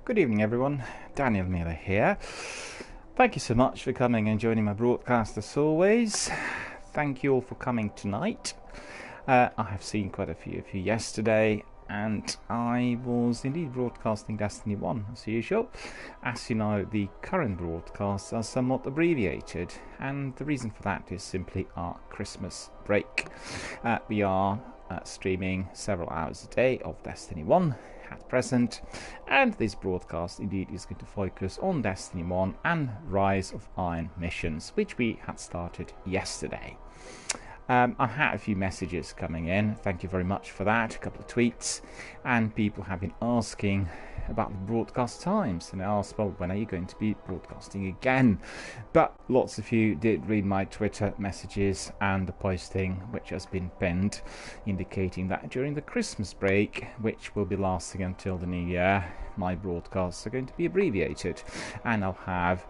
Good evening everyone, DRBMiller here. Thank you so much for coming and joining my broadcast as always. Thank you all for coming tonight. I have seen quite a few of you yesterday, and I was indeed broadcasting Destiny 1 as usual. As you know, the current broadcasts are somewhat abbreviated, and the reason for that is simply our Christmas break. We are streaming several hours a day of Destiny 1 at present, and this broadcast indeed is going to focus on Destiny 1 and Rise of Iron missions, which we had started yesterday. I had a few messages coming in, thank you very much for that, a couple of tweets, and people have been asking about the broadcast times, and I asked, well, when are you going to be broadcasting again? But lots of you did read my Twitter messages and the posting which has been pinned, indicating that during the Christmas break, which will be lasting until the new year, my broadcasts are going to be abbreviated, and I'll have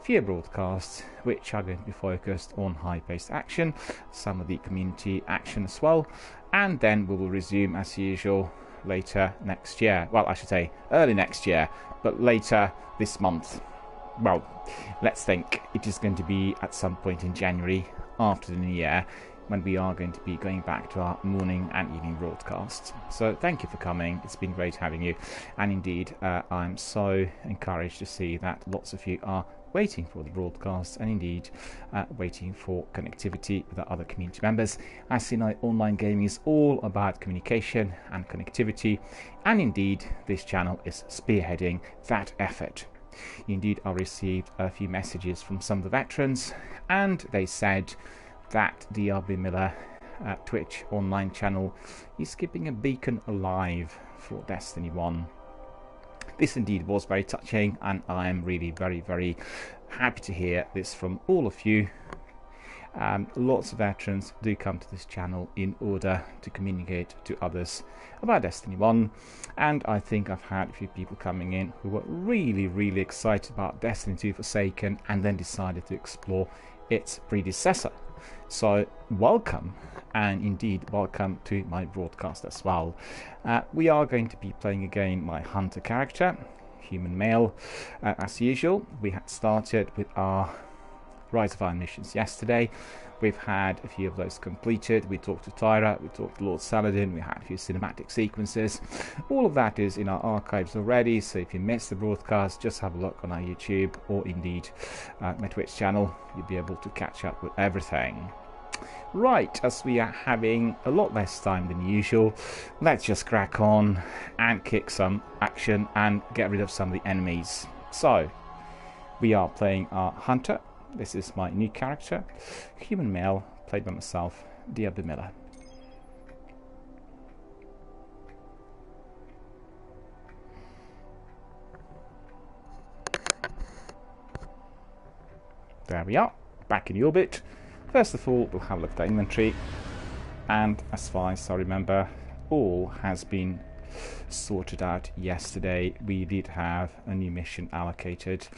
fewer broadcasts which are going to be focused on high-paced action, some of the community action as well, and then we will resume as usual later next year. Well, I should say early next year, but later this month. Well, let's think it is going to be at some point in January after the new year, when we are going to be going back to our morning and evening broadcasts. So thank you for coming, it's been great having you, and indeed I'm so encouraged to see that lots of you are waiting for the broadcast, and indeed waiting for connectivity with our other community members. As you know, online gaming is all about communication and connectivity, and indeed this channel is spearheading that effort. Indeed, I received a few messages from some of the veterans, and they said that the DRBMiller Twitch online channel is keeping a beacon alive for Destiny 1. This indeed was very touching, and I am really very happy to hear this from all of you. Lots of veterans do come to this channel in order to communicate to others about Destiny 1, and I think I've had a few people coming in who were really excited about Destiny 2 Forsaken and then decided to explore its predecessor. So welcome, and indeed welcome to my broadcast as well. We are going to be playing again my hunter character, human male. As usual, we had started with our Rise of Iron missions yesterday. We've had a few of those completed. We talked to Tyra, we talked to Lord Saladin, we had a few cinematic sequences. All of that is in our archives already, so if you missed the broadcast, just have a look on our YouTube or indeed my Twitch channel. You'll be able to catch up with everything. Right, as we are having a lot less time than usual, let's just crack on and kick some action and get rid of some of the enemies. So, we are playing our hunter. This is my new character, human male, played by myself, DRBMiller. There we are, back in the orbit. First of all, we'll have a look at the inventory, and as far as I remember, all has been sorted out yesterday. We did have a new mission allocated.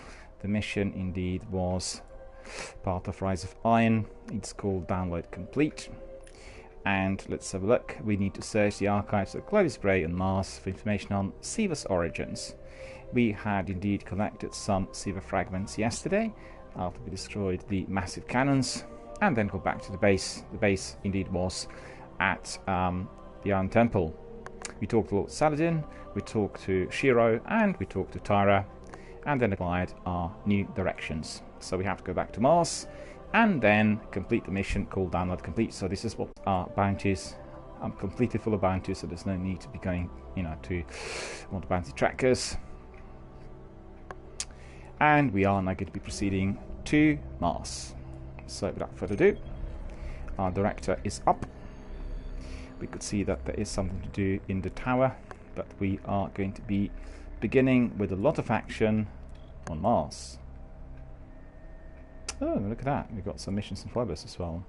The mission indeed was part of Rise of Iron. It's called Download Complete, and let's have a look. We need to search the archives of Clovis Bray and Mars for information on Siva's origins. We had indeed collected some Siva fragments yesterday after we destroyed the massive cannons, and then go back to the base. The base indeed was at the Iron Temple. We talked to Lord Saladin, we talked to Shiro, and we talked to Tyra, and then acquired our new directions. So we have to go back to Mars and then complete the mission called Download Complete. So this is what our bounties. I'm completely full of bounties, so there's no need to be going, to all the bounty trackers. And we are now going to be proceeding to Mars. So without further ado, our director is up. We could see that there is something to do in the tower, but we are going to be beginning with a lot of action on Mars. Oh, look at that. We've got some missions in progress as well,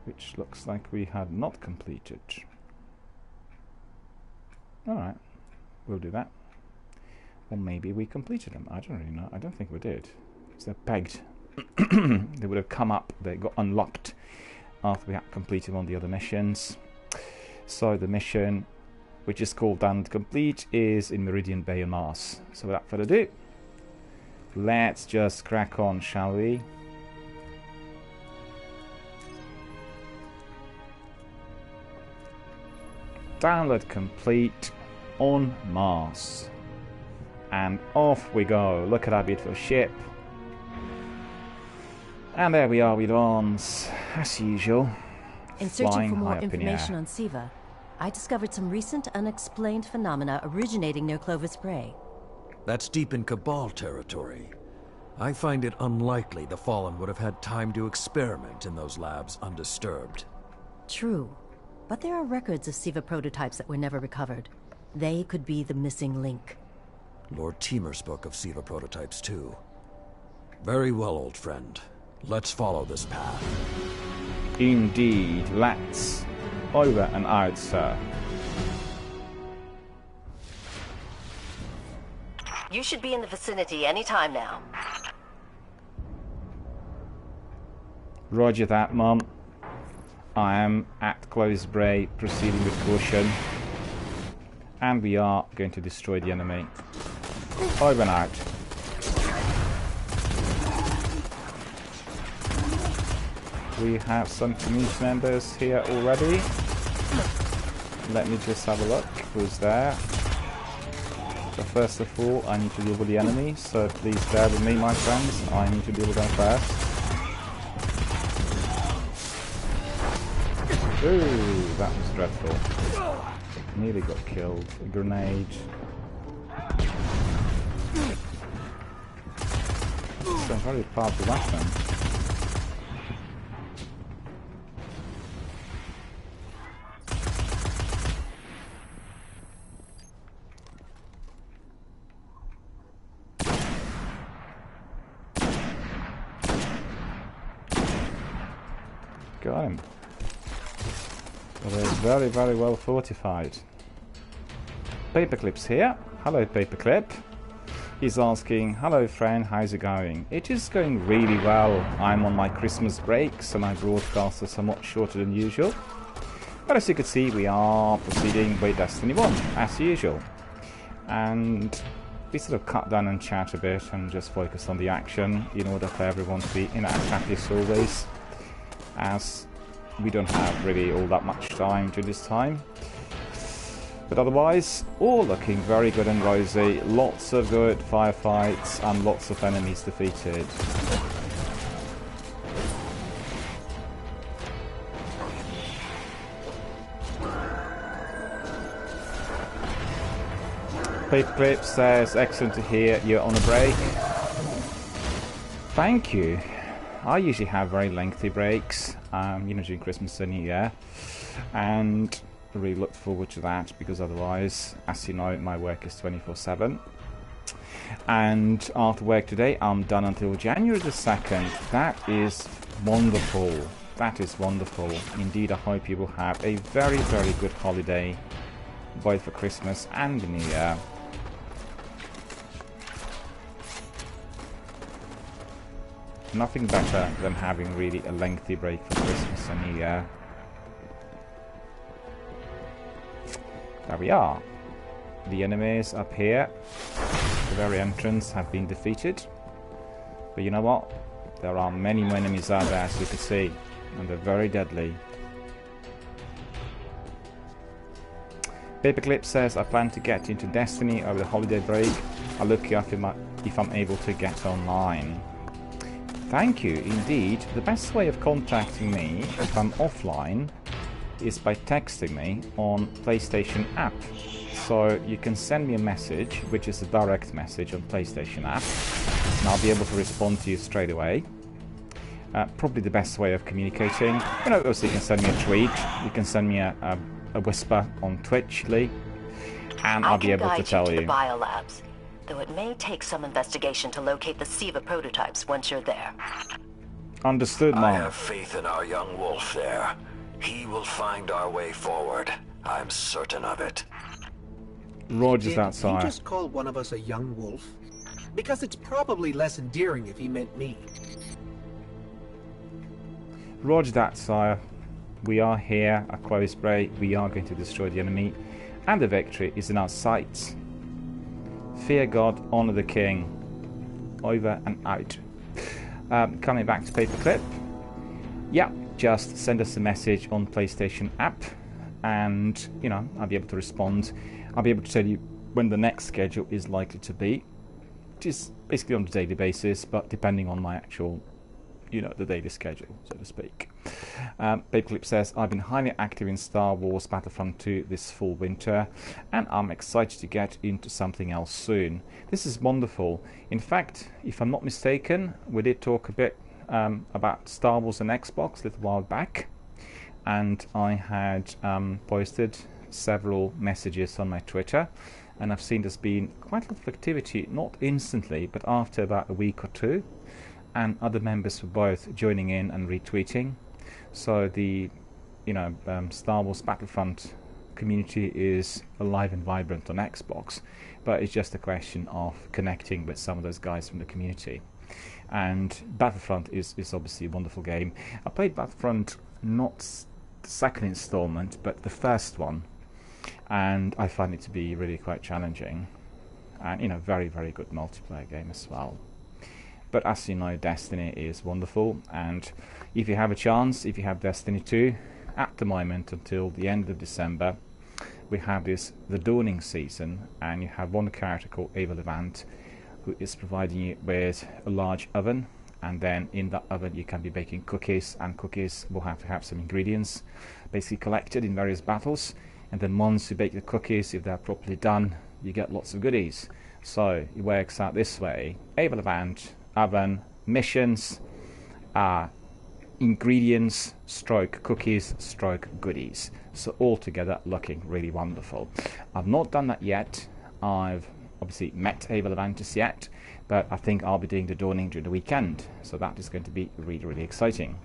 which looks like we had not completed. Alright, we'll do that. Or maybe we completed them. I don't really know. I don't think we did. Because they're pegged. They would have come up. They got unlocked after we had completed one of the other missions. So the mission which is called and complete, is in Meridian Bay on Mars. So without further ado, let's just crack on, shall we? Download complete on Mars. And off we go. Look at our beautiful ship. And there we are with arms, as usual. In searching for more information on Siva, I discovered some recent unexplained phenomena originating near Clovis Bray. That's deep in Cabal territory. I find it unlikely the Fallen would have had time to experiment in those labs undisturbed. True, but there are records of Siva prototypes that were never recovered. They could be the missing link. Lord Teemer spoke of Siva prototypes too. Very well, old friend. Let's follow this path. Indeed, let's. Over and out, sir. You should be in the vicinity any time now. Roger that, Mum. I am at Clovis Bray, proceeding with caution. And we are going to destroy the enemy. Over and out. We have some community members here already. Let me just have a look who's there. So first of all, I need to deal with the enemy, so please bear with me, my friends. I need to deal with them first. Ooh, that was dreadful. Nearly got killed. A grenade. It's a very powerful weapon. Got him. But they're very, very well fortified. Paperclip's here. Hello, Paperclip. He's asking, hello friend, how's it going? It is going really well. I'm on my Christmas break, so my broadcasts are somewhat shorter than usual. But as you can see, we are proceeding with Destiny 1, as usual. And we sort of cut down and chat a bit and just focus on the action in order for everyone to be as happy as always, as we don't have really all that much time during this time. But otherwise, all looking very good and rosy. Lots of good firefights and lots of enemies defeated. Paperclip says, excellent to hear you're on a break. Thank you. I usually have very lengthy breaks, you know, during Christmas and New Year, and I really look forward to that because otherwise, as you know, my work is 24/7. And after work today, I'm done until January the 2nd. That is wonderful. That is wonderful. Indeed, I hope you will have a very, very good holiday, both for Christmas and the New Year. Nothing better than having really a lengthy break for Christmas and New Year. There we are. The enemies up here, the very entrance, have been defeated. But you know what? There are many more enemies out there, as you can see, and they're very deadly. Paperclip says, I plan to get into Destiny over the holiday break. I'll look you up if I'm able to get online. Thank you, indeed. The best way of contacting me if I'm offline is by texting me on PlayStation app. So you can send me a message, which is a direct message on PlayStation app, and I'll be able to respond to you straight away. Probably the best way of communicating. You know, also you can send me a tweet, you can send me a whisper on Twitch, Lee, and I'll be able to tell you. I can guide you to the biolabs, though it may take some investigation to locate the Siva prototypes once you're there. Understood, Mom. I have faith in our young wolf there. He will find our way forward. I'm certain of it. Roger's that, sire. Did you just call one of us a young wolf? Because it's probably less endearing if he meant me. Roger that, sire. We are here at Clovis Bray. We are going to destroy the enemy. and the victory is in our sights. Fear God, honor the King. Over and out. Coming back to Paperclip. Yeah, just send us a message on PlayStation app, and you know, I'll be able to respond. I'll be able to tell you when the next schedule is likely to be, which is basically on a daily basis, but depending on my actual, you know, the daily schedule, so to speak. Paperclip says, I've been highly active in Star Wars Battlefront 2 this full winter, and I'm excited to get into something else soon. This is wonderful. In fact, if I'm not mistaken, we did talk a bit about Star Wars on Xbox a little while back, and I had posted several messages on my Twitter, and I've seen there's been quite a lot of activity, not instantly, but after about a week or two, and other members were both joining in and retweeting. So the, you know, Star Wars Battlefront community is alive and vibrant on Xbox, but it's just a question of connecting with some of those guys from the community. And Battlefront is obviously a wonderful game. I played Battlefront, not the second installment, but the first one, and I find it to be really quite challenging, and you know, very, very good multiplayer game as well. But as you know, Destiny is wonderful, and if you have a chance, if you have Destiny 2, at the moment until the end of December, we have the Dawning season, and you have one character called Ava Levant, who is providing you with a large oven, and then in that oven you can be baking cookies, and cookies will have to have some ingredients basically collected in various battles, and then once you bake the cookies, if they're properly done, you get lots of goodies. So it works out this way: Ava Levant, oven, missions, ingredients, stroke cookies, stroke goodies. So all together looking really wonderful. I've not done that yet. I've obviously met Ava Levantis yet, but I think I'll be doing the Dawning during the weekend, so that is going to be really, really exciting.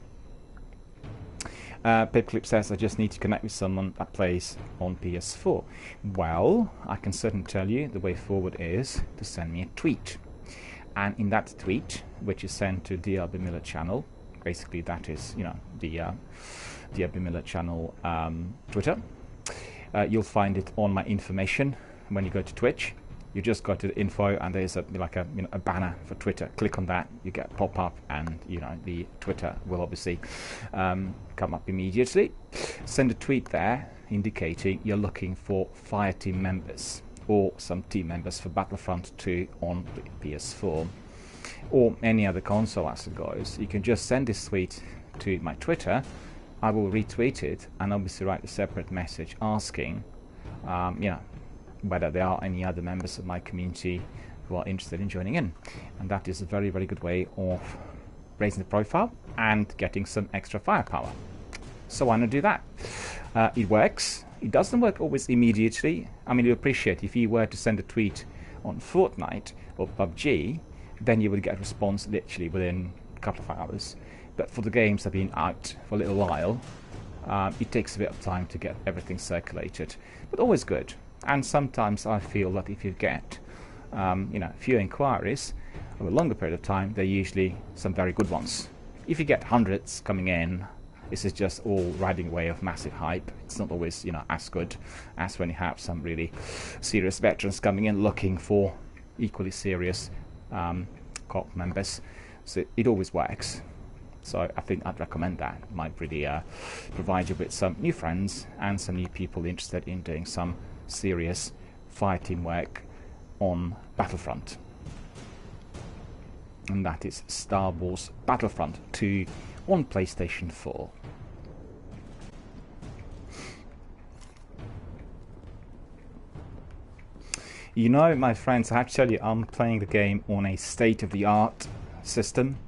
Paperclip says, I just need to connect with someone that plays on PS4. Well, I can certainly tell you the way forward is to send me a tweet. And in that tweet, which is sent to DRBMiller channel, basically that is, you know, the DRBMiller channel Twitter, you'll find it on my information when you go to Twitch. You just go to the info, and there's a banner for Twitter. Click on that, you get a pop-up, and you know, the Twitter will obviously come up immediately. Send a tweet there indicating you're looking for Fireteam members or some team members for Battlefront 2 on PS4 or any other console as it goes. You can just send this tweet to my Twitter. I will retweet it and obviously write a separate message asking you know, whether there are any other members of my community who are interested in joining in. And that is a very, very good way of raising the profile and getting some extra firepower. So why not do that? It works. It doesn't work always immediately. I mean, you appreciate if you were to send a tweet on Fortnite or PUBG, then you would get a response literally within a couple of hours. But for the games that have been out for a little while, it takes a bit of time to get everything circulated. But always good. And sometimes I feel that if you get you know, a few inquiries over a longer period of time, they're usually some very good ones. If you get hundreds coming in, this is just all riding away of massive hype. It's not always, you know, as good as when you have some really serious veterans coming in looking for equally serious co-op members. So it always works. So I think I'd recommend that. It might really provide you with some new friends and some new people interested in doing some serious fireteam work on Battlefront. And that is Star Wars Battlefront 2 on PlayStation 4. You know, my friends, I have to tell you, I'm playing the game on a state-of-the-art system,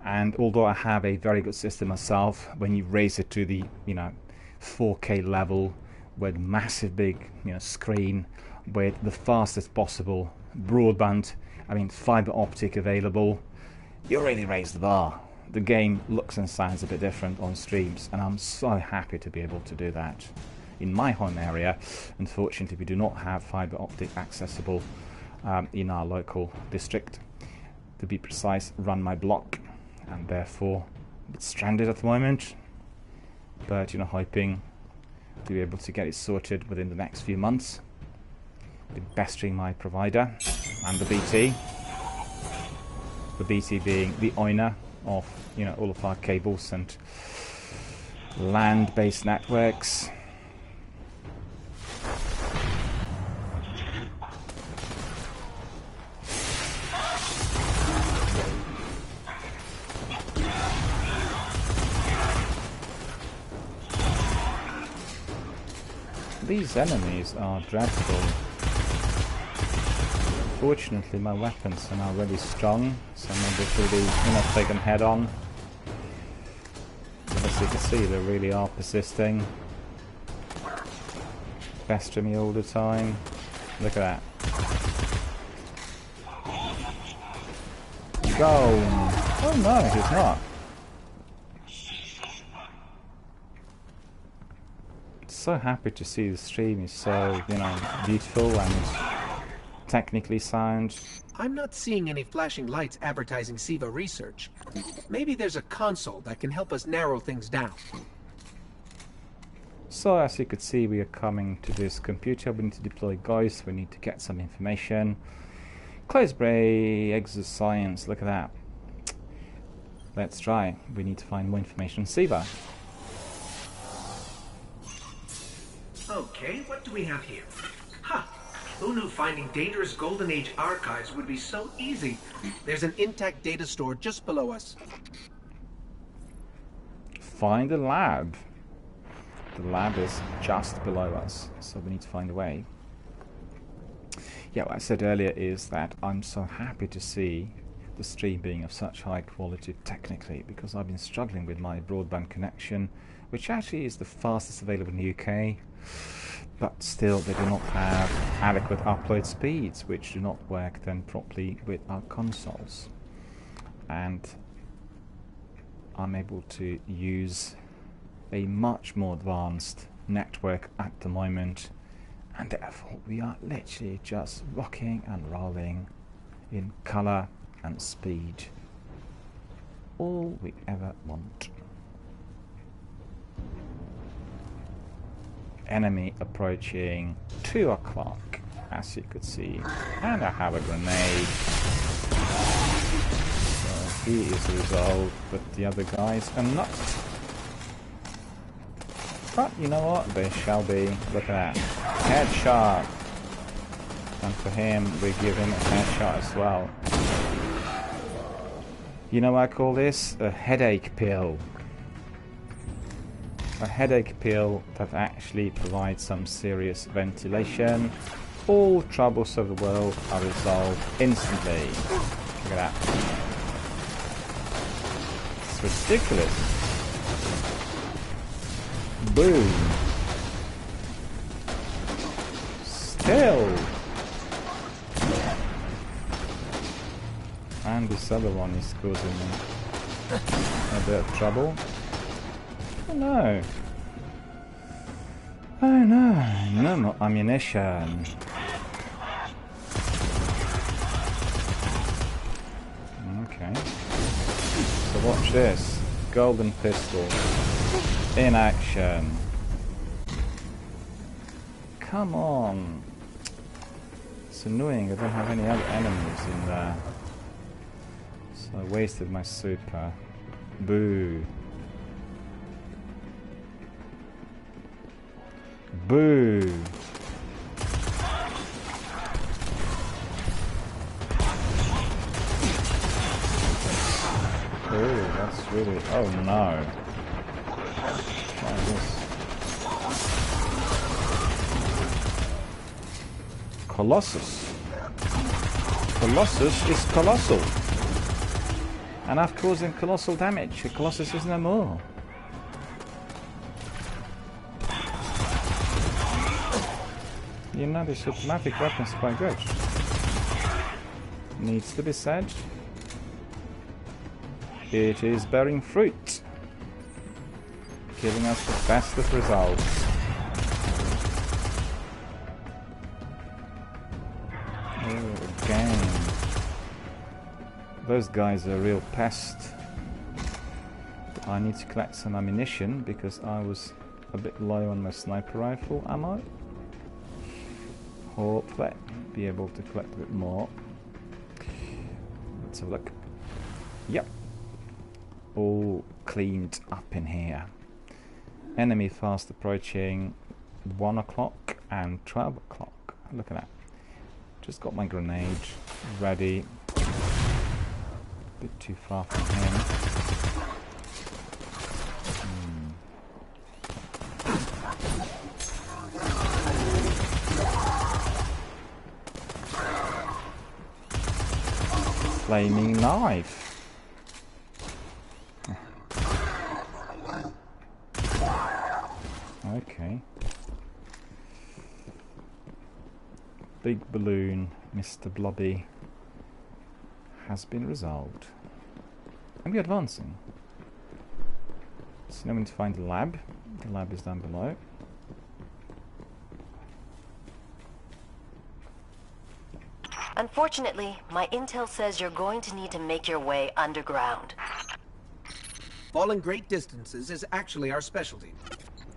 and although I have a very good system myself, when you raise it to the, you know, 4K level with massive big, you know, screen with the fastest possible broadband, I mean fiber optic available, you really raise the bar. The game looks and sounds a bit different on streams, and I'm so happy to be able to do that. In my home area, unfortunately, we do not have fiber optic accessible in our local district. To be precise, run my block, and therefore a bit stranded at the moment. But you know, hoping to be able to get it sorted within the next few months. Been pestering my provider and the BT. The BT being the owner of, you know, all of our cables and land-based networks. These enemies are dreadful. Fortunately, my weapons are now really strong, so I'm able to really, you know, take them head on. As you can see, they really are persisting. Pester me all the time. Look at that. Go! Oh no, he's not. So happy to see the stream is so, you know, beautiful and technically sound. I'm not seeing any flashing lights advertising SIVA research. Maybe there's a console that can help us narrow things down. So as you could see, we are coming to this computer. We need to deploy Ghost. We need to get some information. Close Bray, Exoscience, look at that. Let's try. We need to find more information on SIVA. Okay, what do we have here? Ha! Who knew finding dangerous Golden Age archives would be so easy? There's an intact data store just below us. Find the lab. The lab is just below us, so we need to find a way. Yeah, what I said earlier is that I'm so happy to see the stream being of such high quality technically, because I've been struggling with my broadband connection, which actually is the fastest available in the UK. But still, they do not have adequate upload speeds, which do not work then properly with our consoles. And I'm able to use a much more advanced network at the moment, and therefore we are literally just rocking and rolling in color and speed. All we ever want. Enemy approaching 2 o'clock, as you could see, and I have a grenade, so he is resolved, but the other guys are not. But you know what, they shall be. Look at that, headshot, and for him we give him a headshot as well. You know what I call this? A headache pill. A headache pill that actually provides some serious ventilation. All troubles of the world are resolved instantly. Look at that. It's ridiculous. Boom. Still. And this other one is causing me a bit of trouble. Oh no. Oh no, no more ammunition. Okay. So watch this. Golden pistol. In action. Come on. It's annoying, I don't have any other enemies in there. So I wasted my super. Boo. Boo! Oh, that's really... Oh no. Try this. Colossus. Colossus is colossal. And I've caused him colossal damage. The Colossus is no more. You know, this automatic weapon is quite good. Needs to be said. It is bearing fruit. Giving us the best of results. Oh, again. Those guys are a real pest. I need to collect some ammunition because I was a bit low on my sniper rifle ammo. Hopefully be able to collect a bit more. Let's have a look. Yep. All cleaned up in here. Enemy fast approaching 1 o'clock and 12 o'clock. Look at that. Just got my grenade ready. A bit too far from him. Flaming knife. Okay. Big balloon, Mr. Blobby, has been resolved. And we're advancing. So now we need to find the lab. The lab is down below. Unfortunately, my intel says you're going to need to make your way underground. Falling great distances is actually our specialty.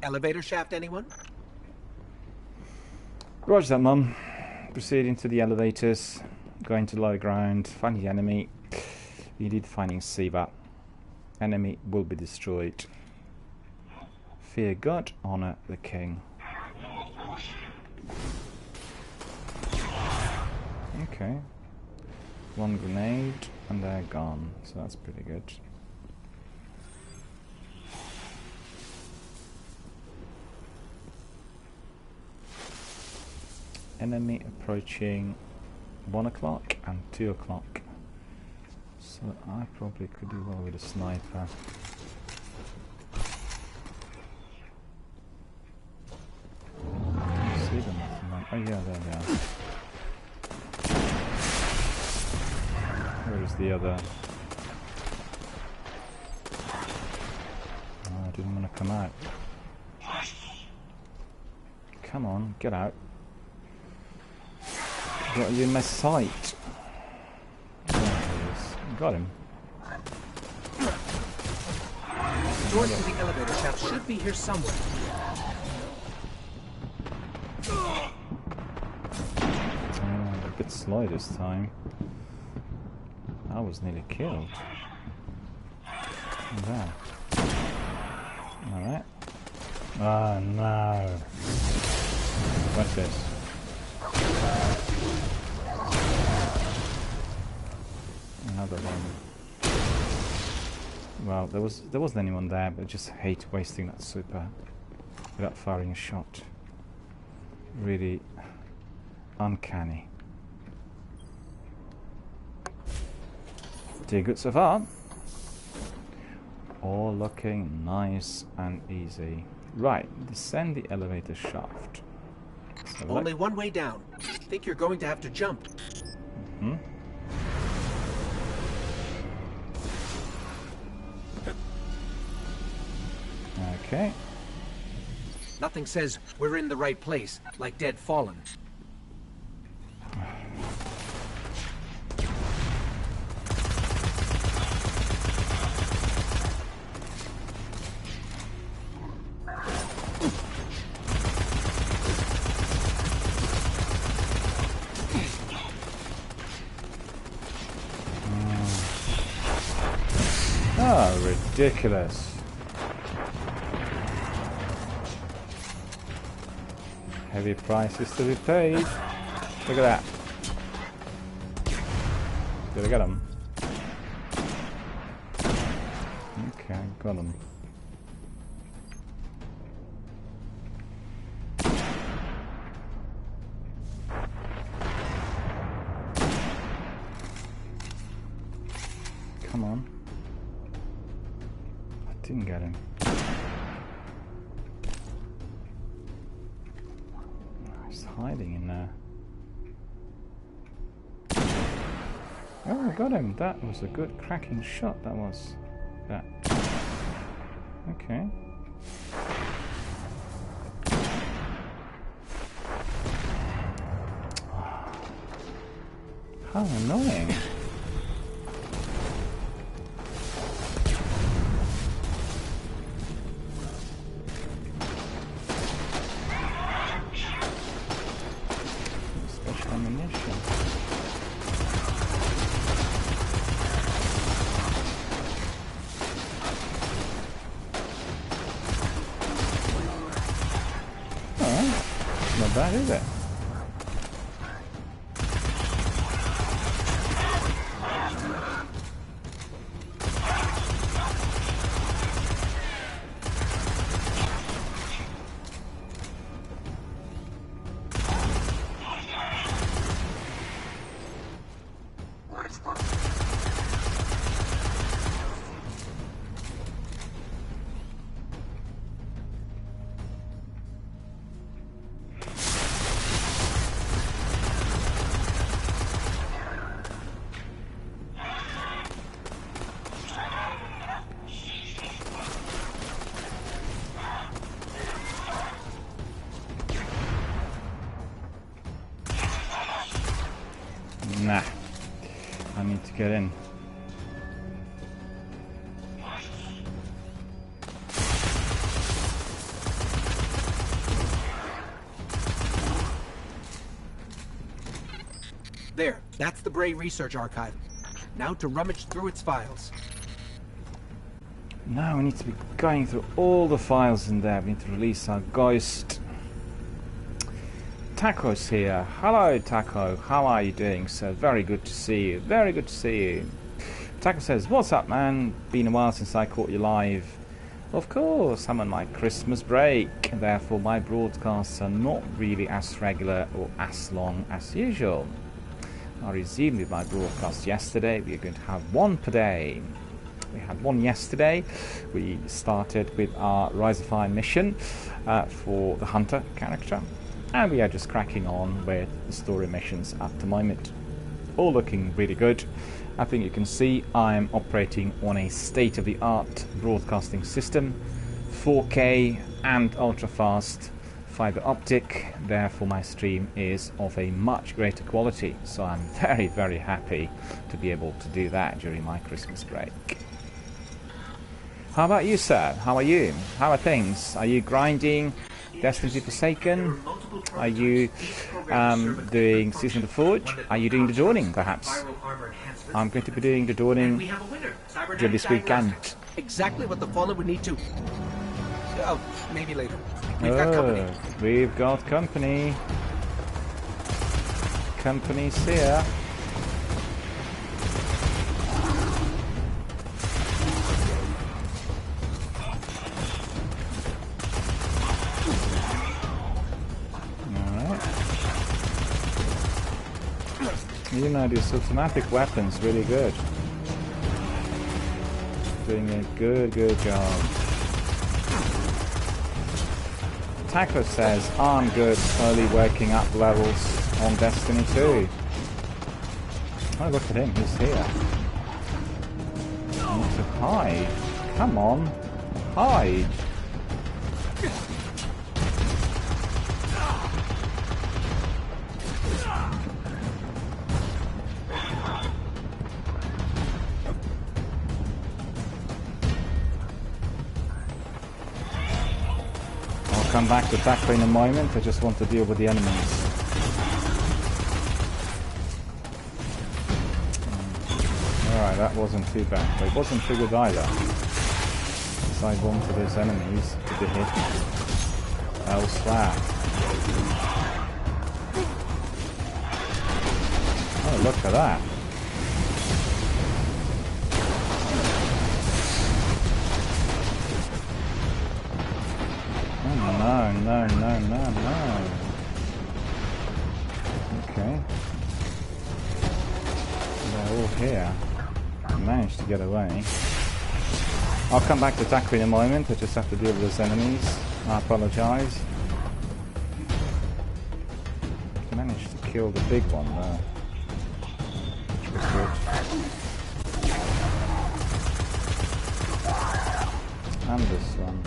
Elevator shaft, anyone? Roger that, Mum. Proceeding to the elevators, going to low ground, finding the enemy. Indeed, finding Siva. Enemy will be destroyed. Fear God, honor the King. Okay. 1 grenade, and they're gone, so that's pretty good. Enemy approaching 1 o'clock and 2 o'clock. So I probably could do well with a sniper. Can you see them? Oh yeah, there they are. Where is the other? Oh, I didn't want to come out. Come on, get out. Got you in my sight. There he is. Got him. Doors to the elevator shaft should be here somewhere. A bit slow this time. I was nearly killed. There. Alright. Oh no. What's this? Another one. Well, there wasn't anyone there, but I just hate wasting that super without firing a shot. Really uncanny. Doing good so far. All looking nice and easy. Right, descend the elevator shaft. So only one way down. Think you're going to have to jump. Mm-hmm. Okay. Nothing says we're in the right place, like Dead Fallen. Oh, ridiculous. Heavy prices to be paid. Look at that. Did I get him? Okay, got him. Come on. I didn't get him. Hiding in there. Oh, I got him. That was a good cracking shot, that was. That. Okay. How annoying. not bad, is it? Nah, I need to get in. There, that's the Bray Research Archive. Now to rummage through its files. Now we need to be going through all the files in there. We need to release our ghost. Taco's here. Hello, Taco. How are you doing, sir? Very good to see you. Very good to see you. Taco says, what's up, man? Been a while since I caught you live. Of course, I'm on my Christmas break. Therefore, my broadcasts are not really as regular or as long as usual. I resumed with my broadcast yesterday. We are going to have one per day. We had one yesterday. We started with our Rise of Fire mission for the Hunter character. And we are just cracking on with the story missions at the moment. All looking really good. I think you can see I'm operating on a state-of-the-art broadcasting system, 4K and ultra-fast fiber optic. Therefore my stream is of a much greater quality. So I'm very, very happy to be able to do that during my Christmas break. How about you, sir? How are you? How are things? Are you grinding Destiny Forsaken? Are you doing Season of the Forge? Are you doing the dawning, perhaps? I'm going to be doing the dawning during this weekend. Exactly what the Fallen would need to. Oh, maybe later. We've got company. We've got company. Company's here. You know, this automatic weapon's really good. Doing a good job. Taco says, I'm good, slowly working up levels on Destiny 2. Oh, look at him, he's here. I need to hide. Come on, hide. Come back to Taco in a moment. I just want to deal with the enemies. Alright, that wasn't too bad, but it wasn't too good either. Because I wanted those enemies to be hit elsewhere. Oh, look at that. No. Okay. They're all here. I managed to get away. I'll come back to Taco in a moment. I just have to deal with those enemies. I apologize. Managed to kill the big one though. Which was good. And this one.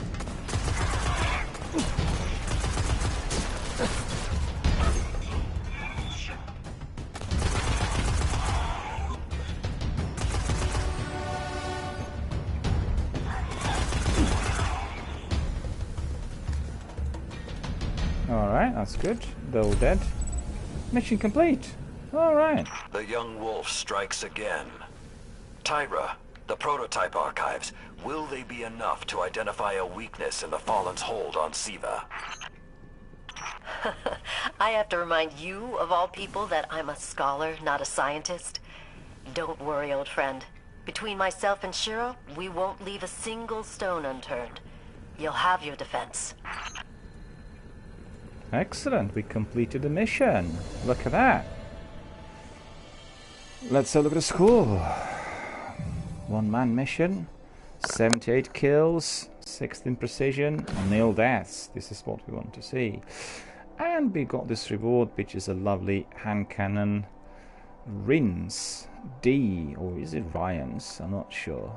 Alright, that's good. They're all dead. Mission complete. Alright. The young wolf strikes again. Tyra, the prototype archives, will they be enough to identify a weakness in the Fallen's hold on Siva? I have to remind you, of all people, that I'm a scholar, not a scientist. Don't worry, old friend. Between myself and Shiro, we won't leave a single stone unturned. You'll have your defense. Excellent, we completed the mission. Look at that. Let's have a look at the score. One-man mission, 78 kills, 16 precision, nil deaths. This is what we want to see. And we got this reward, which is a lovely hand cannon Rins D, or is it Ryan's? I'm not sure.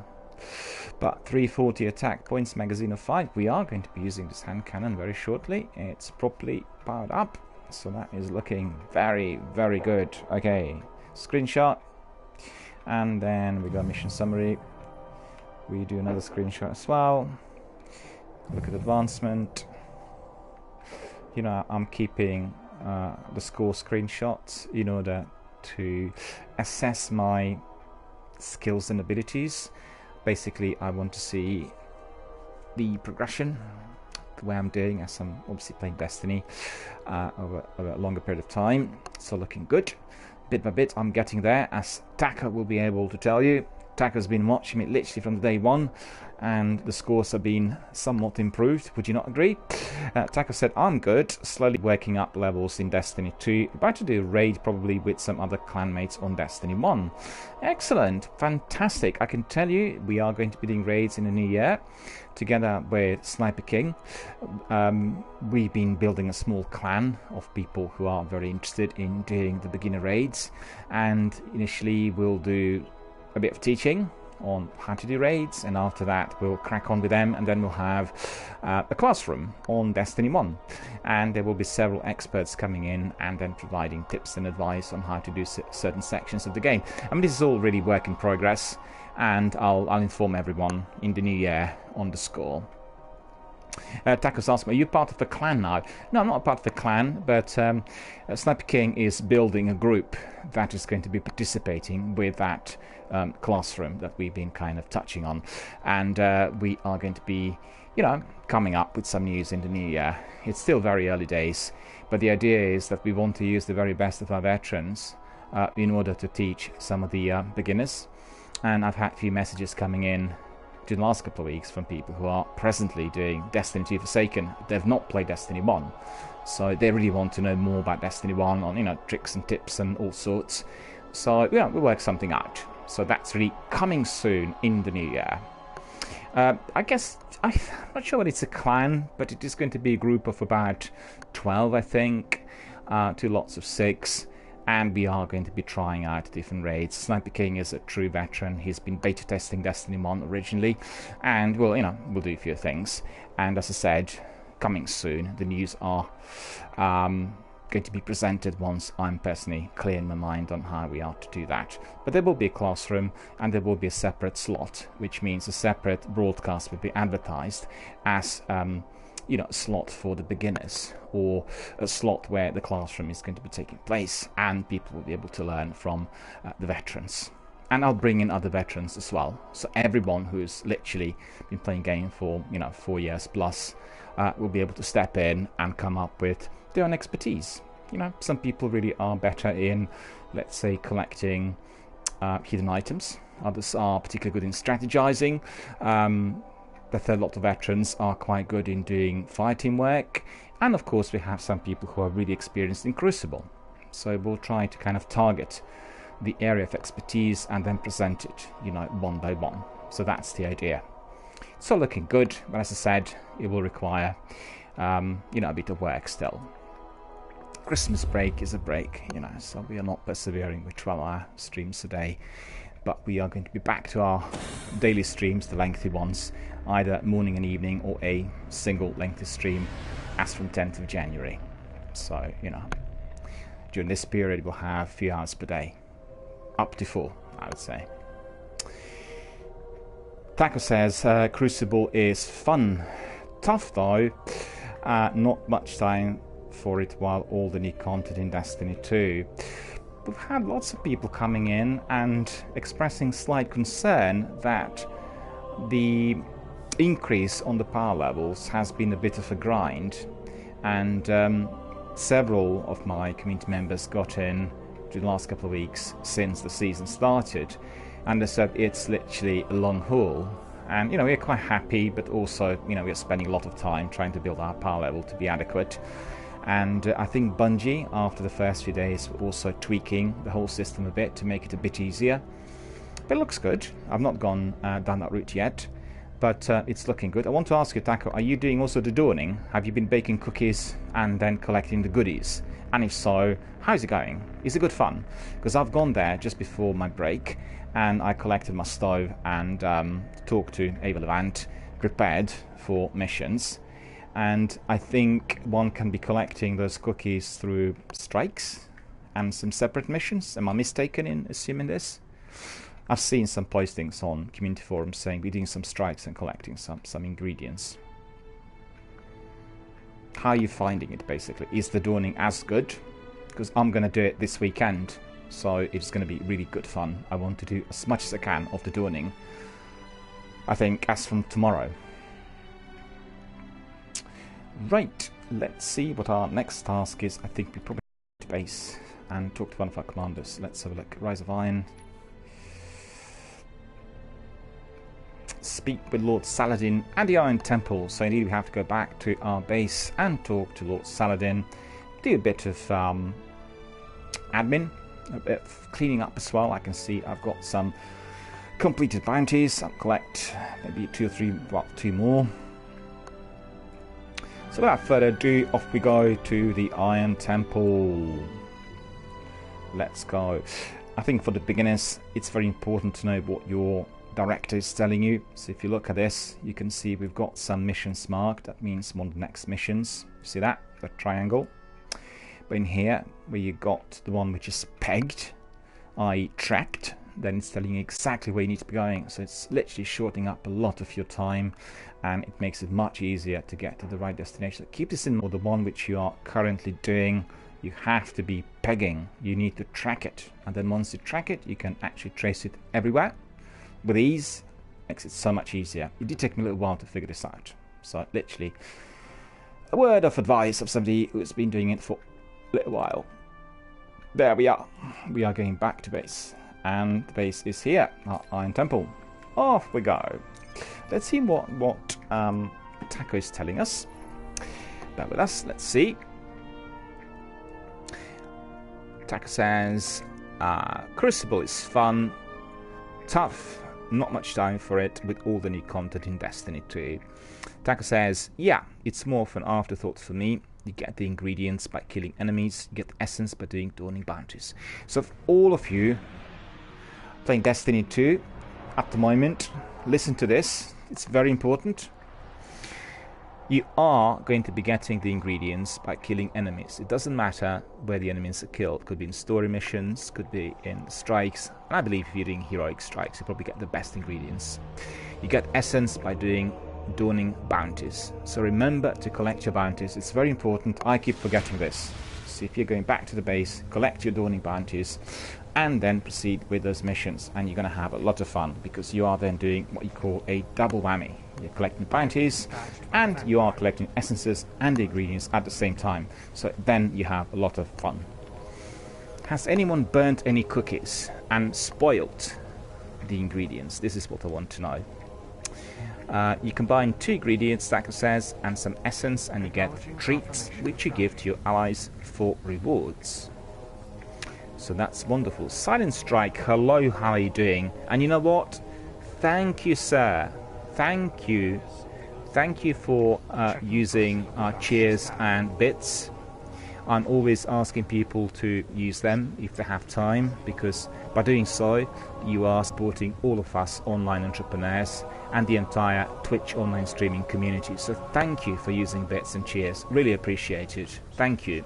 But 340 attack points, magazine of 5. We are going to be using this hand cannon very shortly. It's properly powered up, so that is looking very, very good. Okay, screenshot, and then we got mission summary. We do another screenshot as well. Look at advancement. You know, I'm keeping the score screenshots in order to assess my skills and abilities. Basically, I want to see the progression, the way I'm doing, as I'm obviously playing Destiny over a longer period of time. So looking good. Bit by bit, I'm getting there, as Taka will be able to tell you. Taka's been watching me literally from day one, and the scores have been somewhat improved. Would you not agree? Taka said, I'm good, slowly working up levels in Destiny 2. About to do a raid probably with some other clanmates on Destiny 1. Excellent, fantastic. I can tell you we are going to be doing raids in the new year together with Sniper King. We've been building a small clan of people who are very interested in doing the beginner raids, and initially we'll do a bit of teaching on how to do raids, and after that we'll crack on with them, and then we'll have a classroom on Destiny 1, and there will be several experts coming in and then providing tips and advice on how to do certain sections of the game. I mean, this is all really work in progress, and I'll inform everyone in the new year on the score. Taco's asked me, are you part of the clan now? No, I'm not a part of the clan, but Sniper King is building a group that is going to be participating with that classroom that we've been kind of touching on, and we are going to be, you know, coming up with some news in the new year. It's still very early days, but the idea is that we want to use the very best of our veterans in order to teach some of the beginners, and I've had a few messages coming in during the last couple of weeks from people who are presently doing Destiny 2 Forsaken. They've not played Destiny 1, so they really want to know more about Destiny 1 on, you know, tricks and tips and all sorts. So yeah, we'll work something out. So that's really coming soon in the new year. I guess, I'm not sure whether it's a clan, but it is going to be a group of about 12, I think, to lots of 6. And we are going to be trying out different raids. Sniper King is a true veteran. He's been beta testing Destiny 1 originally, and we'll do a few things. And as I said, coming soon. The news are going to be presented once I'm personally clear in my mind on how we are to do that. But there will be a classroom, and there will be a separate slot, which means a separate broadcast will be advertised as a slot for the beginners, or a slot where the classroom is going to be taking place, and people will be able to learn from the veterans. And I'll bring in other veterans as well, so everyone who's literally been playing game for 4 years plus will be able to step in and come up with their own expertise. Some people really are better in, let's say, collecting hidden items. Others are particularly good in strategizing. But a lot of veterans are quite good in doing fireteam work, and of course we have some people who are really experienced in Crucible. So we'll try to kind of target the area of expertise and then present it, one by one. So that's the idea. It's all looking good, but as I said, it will require, a bit of work still. Christmas break is a break, so we are not persevering with 12-hour streams a day. But we are going to be back to our daily streams, the lengthy ones, either morning and evening, or a single lengthy stream as from 10th of January. So, during this period we'll have a few hours per day. Up to 4, I would say. Taco says, Crucible is fun. Tough though, not much time for it while all the new content in Destiny 2. We've had lots of people coming in and expressing slight concern that the increase on the power levels has been a bit of a grind, and several of my community members got in the last couple of weeks since the season started, and they said it's literally a long haul. And we're quite happy, but also we're spending a lot of time trying to build our power level to be adequate. And I think Bungie, after the first few days, were also tweaking the whole system a bit to make it a bit easier. But it looks good. I've not gone down that route yet, but it's looking good. I want to ask you, Taco, are you doing also the dawning? Have you been baking cookies and then collecting the goodies? And if so, how's it going? Is it good fun? Because I've gone there just before my break, and I collected my stove and talked to Ava Levant, prepared for missions. And I think one can be collecting those cookies through strikes and some separate missions. Am I mistaken in assuming this? I've seen some postings on community forums saying we're doing some strikes and collecting some ingredients. How are you finding it, basically? Is the dawning as good? Because I'm going to do it this weekend, so it's going to be really good fun. I want to do as much as I can of the dawning, I think, as from tomorrow. Right, let's see what our next task is. I think we probably need to base and talk to one of our commanders. Let's have a look. Rise of Iron. Speak with Lord Saladin and the Iron Temple. So indeed we have to go back to our base and talk to Lord Saladin. Do a bit of admin, a bit of cleaning up as well. I can see I've got some completed bounties. I'll collect maybe 2 or 3, well, 2 more. So without further ado, off we go to the Iron Temple. Let's go. I think for the beginners, it's very important to know what your director is telling you. So if you look at this, you can see we've got some missions marked. That means one of the next missions. See that? The triangle. But in here, where you got the one which is pegged, i.e. tracked, then it's telling you exactly where you need to be going. So it's literally shortening up a lot of your time, and it makes it much easier to get to the right destination. So keep this in mind. The one which you are currently doing, you have to be pegging. You need to track it, and then once you track it, you can actually trace it everywhere with ease. Makes it so much easier. It did take me a little while to figure this out. So literally, a word of advice of somebody who's been doing it for a little while. There we are. We are going back to base. And the base is here, our Iron Temple. Off we go. Let's see what Taco is telling us. Bear with us, let's see. Taco says, Crucible is fun, tough, not much time for it with all the new content in Destiny 2. Taco says, yeah, it's more of an afterthought for me. You get the ingredients by killing enemies, you get the essence by doing dawning bounties. So if all of you playing Destiny 2 at the moment, listen to this, it's very important. You are going to be getting the ingredients by killing enemies. It doesn't matter where the enemies are killed. Could be in story missions, could be in strikes. And I believe if you're doing heroic strikes, you probably get the best ingredients. You get essence by doing dawning bounties. So remember to collect your bounties. It's very important. I keep forgetting this. So if you're going back to the base, collect your dawning bounties, and then proceed with those missions, and you're going to have a lot of fun because you are then doing what you call a double whammy. You're collecting bounties and you are collecting essences and the ingredients at the same time, so then you have a lot of fun. Has anyone burnt any cookies and spoiled the ingredients? This is what I want to know. You combine 2 ingredients, Taco says, and some essence, and you get treats which you give to your allies for rewards. So that's wonderful. Silent Strike, hello, how are you doing? And you know what? Thank you, sir. Thank you. Thank you for using our cheers and bits. I'm always asking people to use them if they have time, because by doing so, you are supporting all of us online entrepreneurs and the entire Twitch online streaming community. So thank you for using bits and cheers. Really appreciate it. Thank you.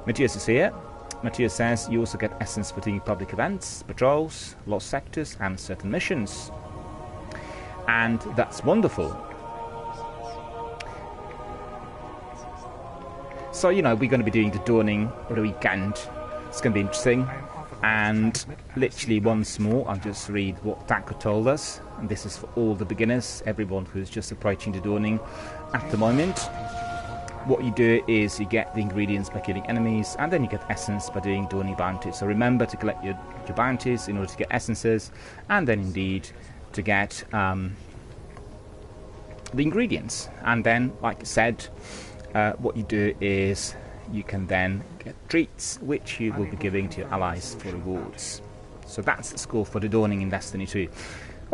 Matthias is here. Matthias says you also get essence for doing public events, patrols, lost sectors and certain missions. And that's wonderful. So, you know, we're going to be doing the dawning over the weekend. It's going to be interesting. And literally once more, I'll just read what Taco told us. And this is for all the beginners, everyone who's just approaching the dawning at the moment. What you do is you get the ingredients by killing enemies, and then you get essence by doing dawning bounties. So remember to collect your bounties in order to get essences, and then indeed to get the ingredients. And then, like I said, what you do is you can then get treats, which you will be giving to your allies for rewards. So that's the score for the dawning in Destiny 2.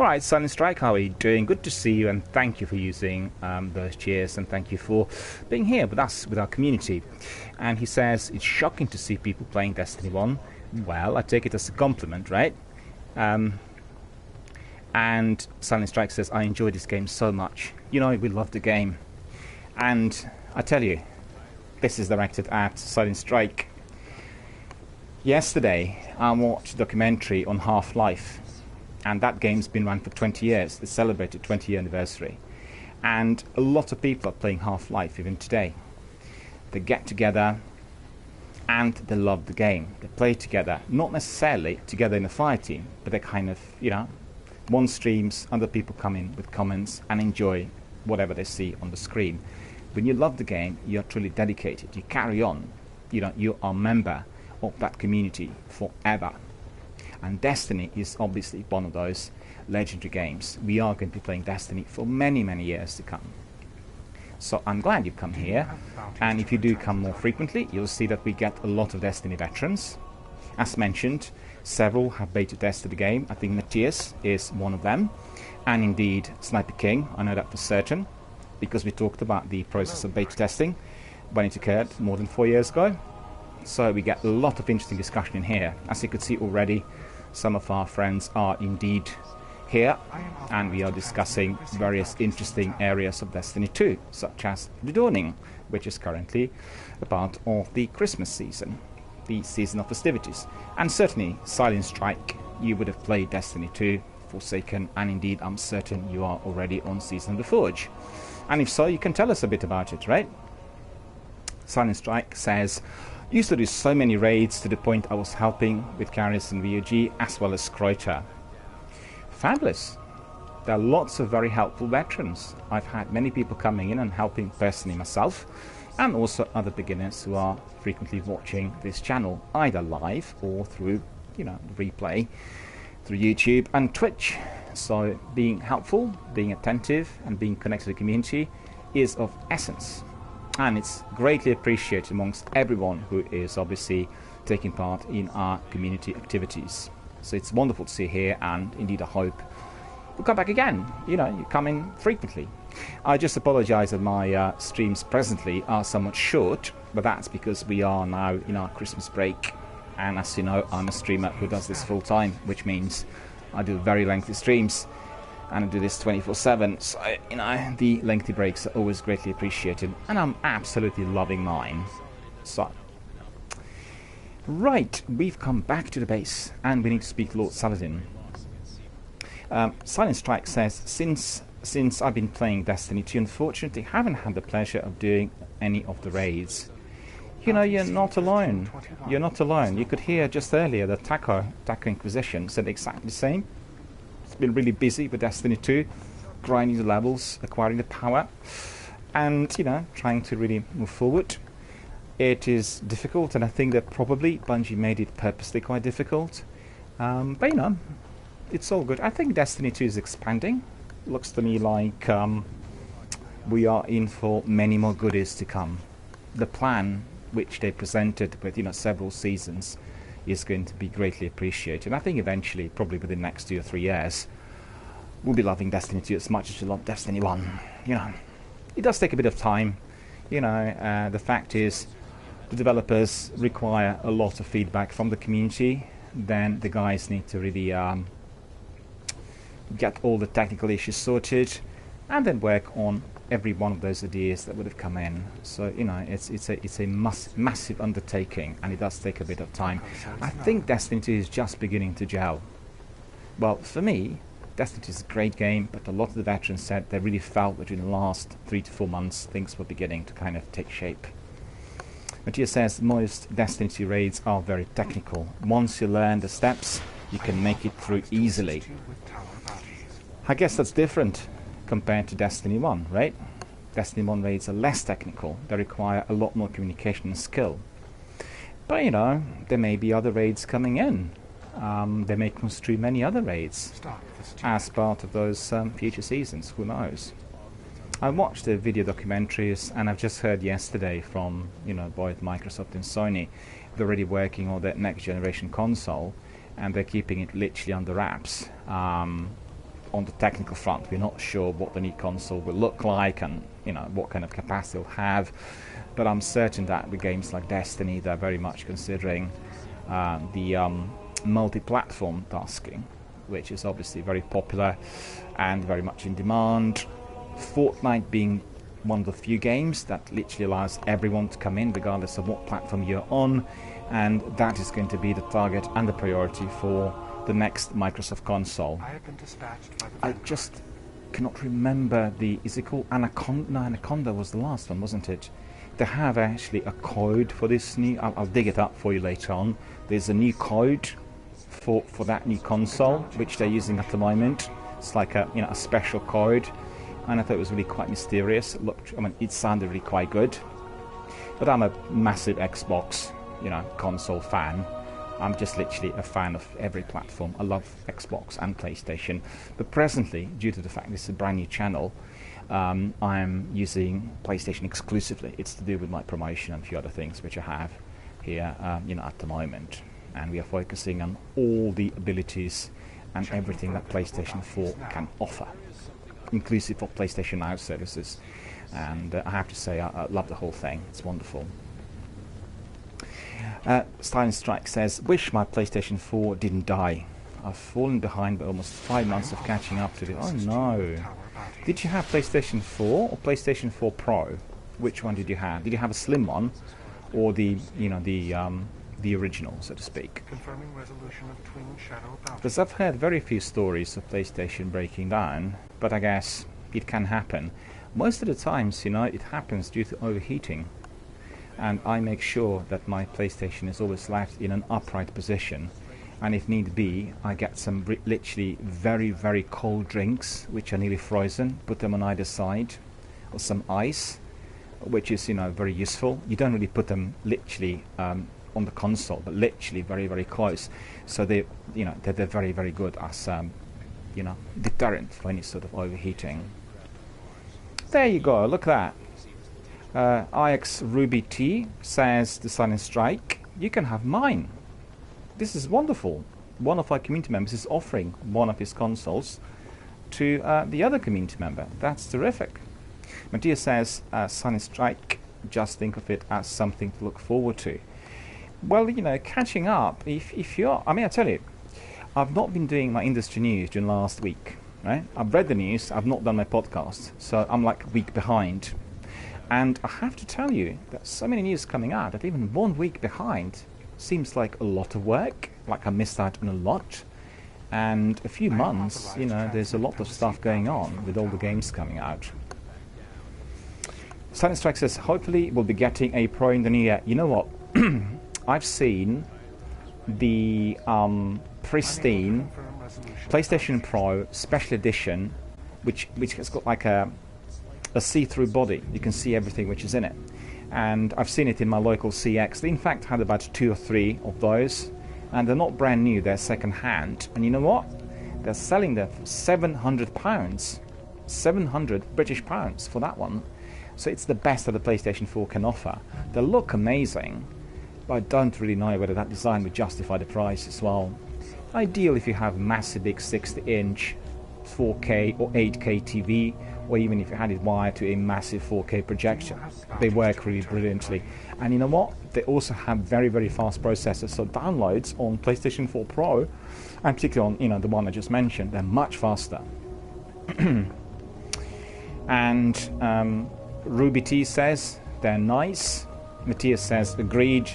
Alright, Silent Strike, how are you doing? Good to see you, and thank you for using those cheers, and thank you for being here with us, with our community. And he says, it's shocking to see people playing Destiny 1. Well, I take it as a compliment, right? And Silent Strike says, I enjoy this game so much. You know, we love the game. And I tell you, this is directed at Silent Strike. Yesterday, I watched a documentary on Half-Life. And that game's been run for 20 years. They celebrated 20-year anniversary. And a lot of people are playing Half-Life even today. They get together and they love the game. They play together, not necessarily together in a fire team, but they kind of, you know, one streams, other people come in with comments and enjoy whatever they see on the screen. When you love the game, you're truly dedicated. You carry on. You know, you are a member of that community forever. And Destiny is obviously one of those legendary games. We are going to be playing Destiny for many, many years to come. So I'm glad you've come here. And if you do come more frequently, you'll see that we get a lot of Destiny veterans. As mentioned, several have beta tested the game. I think Matthias is one of them. And indeed, Sniper King, I know that for certain, because we talked about the process of beta testing when it occurred more than 4 years ago. So we get a lot of interesting discussion in here. As you could see already, some of our friends are indeed here, and we are discussing various interesting areas of Destiny 2, such as the Dawning, which is currently a part of the Christmas season, the season of festivities. And certainly, Silent Strike, you would have played Destiny 2, Forsaken, and indeed I'm certain you are already on Season of the Forge. And if so, you can tell us a bit about it, right? Silent Strike says, used to do so many raids to the point I was helping with carriers in VOG as well as Scroiter. Fabulous. There are lots of very helpful veterans. I've had many people coming in and helping personally myself, and also other beginners who are frequently watching this channel, either live or through, you know, replay through YouTube and Twitch. So being helpful, being attentive, and being connected to the community is of essence. And it's greatly appreciated amongst everyone who is obviously taking part in our community activities. So it's wonderful to see here, and indeed I hope you'll come back again. You know, you come in frequently. I just apologise that my streams presently are somewhat short, but that's because we are now in our Christmas break. And as you know, I'm a streamer who does this full time, which means I do very lengthy streams. And I do this 24/7, so, you know, the lengthy breaks are always greatly appreciated, and I'm absolutely loving mine. So, right, we've come back to the base, and we need to speak to Lord Saladin. Silent Strike says, since I've been playing Destiny 2, unfortunately, haven't had the pleasure of doing any of the raids. You know, you're not alone. You're not alone. You could hear just earlier that Taco Inquisition said exactly the same. Been really busy with Destiny 2, grinding the levels, acquiring the power, and, you know, trying to really move forward. It is difficult, and I think that probably Bungie made it purposely quite difficult. But, you know, it's all good. I think Destiny 2 is expanding. Looks to me like we are in for many more goodies to come. The plan, which they presented with, you know, several seasons, is going to be greatly appreciated. I think eventually, probably within the next 2 or 3 years, we'll be loving Destiny 2 as much as we love Destiny 1. You know, it does take a bit of time. You know, the fact is, the developers require a lot of feedback from the community. Then the guys need to really get all the technical issues sorted, and then work on every one of those ideas that would have come in. So, you know, it's a massive undertaking, and it does take a bit of time. I think Destiny 2 is just beginning to gel. Well, for me, Destiny 2 is a great game, but a lot of the veterans said they really felt that in the last 3 to 4 months things were beginning to kind of take shape. Matthias says most Destiny 2 raids are very technical. Once you learn the steps, you can make it through easily. I guess that's different compared to Destiny 1, right? Destiny 1 raids are less technical. They require a lot more communication and skill. But, you know, there may be other raids coming in. They may construe many other raids as part of those future seasons. Who knows? I watched the video documentaries, and I've just heard yesterday from, you know, both Microsoft and Sony, they're already working on that next generation console, and they're keeping it literally under wraps. On the technical front, we're not sure what the new console will look like and, you know, what kind of capacity it'll have, but I'm certain that with games like Destiny, they're very much considering the multi-platform tasking, which is obviously very popular and very much in demand. Fortnite being one of the few games that literally allows everyone to come in regardless of what platform you're on, and that is going to be the target and the priority for the next Microsoft console. I just cannot remember is it called Anaconda? No, Anaconda was the last one, wasn't it? They have actually a code for this new, I'll dig it up for you later on. There's a new code for that new console, which they're using at the moment. It's like a, you know, a special code, and I thought it was really quite mysterious. It sounded really quite good. But I'm a massive Xbox, you know, console fan. I'm just literally a fan of every platform. I love Xbox and PlayStation. But presently, due to the fact this is a brand new channel, I'm using PlayStation exclusively. It's to do with my promotion and a few other things which I have here, you know, at the moment. And we are focusing on all the abilities and everything that PlayStation 4 can offer, inclusive of PlayStation Now services. And I have to say, I love the whole thing. It's wonderful. Silent Strike says, wish my PlayStation 4 didn't die. I've fallen behind by almost 5 months of catching up to it. Oh no. Did you have PlayStation 4 or PlayStation 4 Pro? Which one did you have? Did you have a slim one, or the, you know, the original, so to speak? Because I've heard very few stories of PlayStation breaking down, but I guess it can happen. Most of the times, you know, it happens due to overheating. And I make sure that my PlayStation is always left in an upright position, and if need be, I get some literally very, very cold drinks which are nearly frozen, put them on either side, or some ice, which is, you know, very useful. You don't really put them literally on the console, but literally very, very close, so they, you know, they're very, very good as you know, deterrent for any sort of overheating. There you go, look at that. IX Ruby T says to Silent Strike, you can have mine. This is wonderful. One of our community members is offering one of his consoles to the other community member. That's terrific. Matthias says, Silent Strike, just think of it as something to look forward to. Well, you know, catching up, if you're, I mean, I tell you, I've not been doing my industry news during last week, right? I've read the news, I've not done my podcast, so I'm like a week behind. And I have to tell you that so many news coming out that even 1 week behind seems like a lot of work, like I missed out on a lot. And a few months, you know, there's a lot of stuff going on with all the games coming out. Silent Strike says, hopefully we'll be getting a Pro in the new year. You know what? I've seen the pristine PlayStation Pro Special Edition, which has got like a see-through body. You can see everything which is in it, and I've seen it in my local CX. They in fact had about 2 or 3 of those, and they're not brand new, they're second hand. And you know what, they're selling them for £700, 700 British pounds for that one. So it's the best that the PlayStation 4 can offer. They look amazing, but I don't really know whether that design would justify the price as well. Ideal if you have massive big 60-inch 4K or 8K TV, or even if you had it wired to a massive 4K projector. They work really brilliantly. And you know what? They also have very, very fast processors, so downloads on PlayStation 4 Pro, and particularly on, you know, the one I just mentioned, they're much faster. And Ruby T says they're nice. Matthias says agreed.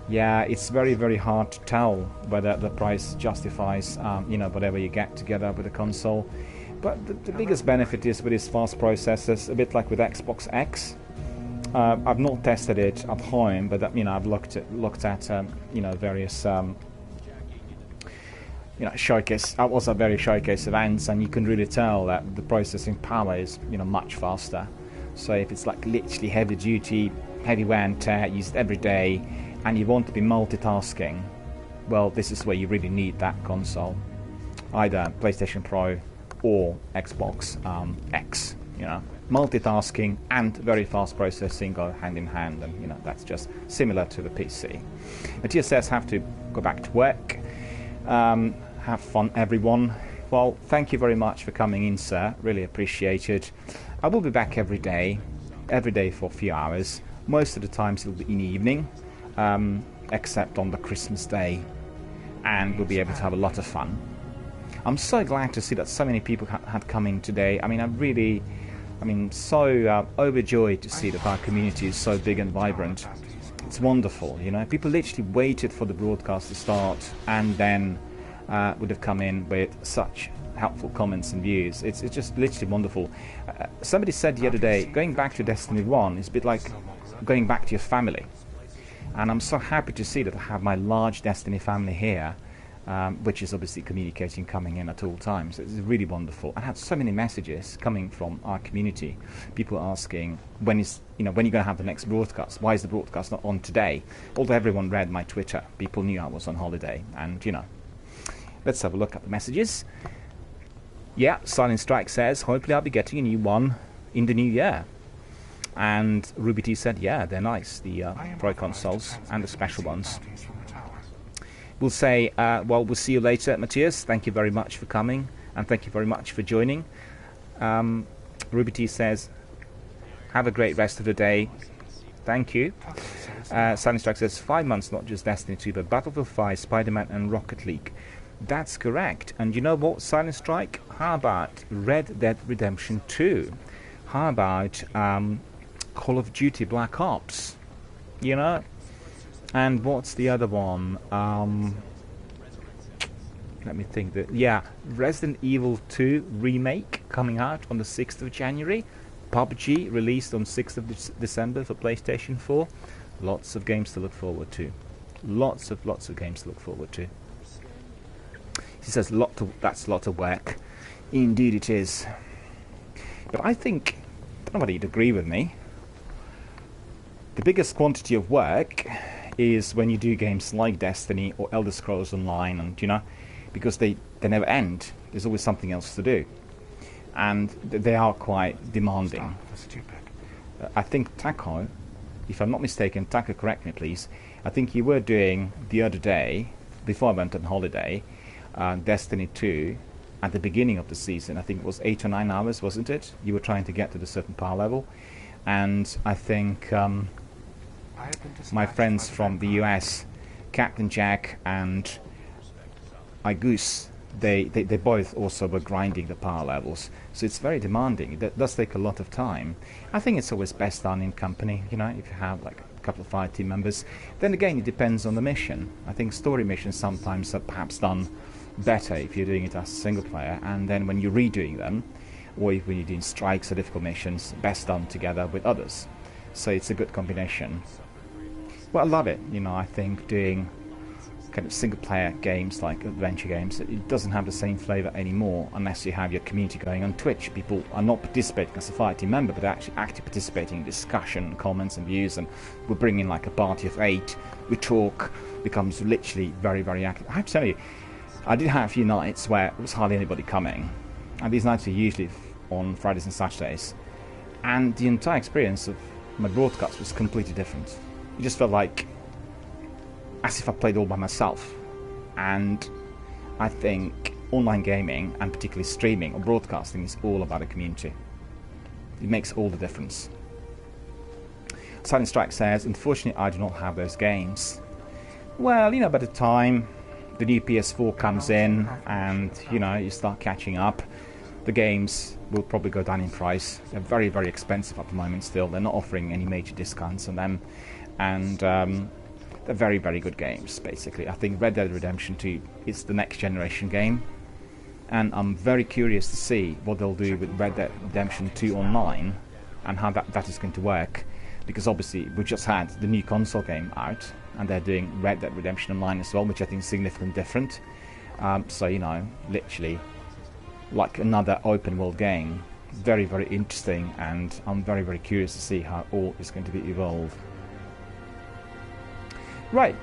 Yeah, it's very, very hard to tell whether the price justifies, you know, whatever you get together with the console. But the biggest benefit is with its fast processors, a bit like with Xbox X. I've not tested it at home, but you know, I've looked at you know, various you know, showcase. I was at various showcase events, and you can really tell that the processing power is, you know, much faster. So if it's like literally heavy duty, heavy wear and tear, used every day, and you want to be multitasking, well, this is where you really need that console. Either PlayStation Pro or Xbox X, you know. Multitasking and very fast processing go hand in hand, and you know, that's just similar to the PC. Matthias says, have to go back to work. Have fun, everyone. Well, thank you very much for coming in, sir. Really appreciate it. I will be back every day for a few hours. Most of the times it'll be in the evening, except on the Christmas day, and we'll be able to have a lot of fun. I'm so glad to see that so many people had come in today. I mean, so overjoyed to see that our community is so big and vibrant. It's wonderful, you know. People literally waited for the broadcast to start and then would have come in with such helpful comments and views. It's just literally wonderful. Somebody said the other day, going back to Destiny 1 is a bit like going back to your family. And I'm so happy to see that I have my large Destiny family here, which is obviously communicating, coming in at all times. It's really wonderful. I had so many messages coming from our community, people asking when you're going to have the next broadcast. Why is the broadcast not on today? Although everyone read my Twitter, people knew I was on holiday, and you know. Let's have a look at the messages. Yeah, Silent Strike says, hopefully I'll be getting a new one in the new year. And Ruby T said, yeah, they're nice, the Pro consoles and the special ones. We'll say, well, we'll see you later, Matthias. Thank you very much for coming, and thank you very much for joining. Ruby T says, have a great rest of the day. Thank you. Silent Strike says, 5 months, not just Destiny 2, but Battlefield 5, Spider-Man, and Rocket League. That's correct. And you know what, Silent Strike? How about Red Dead Redemption 2? How about Call of Duty Black Ops? You know? And what's the other one? Let me think. Yeah, Resident Evil 2 Remake coming out on the 6th of January. PUBG released on 6th of December for PlayStation 4. Lots of games to look forward to. Lots of games to look forward to. He says that's a lot of work. Indeed it is. But I think, I don't know whether you'd agree with me, the biggest quantity of work is when you do games like Destiny or Elder Scrolls Online, and you know, because they never end. There's always something else to do, and they are quite demanding. I think Taco, if I'm not mistaken, Taco, correct me please, I think you were doing the other day, before I went on holiday, Destiny 2 at the beginning of the season. I think it was 8 or 9 hours, wasn't it? You were trying to get to the certain power level, and I think my friends from the US, Captain Jack and iGoose, they both also were grinding the power levels. So it's very demanding. That does take a lot of time. I think it's always best done in company, you know, if you have like a couple of fire team members. Then again, it depends on the mission. I think story missions sometimes are perhaps done better if you're doing it as a single player, and then when you're redoing them, or when you're doing strikes or difficult missions, best done together with others. So it's a good combination. Well, I love it. You know, I think doing kind of single player games like adventure games, it doesn't have the same flavour anymore unless you have your community going on Twitch. People are not participating as a fire team member, but they're actually actively participating in discussion, comments and views, and we bring in like a party of 8, we talk, becomes literally very, very active. I have to tell you, I did have a few nights where there was hardly anybody coming, and these nights are usually on Fridays and Saturdays, and the entire experience of my broadcast was completely different. It just felt like as if I played all by myself. And I think online gaming, and particularly streaming or broadcasting, is all about a community. It makes all the difference. Silent Strike says, unfortunately I do not have those games. Well, you know, by the time the new PS4 comes in and, you know, you start catching up, the games will probably go down in price. They're very, very expensive at the moment still. They're not offering any major discounts on them. And they're very, very good games, basically. I think Red Dead Redemption 2 is the next generation game. And I'm very curious to see what they'll do with Red Dead Redemption 2 Online and how that is going to work. Because obviously we just had the new console game out, and they're doing Red Dead Redemption Online as well, which I think is significantly different. So, you know, literally like another open world game. very, very interesting, and I'm very, very curious to see how all is going to be evolved. Right,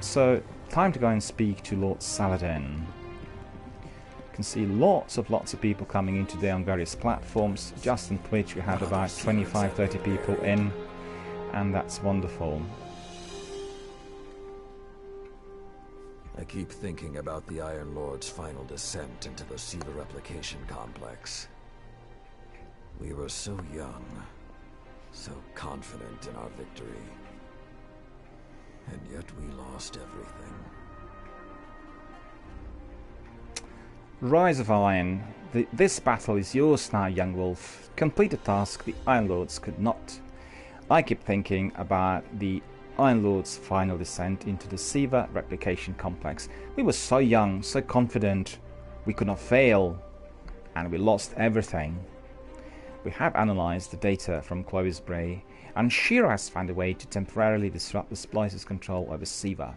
so time to go and speak to Lord Saladin. You can see lots of people coming in today on various platforms. Just on Twitch we had about 25-30 people in, and that's wonderful. I keep thinking about the Iron Lord's final descent into the Siva replication complex. We were so young, so confident in our victory. And yet we lost everything. Rise of Iron. This battle is yours now, young wolf. Complete a task the Iron Lords could not. I keep thinking about the Iron Lord's final descent into the Siva replication complex. We were so young, so confident, we could not fail, and we lost everything. We have analysed the data from Chloe's Bray, and Shira has found a way to temporarily disrupt the Splicer's control over Siva.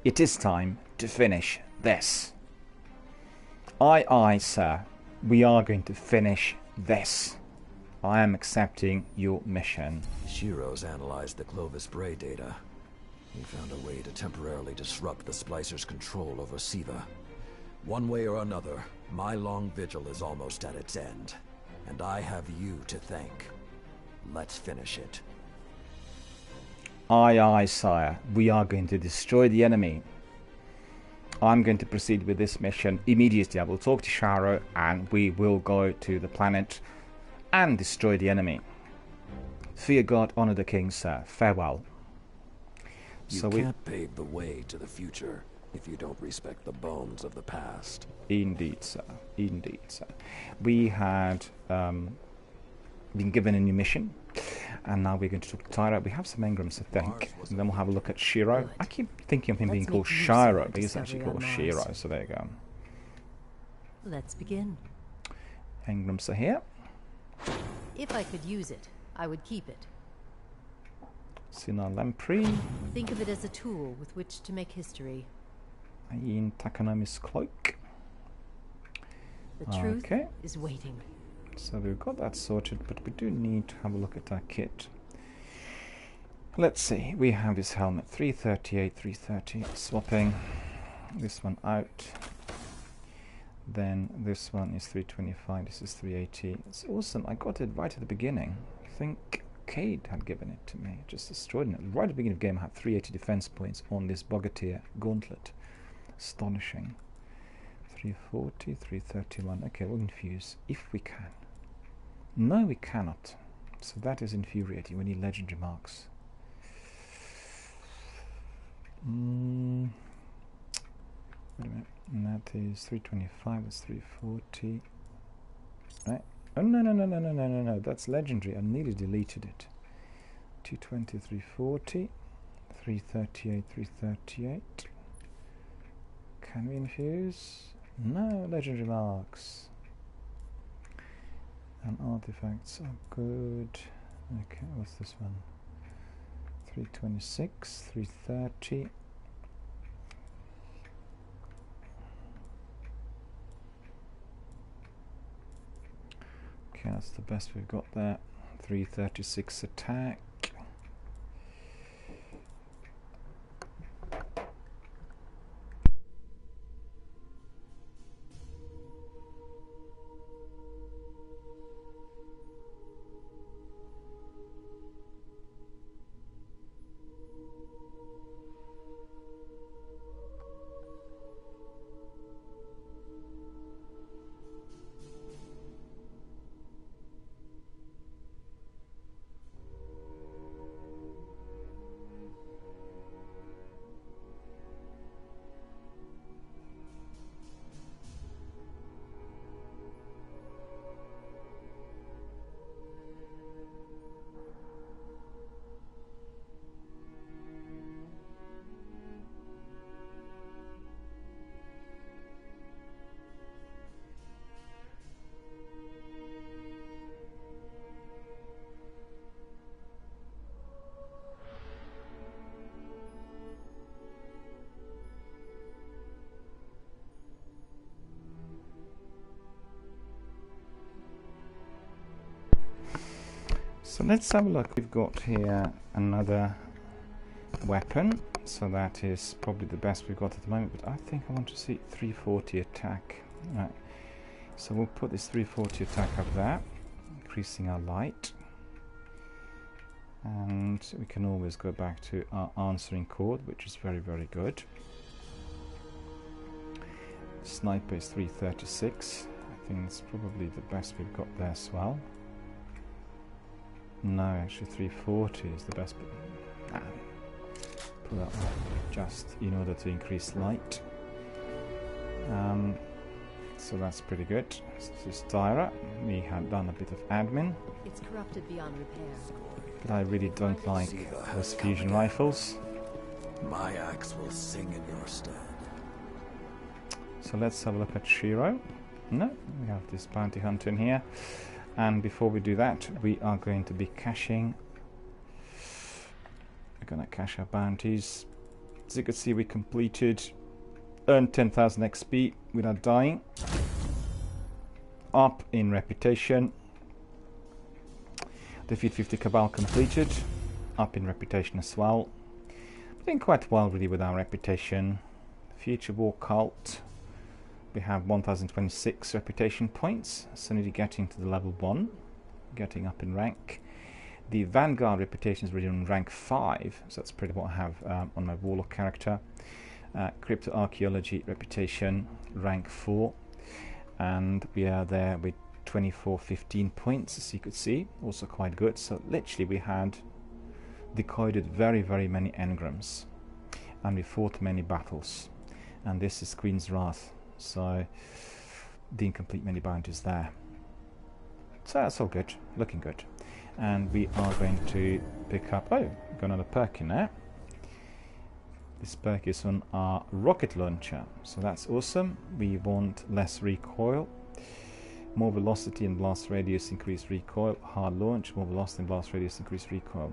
It is time to finish this. Aye, aye, sir. We are going to finish this. I am accepting your mission. Shiro's analyzed the Clovis Bray data. He found a way to temporarily disrupt the Splicer's control over Siva. One way or another, my long vigil is almost at its end. And I have you to thank. Let's finish it. Aye, aye, sire. We are going to destroy the enemy. I'm going to proceed with this mission immediately. I will talk to Sharo and we will go to the planet and destroy the enemy. Fear God, honor the king, sir. Farewell. You can't pave the way to the future if you don't respect the bones of the past. Indeed, sir. Indeed, sir. We had been given a new mission, and now we're going to talk to Tyra. We have some engrams, I think, and then we'll have a look at Shiro. I keep thinking of him being called Shiro, but he's actually called Shiro, so there you go. Let's begin. Engrams are here. If I could use it, I would keep it. Sina Lamprey. Think of it as a tool with which to make history. Ian Takanomi's cloak. The truth is waiting. So we've got that sorted, but we do need to have a look at our kit. Let's see, we have this helmet, 338, 330, swapping this one out. Then this one is 325, this is 380. It's awesome, I got it right at the beginning. I think Cade had given it to me, just extraordinary. Right at the beginning of the game I had 380 defense points on this Bogatyr gauntlet. Astonishing. 340, 331, okay, we'll infuse, if we can. No, we cannot. So that is infuriating. We need legendary marks. Wait a minute. And that is 325. That's 340. Right. Oh no. That's legendary. I nearly deleted it. 220, 340. 338, 338. Can we infuse? No legendary marks. And artifacts are good. Okay, what's this one? 326, 330. Okay, that's the best we've got there. 336 attack. So let's have a look. We've got here another weapon, so that is probably the best we've got at the moment, but I think I want to see 340 attack. Right. So we'll put this 340 attack up there, increasing our light. And we can always go back to our answering chord, which is very, very good. Sniper is 336. I think it's probably the best we've got there as well. No, actually 340 is the best. Nah. Pull that one just in order to increase light. So that's pretty good. This is Tyra. We have done a bit of admin. It's corrupted beyond repair. But I really don't like those fusion rifles. My axe will sing in your stead. So let's have a look at Shiro. No, we have this bounty hunter in here. And before we do that, we are going to be caching. We're going to cache our bounties. As you can see, we earned 10,000 XP without dying. Up in reputation. Defeat 50 Cabal completed. Up in reputation as well. Doing quite well really with our reputation. Future War Cult. We have 1026 reputation points. So nearly getting to the level 1. Getting up in rank. The Vanguard reputation is really on rank 5. So that's pretty what I have on my Warlock character. Crypto Archaeology reputation rank 4. And we are there with 2415 points, as you could see, also quite good. So literally we had decoded very, very many engrams, and we fought many battles. And this is Queen's Wrath, so the incomplete many bounties there. So that's all good, looking good. And we are going to pick up, oh, we've got another perk in there. This perk is on our rocket launcher, so that's awesome. We want less recoil. More velocity and blast radius, increased recoil. Hard launch, more velocity and blast radius, increased recoil.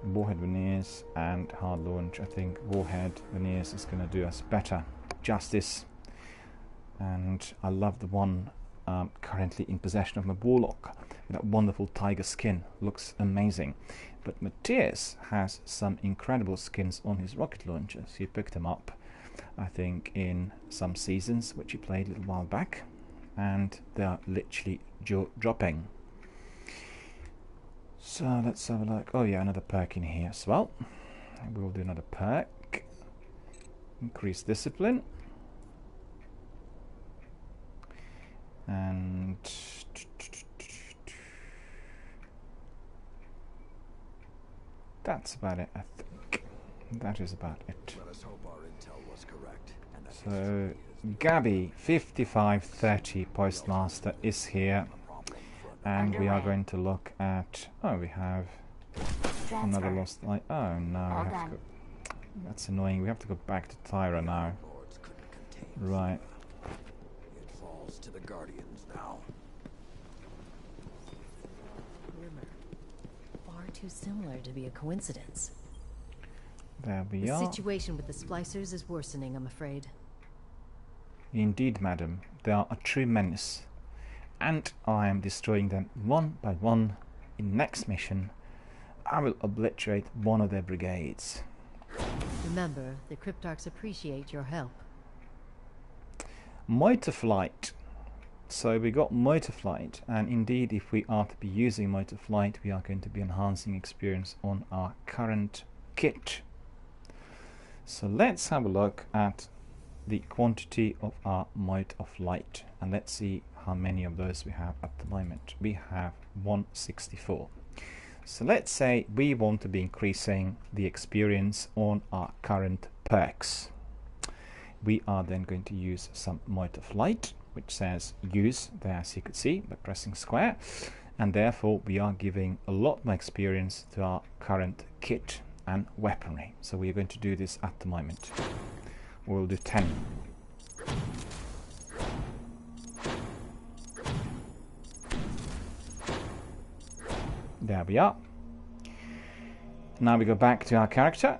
Warhead veneers and hard launch. I think warhead veneers is going to do us better justice. And I love the one currently in possession of my Warlock with that wonderful tiger skin. Looks amazing. But Matthias has some incredible skins on his rocket launchers. He picked them up, I think, in some seasons, which he played a little while back. And they are literally jaw-dropping. So let's have a look. Oh yeah, another perk in here as well. We'll do another perk. Increase discipline. And that's about it, I think. That is about it. Let us hope our intel was correct. And that So Gabby 5530 Postmaster is here, and we are going to look at, oh, we have another lost light. Oh no, we have to go. That's annoying. We have to go back to Tyra now. lords couldn't contain. Right. It falls to the Guardians now. Grimmer. Far too similar to be a coincidence. There we The are. situation with the splicers is worsening, I'm afraid. Indeed, madam. They are a true menace. And I am destroying them one by one. In next mission, I will obliterate one of their brigades. Remember, the Cryptarchs appreciate your help. Motor flight. So we got motor flight, and indeed if we are to be using motor flight, we are going to be enhancing experience on our current kit. So let's have a look at the quantity of our mote of light, and let's see how many of those we have at the moment. We have 164. So let's say we want to be increasing the experience on our current perks. We are then going to use some mote of light, which says use there, as you could see, by pressing square, and therefore we are giving a lot more experience to our current kit and weaponry. So we are going to do this at the moment. We'll do 10. There we are. Now we go back to our character,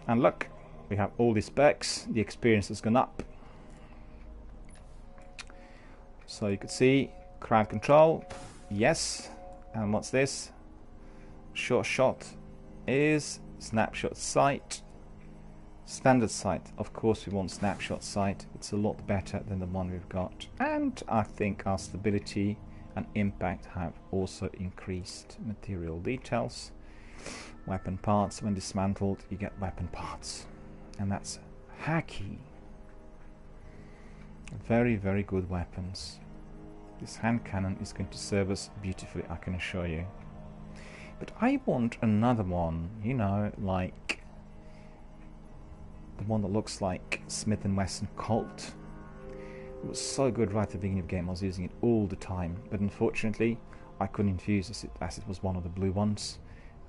and look, we have all these perks. The experience has gone up. So you could see crowd control, yes. And what's this? short shot is snapshot sight. Standard sight, of course we want snapshot sight. It's a lot better than the one we've got, and I think our stability and impact have also increased. Material details, weapon parts, when dismantled you get weapon parts, and that's hacky. Very, very good weapons. This hand cannon is going to serve us beautifully, I can assure you. But I want another one, you know, like the one that looks like Smith & Wesson Colt. It was so good right at the beginning of the game. I was using it all the time, but unfortunately I couldn't infuse as it was one of the blue ones,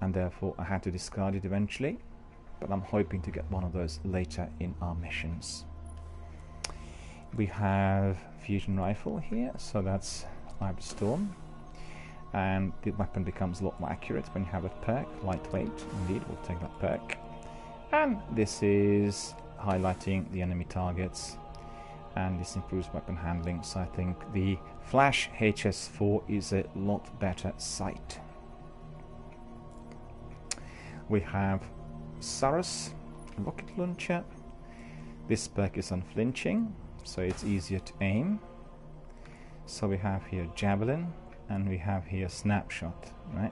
and therefore I had to discard it eventually. But I'm hoping to get one of those later in our missions. We have fusion rifle here, so that's Ivory Storm, and the weapon becomes a lot more accurate when you have a perk. Lightweight, indeed, we'll take that perk. And this is highlighting the enemy targets, and this improves weapon handling, so I think the Flash HS4 is a lot better sight. We have Saros rocket launcher. This perk is unflinching, so it's easier to aim. So we have here Javelin, and we have here Snapshot, right?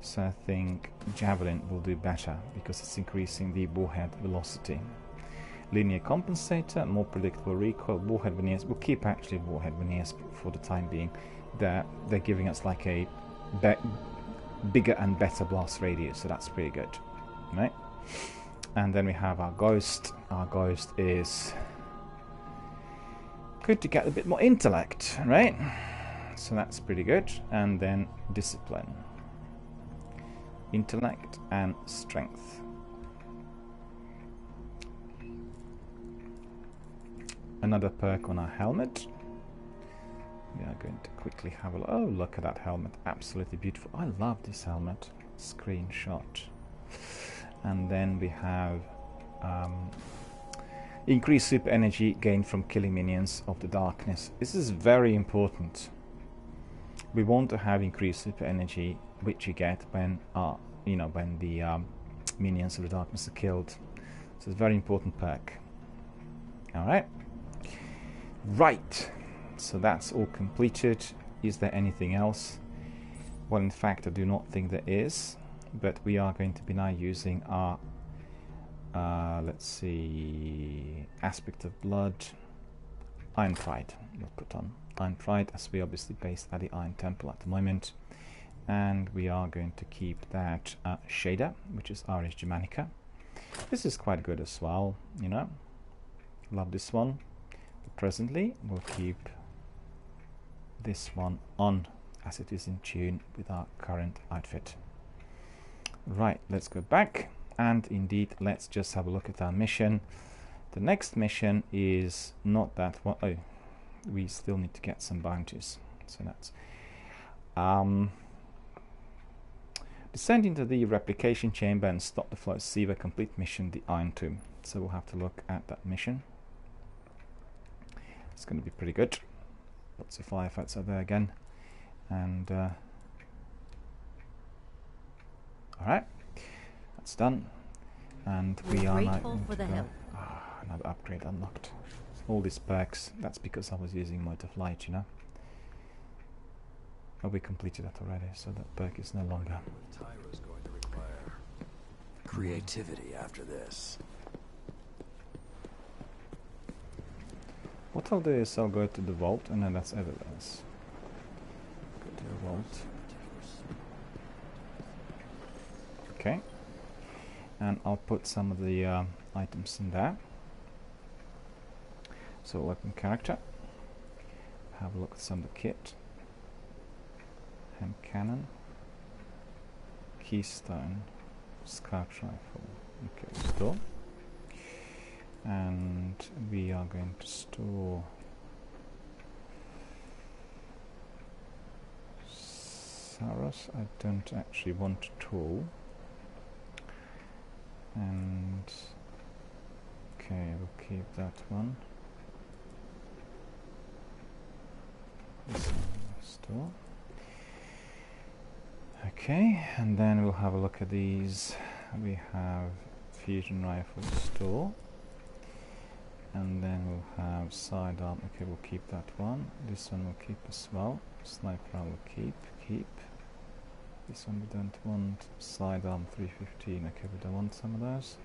So I think Javelin will do better because it's increasing the warhead velocity. Linear compensator, more predictable recoil. Warhead veneers, we'll keep actually warhead veneers for the time being. They're giving us like a bigger and better blast radius, so that's pretty good, right? And then we have our Ghost. Our Ghost is good to get a bit more intellect, right? So that's pretty good. And then Discipline, intellect and strength. Another perk on our helmet. We are going to quickly have a look. Oh, look at that helmet, absolutely beautiful. I love this helmet. Screenshot. And then we have increased super energy gained from killing minions of the darkness. This is very important. We want to have increased super energy, which you get when when the minions of the darkness are killed. So it's a very important perk. Alright. Right. So that's all completed. Is there anything else? Well, in fact, I do not think there is. But we are going to be now using our let's see, Aspect of Blood, Iron Pride. We'll put on Iron Pride, as we obviously based at the Iron Temple at the moment, and we are going to keep that shader, which is Ars Germanica. This is quite good as well, you know. Love this one. But presently, we'll keep this one on, as it is in tune with our current outfit. Right, let's go back, and indeed, let's just have a look at our mission. The next mission is not that one. Oh, we still need to get some bounties. So that's descend into the replication chamber and stop the flow of Siva. Complete mission, the Iron Tomb. So we'll have to look at that mission. It's going to be pretty good. Lots of firefights are there again, and alright, that's done, and we are now going to go. Another upgrade unlocked. All these perks, that's because I was using Mode of Light, you know. Oh, we completed that already, so that perk is no longer. Tyra's going to require creativity after this. What I'll do is I'll go to the vault, and then that's evidence. Go to the vault. Okay, and I'll put some of the items in there. So weapon character, have a look at some of the kit. Hand cannon, keystone, scout rifle. Okay, store. And we are going to store Saros. I don't actually want a tool. And okay, we'll keep that one. This one will store. Okay, and then we'll have a look at these. We have fusion rifle store, and then we'll have sidearm. Okay, we'll keep that one. This one we'll keep as well. Sniper will keep. This one we don't want. Sidearm 315. Okay, we don't want some of those.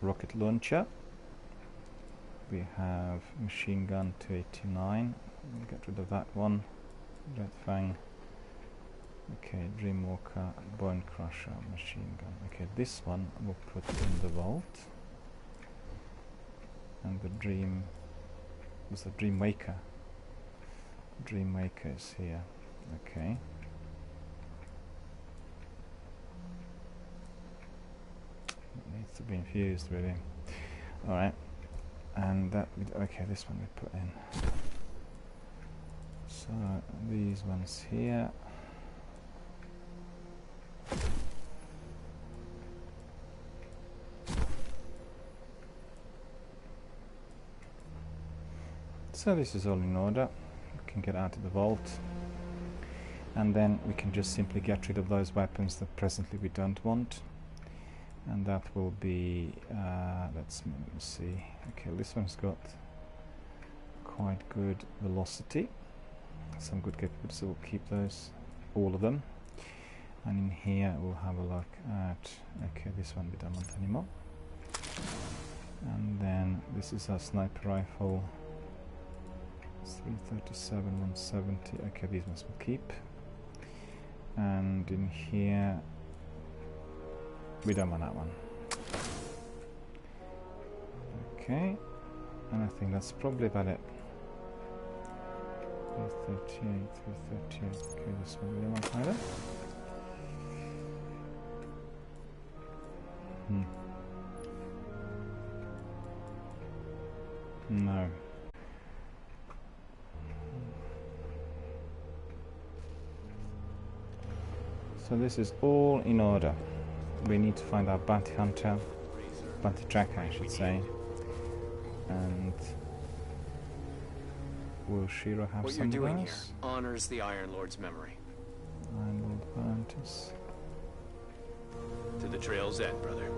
Rocket launcher. We have machine gun 289. We'll get rid of that one. Red Fang. Okay, Dreamwalker, Bone Crusher, machine gun. Okay, this one we'll put in the vault. And the Dream was the Dreamwaker. Dreamwaker is here. Okay. It needs to be infused, really. Alright. And that, okay, this one we put in. So, these ones here. So this is all in order. We can get out of the vault, and then we can just simply get rid of those weapons that presently we don't want, and that will be let's see. Okay, this one's got quite good velocity, some good capabilities, so we'll keep those, all of them. And in here we'll have a look at, okay, this one we don't want anymore. And then this is our sniper rifle. 337, 170. Okay, these ones we'll keep. And in here we don't want that one. Okay, and I think that's probably about it. 338, 338. Okay, this one we don't want either. No. So this is all in order. We need to find our bounty hunter, bounty tracker I should say. And will Shiro have what some of you're doing here those? honors the Iron Lord's memory. Iron Lord bounties. To the trail's end, brother.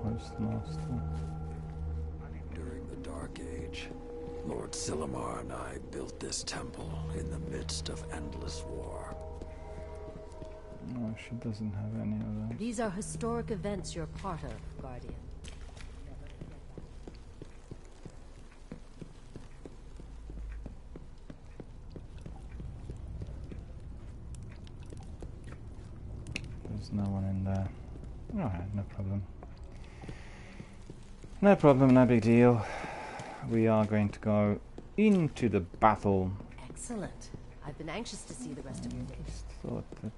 Postmaster. During the Dark Age, Lord Silumar and I built this temple in the midst of endless war. No, she doesn't have any of those. These are historic events you're part of, Guardian. There's no one in there. Alright, no problem. No problem, no big deal. We are going to go into the battle. Excellent. I've been anxious to see the rest of your day. Just thought that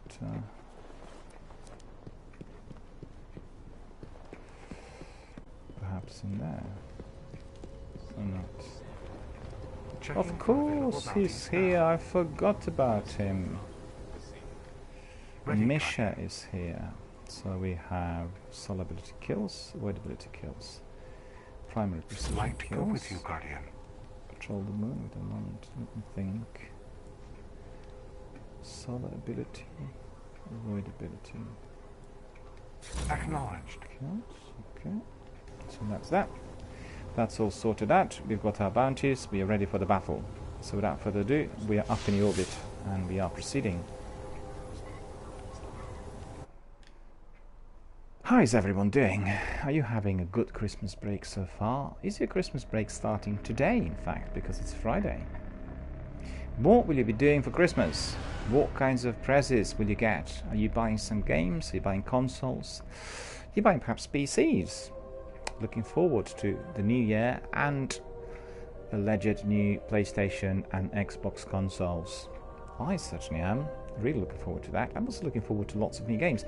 perhaps in there. Or not. Of course, he's here. I forgot about him. Misha is here. So we have soul ability kills, void ability kills, primary precision Like to kills. go with you, Guardian. Patrol the moon with a moment. Let me think. Solar ability, void ability. Acknowledged. Kills. Okay. So that's that. That's all sorted out. We've got our bounties. We are ready for the battle. So without further ado, we are up in the orbit and we are proceeding. How is everyone doing? Are you having a good Christmas break so far? Is your Christmas break starting today, in fact, because it's Friday? What will you be doing for Christmas? What kinds of presents will you get? Are you buying some games? Are you buying consoles? Are you buying perhaps PCs? Looking forward to the new year and alleged new PlayStation and Xbox consoles. I certainly am. Really looking forward to that. I'm also looking forward to lots of new games.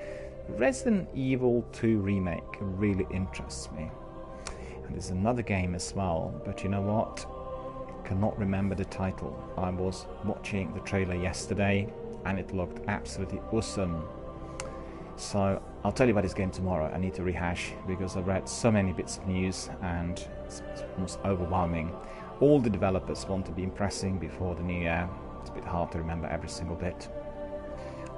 Resident Evil 2 Remake really interests me. And there's another game as well, but you know what? Cannot remember the title. I was watching the trailer yesterday and it looked absolutely awesome. So I'll tell you about this game tomorrow. I need to rehash because I've read so many bits of news and it's almost overwhelming. All the developers want to be impressing before the new year. It's a bit hard to remember every single bit.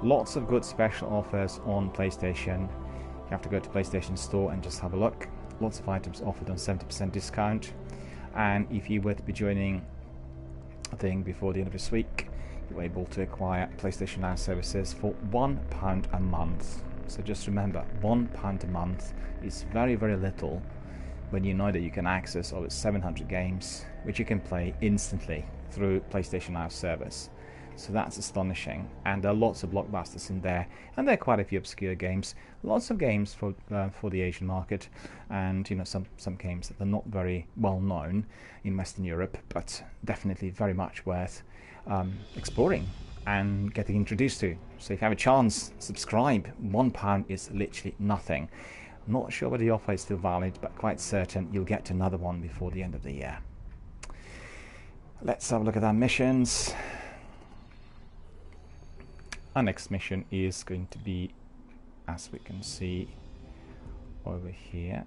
Lots of good special offers on PlayStation. You have to go to PlayStation Store and just have a look. Lots of items offered on 70% discount. And if you were to be joining a thing before the end of this week, you're able to acquire PlayStation Now services for £1 a month. So just remember, £1 a month is very, very little when you know that you can access over 700 games, which you can play instantly through PlayStation Now service. So that's astonishing, and there are lots of blockbusters in there, and there are quite a few obscure games. Lots of games for the Asian market, and you know some games that are not very well known in Western Europe, but definitely very much worth exploring and getting introduced to. So if you have a chance, subscribe. £1 is literally nothing. I'm not sure whether the offer is still valid, but quite certain you'll get another one before the end of the year. Let's have a look at our missions. Our next mission is going to be, as we can see over here,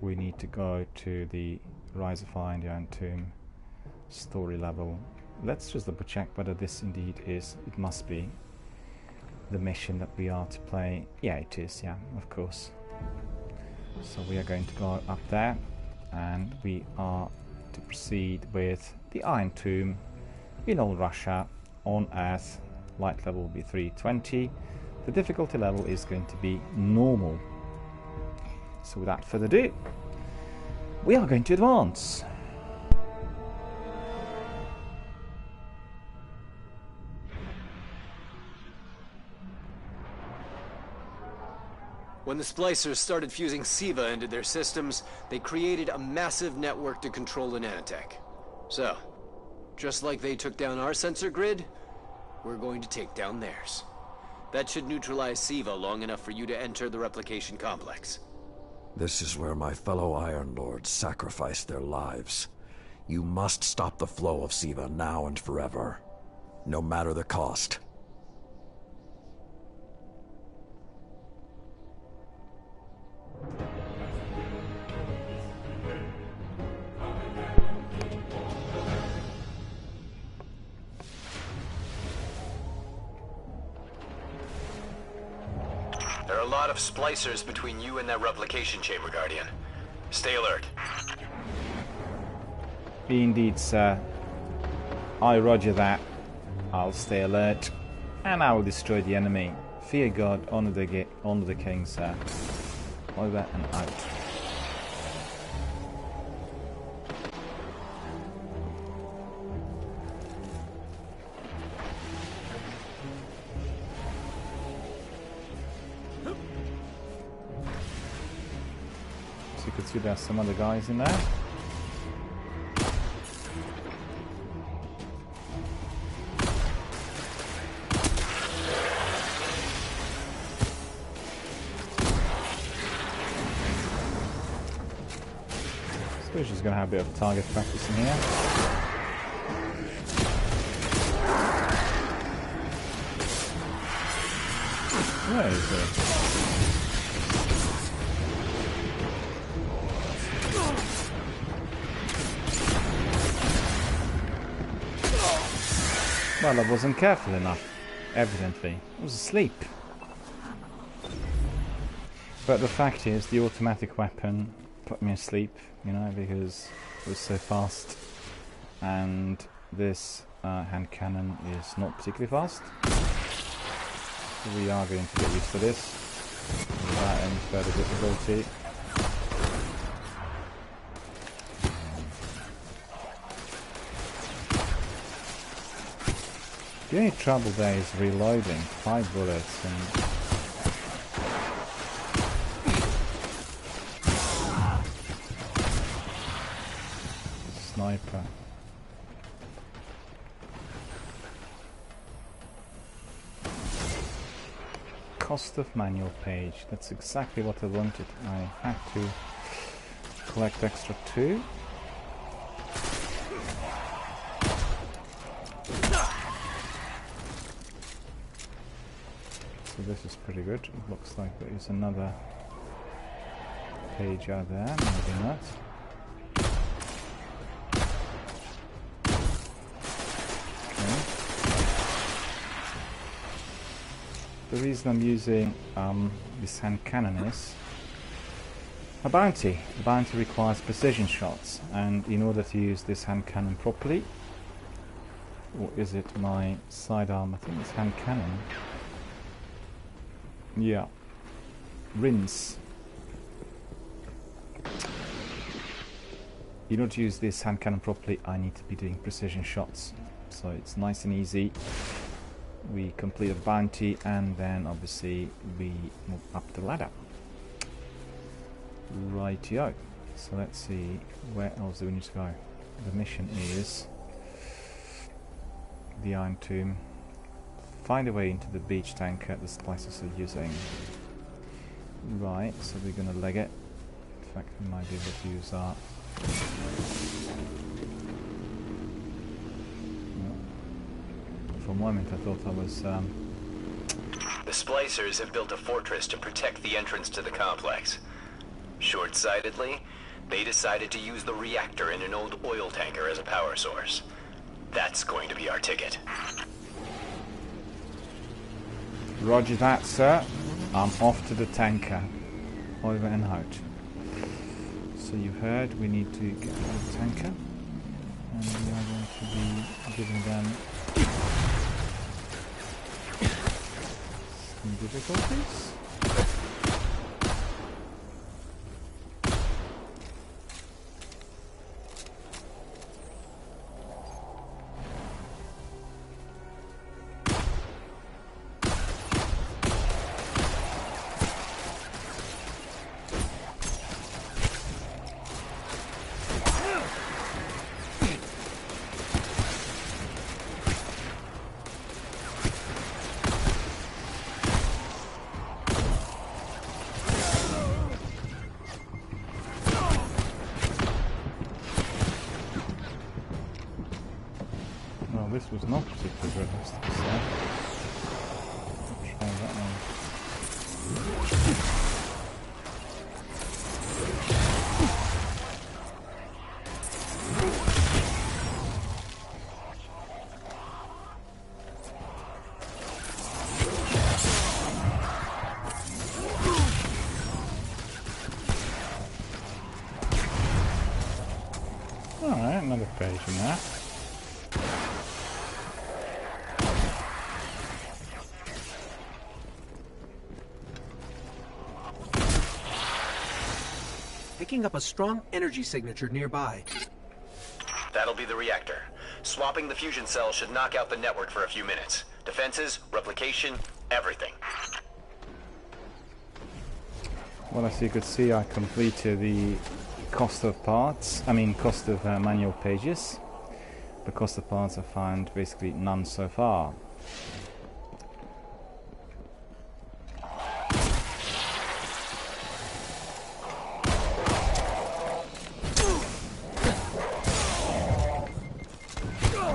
we need to go to the Rise of Fire in the Iron Tomb story level. Let's just double check whether this indeed is, it must be the mission that we are to play. Yeah, it is, yeah, of course. So we are going to go up there and we are to proceed with the Iron Tomb in old Russia, on Earth. Light level will be 320. The difficulty level is going to be normal. So without further ado, we are going to advance. When the splicers started fusing SIVA into their systems, they created a massive network to control the nanotech. So, just like they took down our sensor grid, we're going to take down theirs. That should neutralize SIVA long enough for you to enter the replication complex. This is where my fellow Iron Lords sacrificed their lives. You must stop the flow of SIVA now and forever, no matter the cost. There are a lot of splicers between you and that replication chamber, Guardian. Stay alert. Indeed, sir. I roger that. I'll stay alert, and I will destroy the enemy. Fear God, honor the king, sir. Over and out. So you could see there's some other guys in there. We're just going to have a bit of target practice in here. Where is it? Well, I wasn't careful enough, evidently. I was asleep. But the fact is, the automatic weapon put me asleep, you know, because it was so fast, and this hand cannon is not particularly fast. So we are going to get used to this without any further difficulty. The only trouble there is reloading. 5 bullets and sniper. cost of manual page. That's exactly what I wanted. I had to collect extra 2. So this is pretty good. It looks like there is another page out there, maybe not. Okay. The reason I'm using this hand cannon is a bounty. The bounty requires precision shots, and in order to use this hand cannon properly, or is it my sidearm? I think it's hand cannon. Yeah. Rinse. In order to use this hand cannon properly, I need to be doing precision shots. So it's nice and easy. We complete a bounty and then obviously we move up the ladder. Rightio. So let's see, where else do we need to go? The mission is the Iron Tomb. Find a way into the beach tanker the splicers are using. Right, so we're gonna leg it. In fact, we might be able to use our... For a moment I thought I was... The splicers have built a fortress to protect the entrance to the complex. Short-sightedly, they decided to use the reactor in an old oil tanker as a power source. That's going to be our ticket. Roger that, sir. I'm off to the tanker. Over and out. So you heard, we need to get to the tanker. And we are going to be giving them some difficulties. This was not particularly good, I have to say. Let's try that one. Alright, another page in there. Picking up a strong energy signature nearby. That'll be the reactor. Swapping the fusion cell should knock out the network for a few minutes. Defenses, replication, everything. Well, as you could see, I completed the cost of parts, cost of manual pages. The cost of parts I found basically none so far.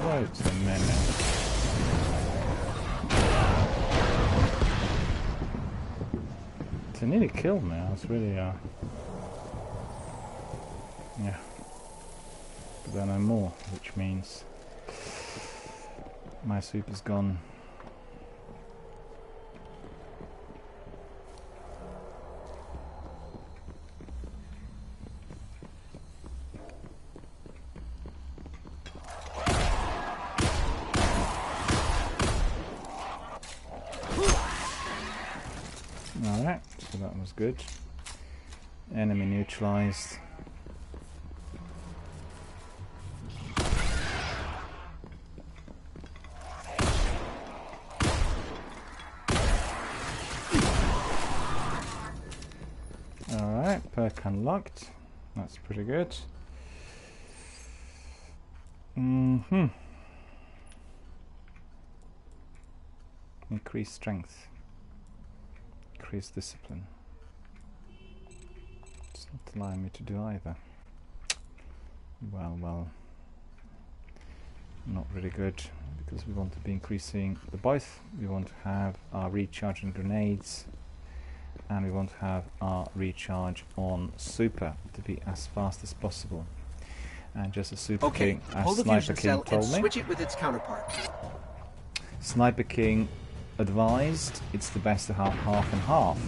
Wait a minute. They nearly killed me. I was really, yeah. But there are no more, which means my soup is gone. Alright, so that was good. Enemy neutralized. Alright, perk unlocked. That's pretty good. Increased strength. increase discipline. It's not allowing me to do either. Well, not really good, because we want to be increasing the both. We want to have our recharge on grenades, and we want to have our recharge on super to be as fast as possible. And just as Super Okay, King, as hold the Sniper fusion King cell and told me, switch it with its counterpart. Sniper King advised it's the best to have half and half,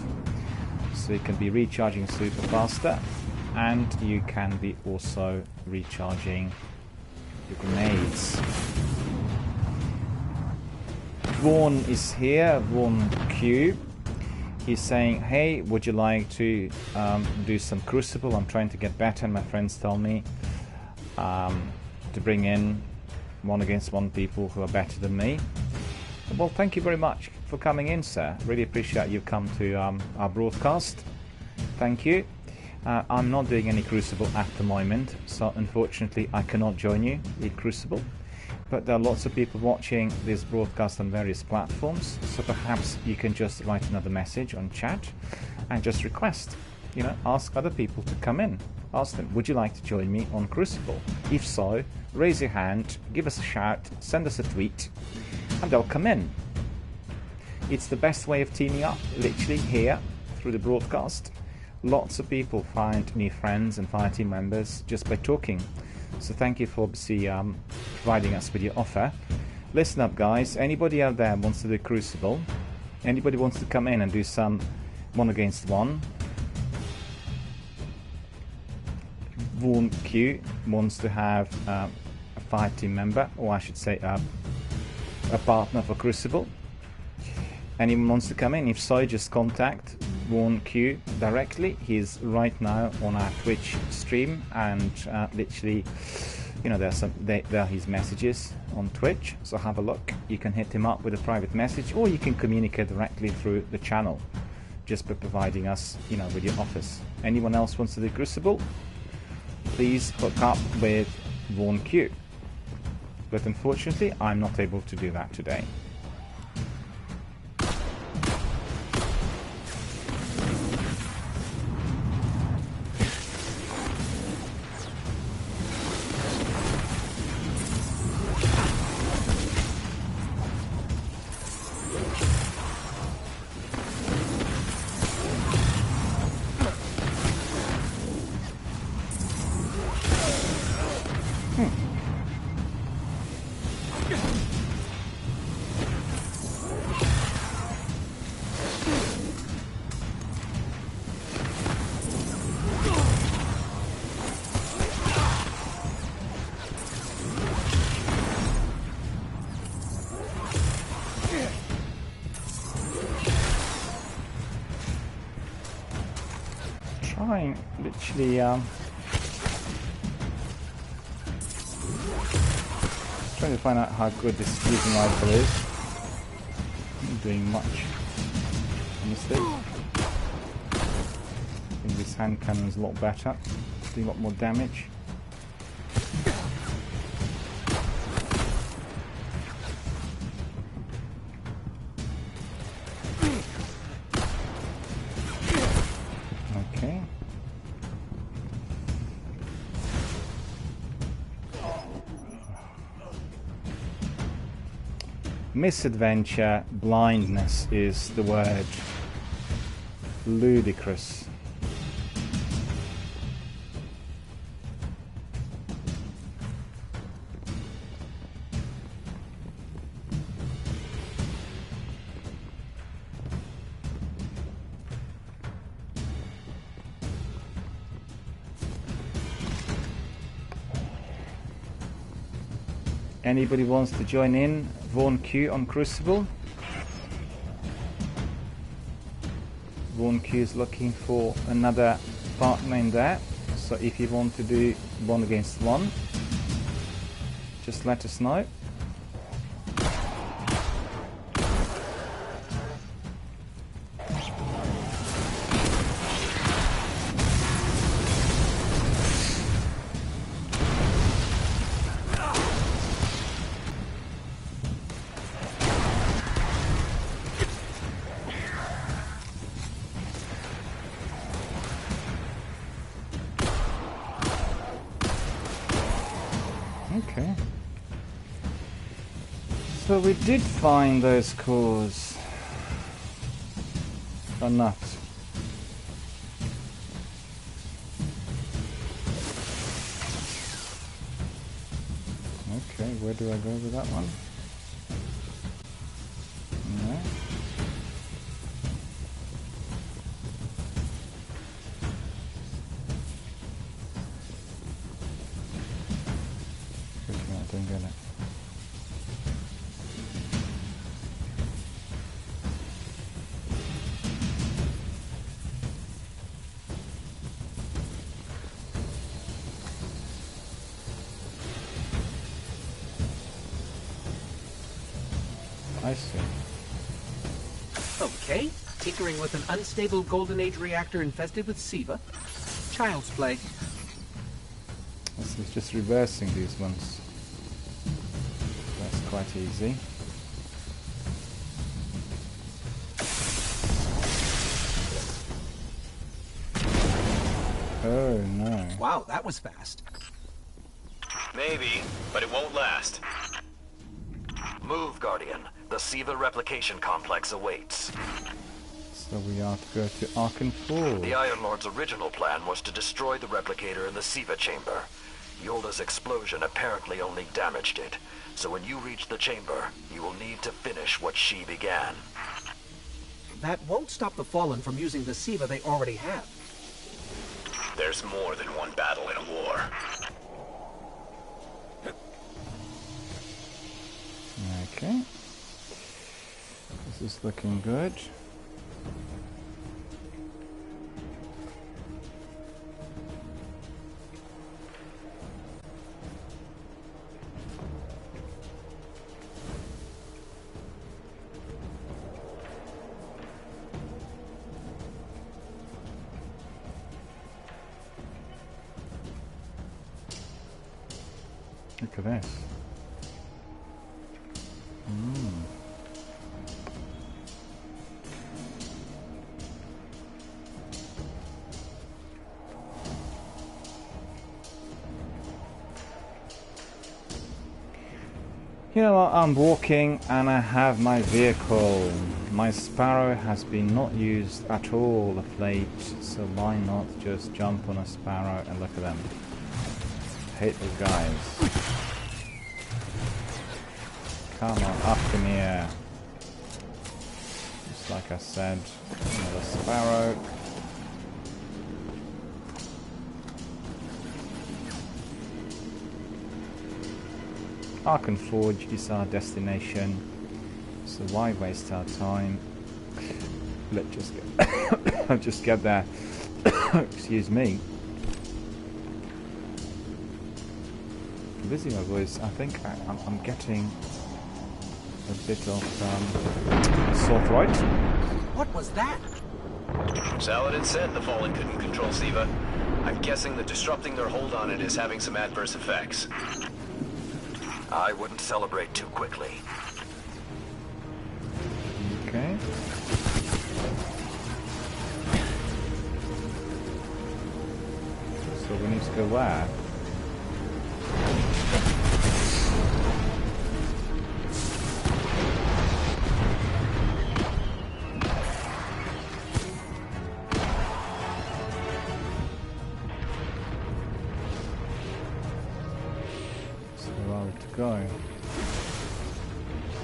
so you can be recharging super faster, and you can be also recharging your grenades. Vaughn is here, Vaughn Q. He's saying, hey, would you like to do some Crucible? I'm trying to get better, and my friends tell me to bring in 1-against-1 people who are better than me. Well, thank you very much for coming in, sir. Really appreciate you've come to our broadcast. Thank you. I'm not doing any Crucible at the moment, so unfortunately I cannot join you in Crucible. But there are lots of people watching this broadcast on various platforms, so perhaps you can just write another message on chat and just request, ask other people to come in. Ask them, would you like to join me on Crucible? If so, raise your hand, give us a shout, send us a tweet, and they'll come in. It's the best way of teaming up, literally here through the broadcast. Lots of people find new friends and fire team members just by talking. So thank you for obviously providing us with your offer. Listen up, guys. Anybody out there wants to do Crucible? Anybody wants to come in and do some 1-against-1? Vaughn Q wants to have a fire team member, or I should say a partner for Crucible. Anyone wants to come in? If so, just contact Vaughn Q directly. He's right now on our Twitch stream, and literally, there are his messages on Twitch. So have a look. You can hit him up with a private message, or you can communicate directly through the channel, just by providing us, with your offers. Anyone else wants to do Crucible? Please hook up with Vaughn Q. But unfortunately, I'm not able to do that today. Literally trying to find out how good this fusion rifle is. Not doing much, honestly. I think this hand cannon is a lot better, doing a lot more damage. Misadventure, blindness is the word. Ludicrous. Anybody wants to join in? Vaughn Q on Crucible. Vaughn Q is looking for another partner in there. So if you want to do 1-against-1, just let us know. Okay. So we did find those cores. Or not. Okay, where do I go with that one? No. Okay, I don't get it. I see. Okay. Tinkering with an unstable Golden Age reactor infested with SIVA. Child's play. This is just reversing these ones. That's quite easy. Oh no. Wow, that was fast. Maybe, but it won't last. Move, Guardian. The SIVA replication complex awaits. So we are to go to Arkham 4. The Iron Lord's original plan was to destroy the replicator in the SIVA chamber. Yolda's explosion apparently only damaged it. So when you reach the chamber, you will need to finish what she began. That won't stop the Fallen from using the SIVA they already have. There's more than one battle in a war. Okay. This is looking good. Look at this. You know what, I'm walking and I have my vehicle. My Sparrow has been not used at all of late, so why not just jump on a Sparrow and look at them. Hate those guys. Come on, up in the air. Just like I said, another Sparrow. Arkham Forge is our destination, so why waste our time? Let's just get, just get there. Excuse me. I'm losing my voice. I think I'm getting a bit of sore throat. What was that? Saladin said the Fallen couldn't control SIVA. I'm guessing that disrupting their hold on it is having some adverse effects. I wouldn't celebrate too quickly. Okay. So we need to go where? Go.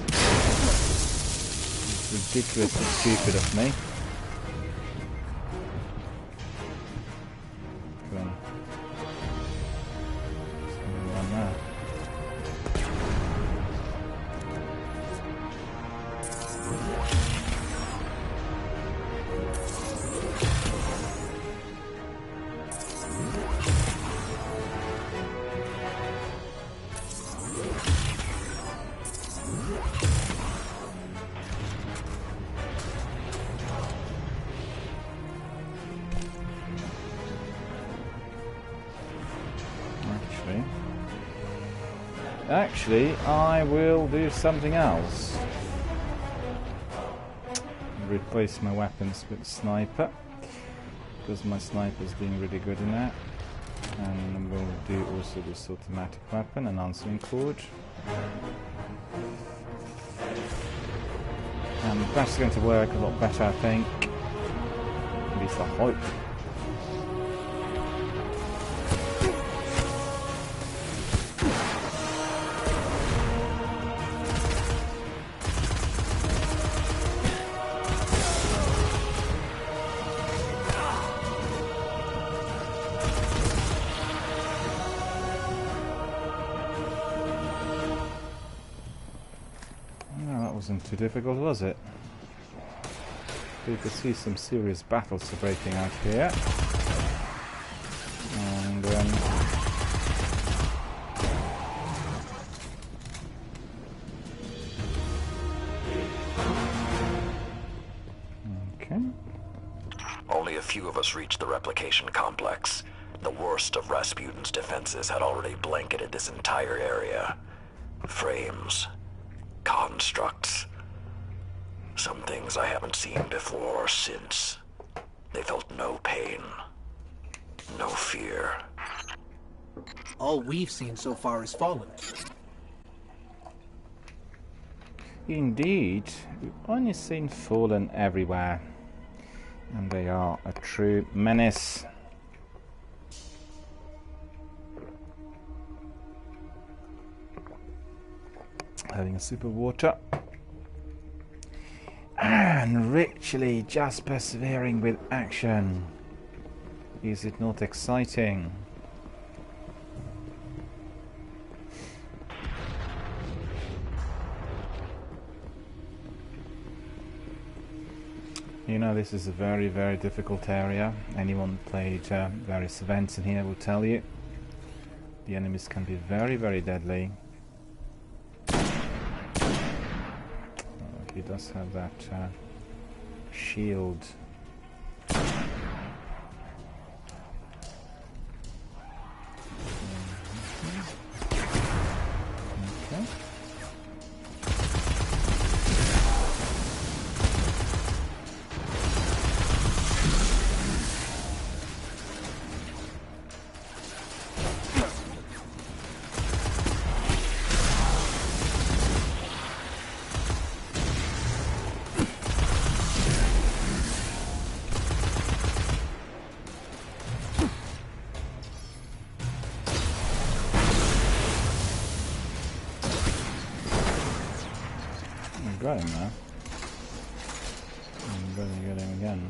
It's ridiculously stupid of me. Come on. Something around there. Actually, I will do something else. Replace my weapons with sniper, because my sniper's doing really good in that. And we'll do also this automatic weapon and answering cord. And that's going to work a lot better, I think. At least I hope. Wasn't too difficult, was it? You could see some serious battles breaking out here. And okay. Only a few of us reached the replication complex. The worst of Rasputin's defenses had already blanketed this entire area. Frames. Constructs. Some things I haven't seen before or since. They felt no pain. No fear. All we've seen so far is fallen. Indeed, we've only seen fallen everywhere. And they are a true menace. Having a sip of water. And richly just persevering with action. Is it not exciting? You know, this is a very, very difficult area. Anyone who played various events in here will tell you. The enemies can be very, very deadly. He does have that shield. Okay. Got him now. I'm gonna get him again.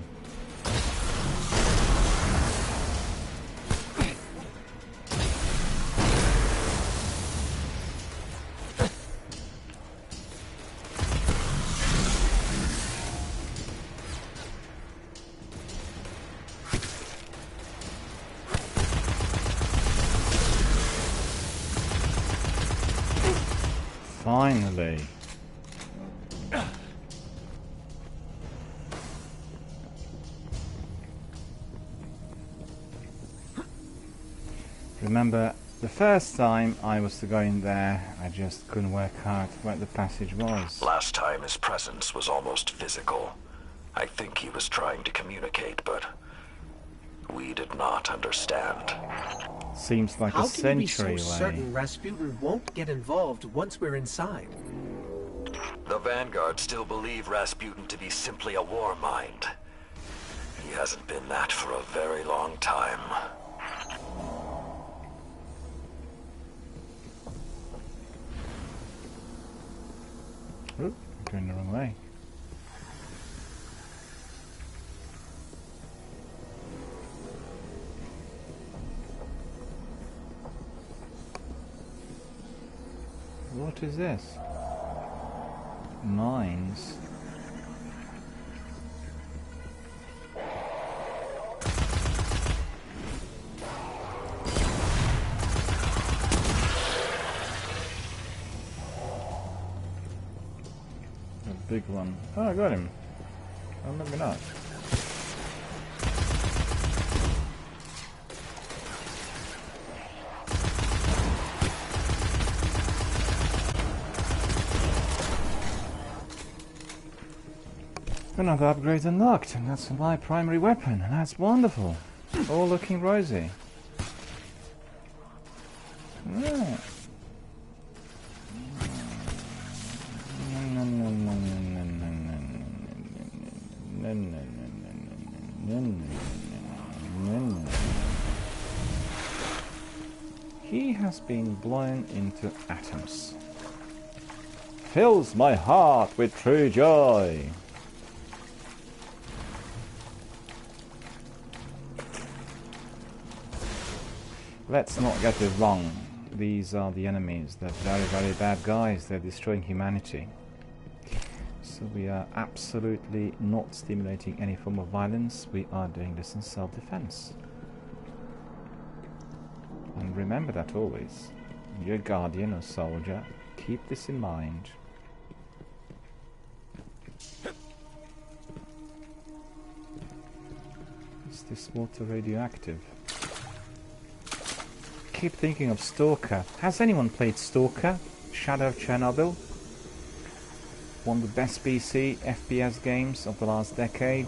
Finally. Remember, the first time I was to go in there, I just couldn't work out where the passage was. Last time his presence was almost physical. I think he was trying to communicate, but we did not understand. Seems like a century away. How can you be so certain Rasputin won't get involved once we're inside? The Vanguard still believe Rasputin to be simply a war mind. He hasn't been that for a very long time. Oop, going the wrong way. What is this? Mines. Big one. Oh, I got him. Oh, maybe not. Another upgrade unlocked, and that's my primary weapon, and that's wonderful. All looking rosy. He has been blown into atoms. Fills my heart with true joy. Let's not get it wrong. These are the enemies. They're very, very bad guys. They're destroying humanity. So we are absolutely not stimulating any form of violence. We are doing this in self-defense. And remember that always. You're a guardian or soldier. Keep this in mind. Is this water radioactive? Keep thinking of Stalker. Has anyone played Stalker? Shadow of Chernobyl? One of the best PC FPS games of the last decade.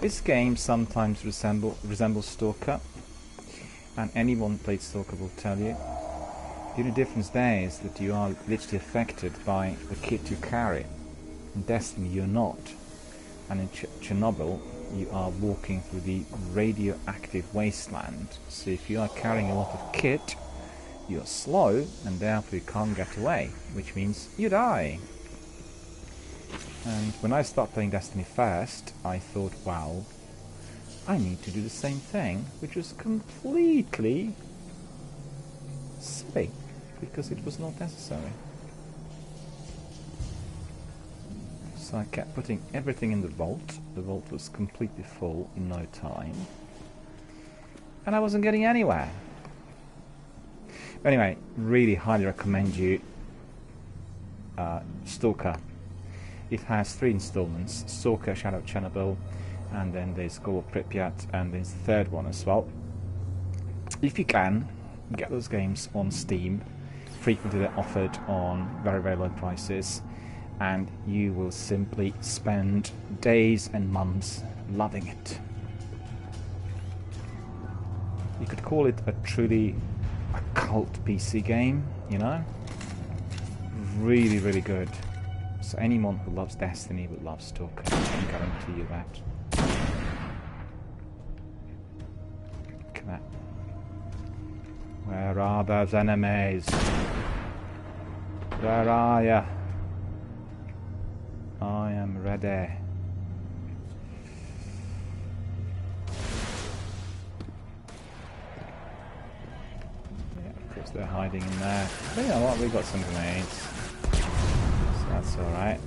This game sometimes resembles Stalker, and anyone played Stalker will tell you. The only difference there is that you are literally affected by the kit you carry. In Destiny you're not, and in Chernobyl you are walking through the radioactive wasteland. So if you are carrying a lot of kit, you're slow and therefore you can't get away, which means you die. And when I started playing Destiny first, I thought, wow, I need to do the same thing, which was completely silly, because it was not necessary. So I kept putting everything in the vault. The vault was completely full in no time. And I wasn't getting anywhere. But anyway, really highly recommend you Stalker. It has 3 installments. Stalker, Shadow of Chernobyl, and then there's Call of Pripyat, and there's the 3rd one as well. If you can, get those games on Steam. Frequently they're offered on very, very low prices. And you will simply spend days and months loving it. You could call it a truly cult PC game, you know? Really, really good. So anyone who loves Destiny would love Stalker, I can guarantee you that. Look at that. Where are those enemies? Where are ya? I am ready. Yeah, of course they're hiding in there. But you know what, we got some grenades. So that's alright.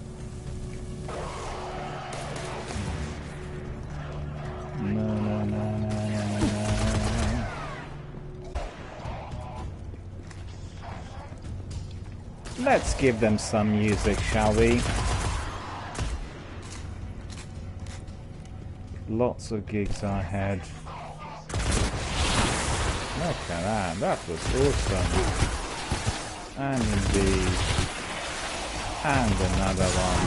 No. Let's give them some music, shall we? Lots of gigs ahead. Look at that, that was awesome. And indeed. And another one.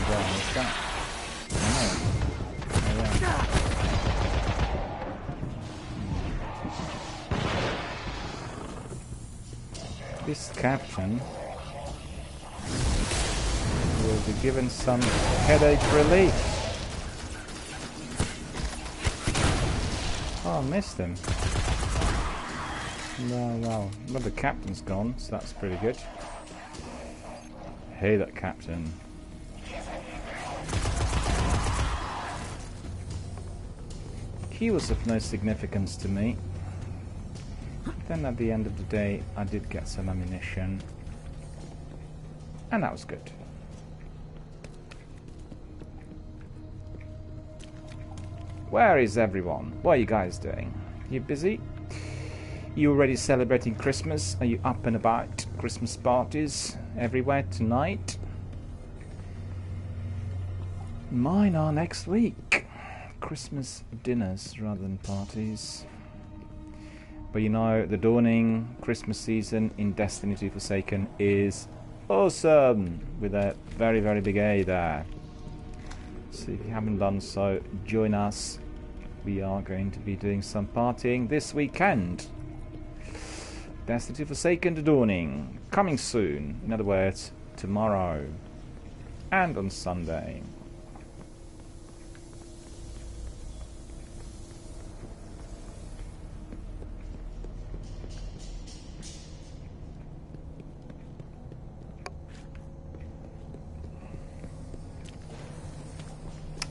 What's that? This captain will be given some headache relief. Oh, I missed him. Well, the captain's gone, so that's pretty good. Hey, that captain. He was of no significance to me. Then at the end of the day, I did get some ammunition. And that was good. Where is everyone? What are you guys doing? You busy? You already celebrating Christmas? Are you up and about? Christmas parties everywhere tonight? Mine are next week. Christmas dinners rather than parties. But you know, the dawning Christmas season in Destiny 2 Forsaken is awesome! With a very, very big A there. So if you haven't done so, join us. We are going to be doing some partying this weekend. Destiny 2 Forsaken: The Dawning, coming soon. In other words, tomorrow and on Sunday.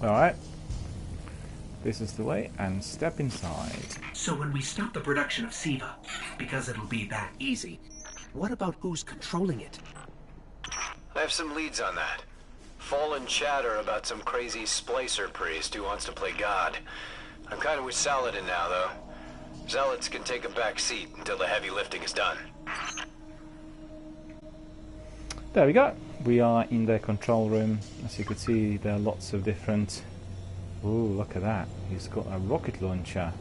Alright. This is the way, and step inside. So when we stop the production of SIVA, because it'll be that easy, what about who's controlling it? I have some leads on that. Fallen chatter about some crazy splicer priest who wants to play God. I'm kind of with Saladin now, though. Zealots can take a back seat until the heavy lifting is done. There we go. We are in the control room. As you can see, there are lots of different... Ooh, look at that. He's got a rocket launcher.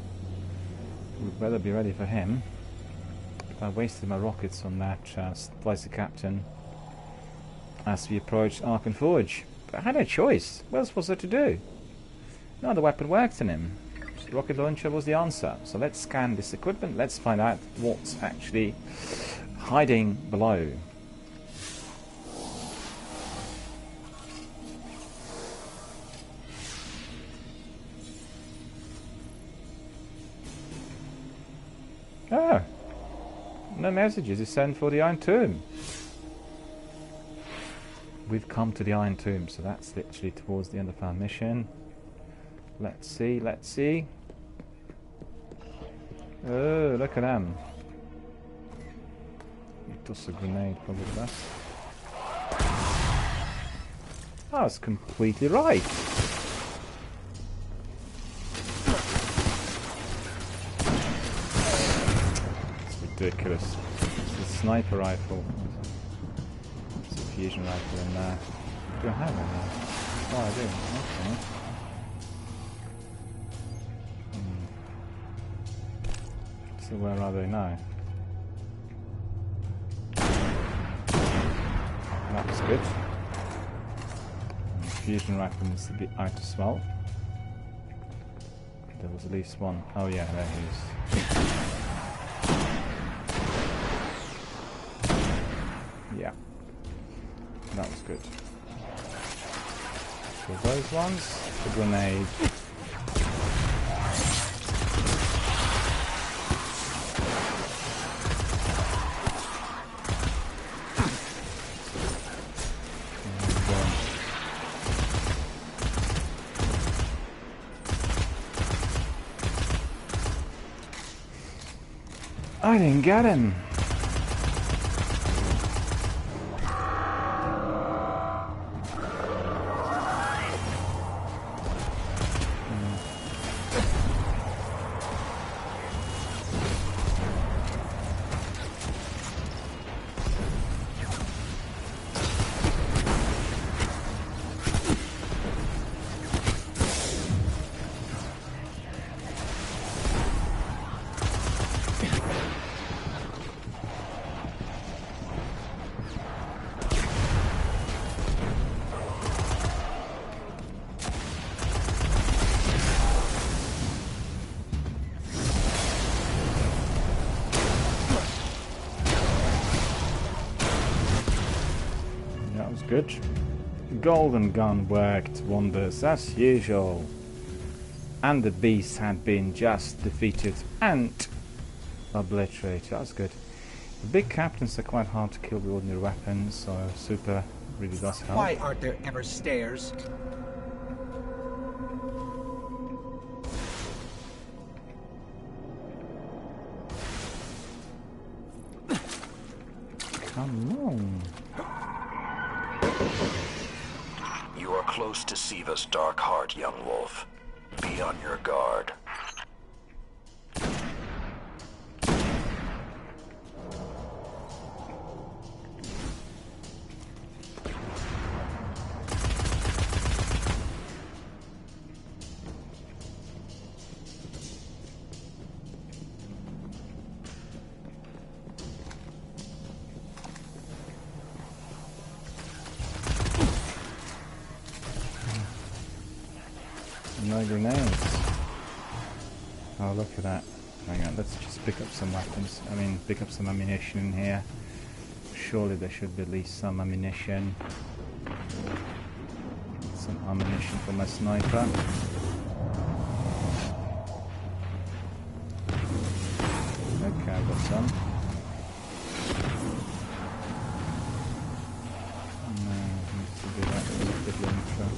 We better be ready for him. I wasted my rockets on that splicer captain as we approached Arkham Forge. But I had no choice. What else was there to do? No, the weapon worked on him. The rocket launcher was the answer. So let's scan this equipment. Let's find out what's actually hiding below. Oh, no messages is sent for the Iron Tomb. We've come to the Iron Tomb, so that's literally towards the end of our mission. Let's see, let's see. Oh, look at them. You toss a grenade, probably the best. I was completely right. Ridiculous. It's a sniper rifle. It's a fusion rifle in there. Do I have it there? Oh, I do. Okay. So where are they now? That was good. And the fusion rifle is a bit out of smell. There was at least one. Oh yeah, there he is. Yeah, that was good. So those ones, the grenade. I didn't get him. Good. Golden Gun worked wonders as usual. And the beast had been just defeated and obliterated. That was good. The big captains are quite hard to kill with ordinary weapons, so super really does help. Why aren't there ever stairs? Come on. You are close to Siva's dark heart, young wolf. Be on your guard. No grenades. Oh, look at that. Hang on, let's just pick up some weapons. I mean, pick up some ammunition in here. Surely there should be at least some ammunition. Some ammunition for my sniper. Okay, I've got some. No, needs to be that rocket launcher.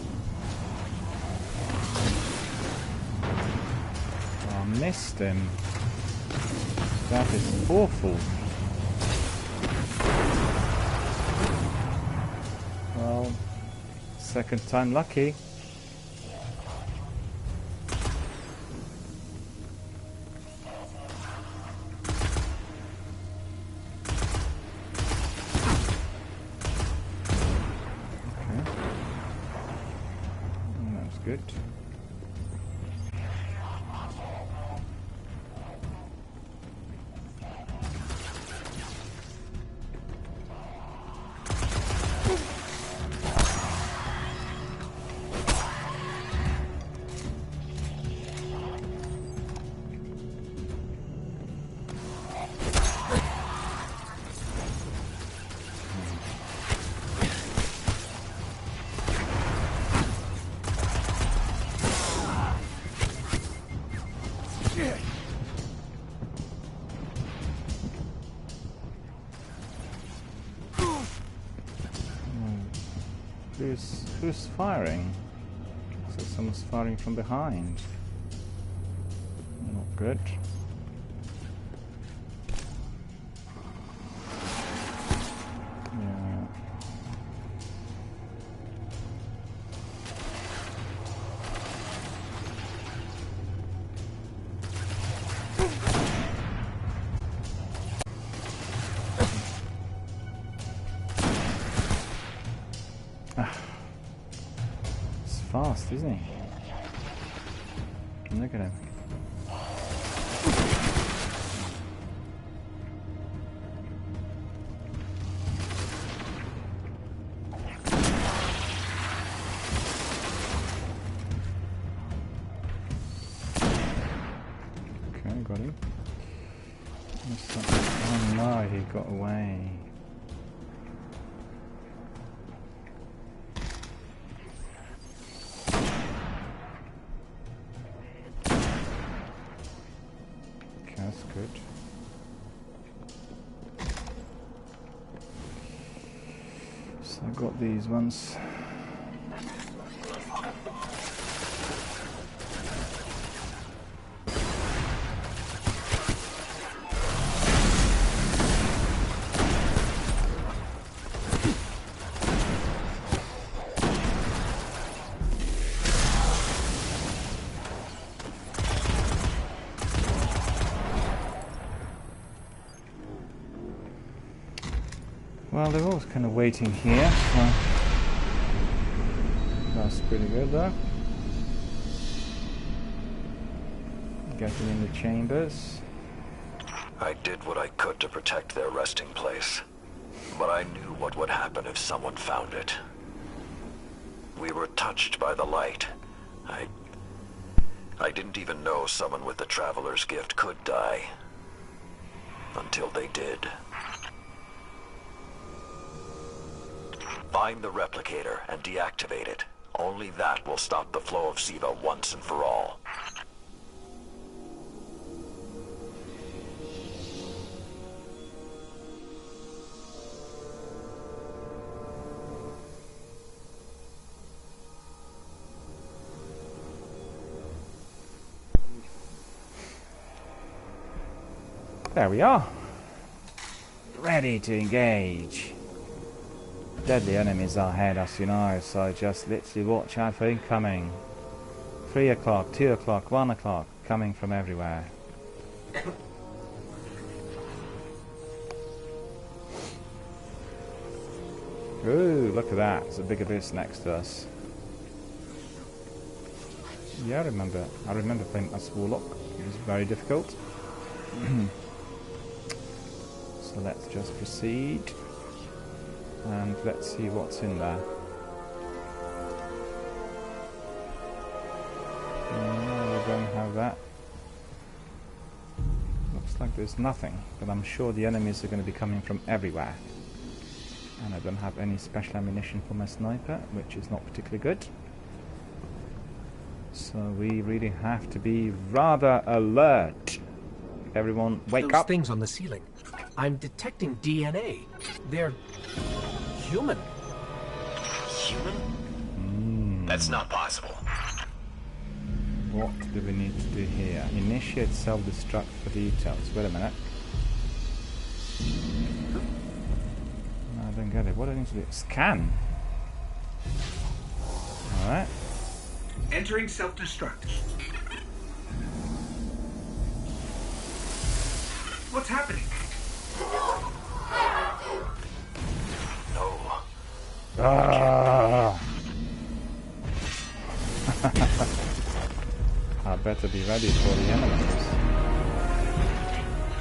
Oh, I missed him. That is awful. Well, second time lucky. Good. Who's firing? So someone's firing from behind. Not good. Yeah. Fast, isn't he? Look at him. Okay, got him. Oh no, he got away. That's good. So I got these ones. Well, they're always kind of waiting here, so that's pretty good though. Getting in the chambers. I did what I could to protect their resting place, but I knew what would happen if someone found it. We were touched by the light. I didn't even know someone with the Traveler's Gift could die. Until they did. Find the replicator and deactivate it. Only that will stop the flow of SIVA once and for all. There we are. Ready to engage. Deadly enemies are ahead, as you know, so just literally watch out for incoming. 3 o'clock, 2 o'clock, 1 o'clock, coming from everywhere. Ooh, look at that, there's a big abyss next to us. Yeah, I remember playing as Warlock, it was very difficult. So let's just proceed. And let's see what's in there. there's nothing, but I'm sure the enemies are going to be coming from everywhere. And I don't have any special ammunition for my sniper, which is not particularly good. So we really have to be rather alert. Everyone, wake Those up! things on the ceiling. I'm detecting DNA. They're human. Human? That's not possible. What do we need to do here? Initiate self-destruct for details. Wait a minute. No, I don't get it. What do I need to do? Scan! Alright. Entering self-destruct. What's happening? No. Ah! I better be ready for the enemies.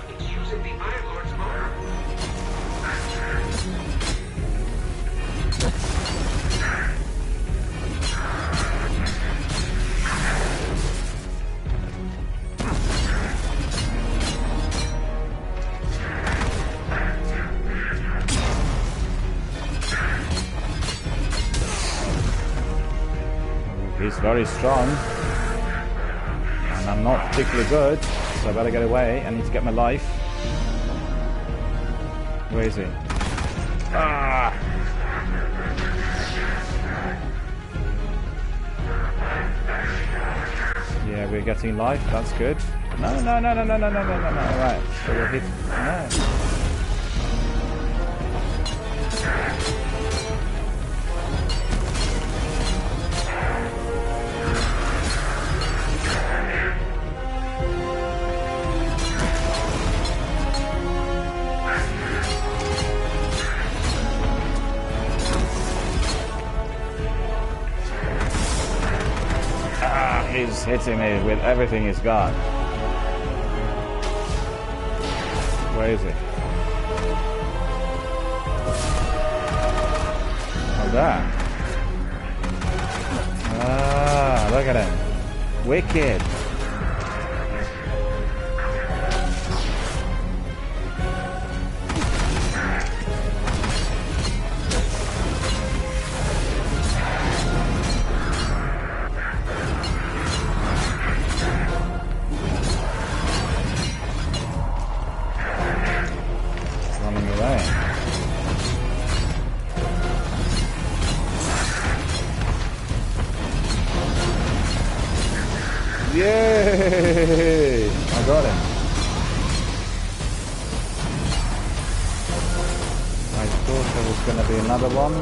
It's using the Iron Lord's arm. He's very strong. And I'm not particularly good, so I better get away. I need to get my life. Where is he? Ah! Yeah, we're getting life. That's good. No. Right. So we'll hit. No. He's hitting me with everything he's got. Where is he? Oh, there. Ah, look at him. Wicked. Yay! I got him. I thought there was going to be another one.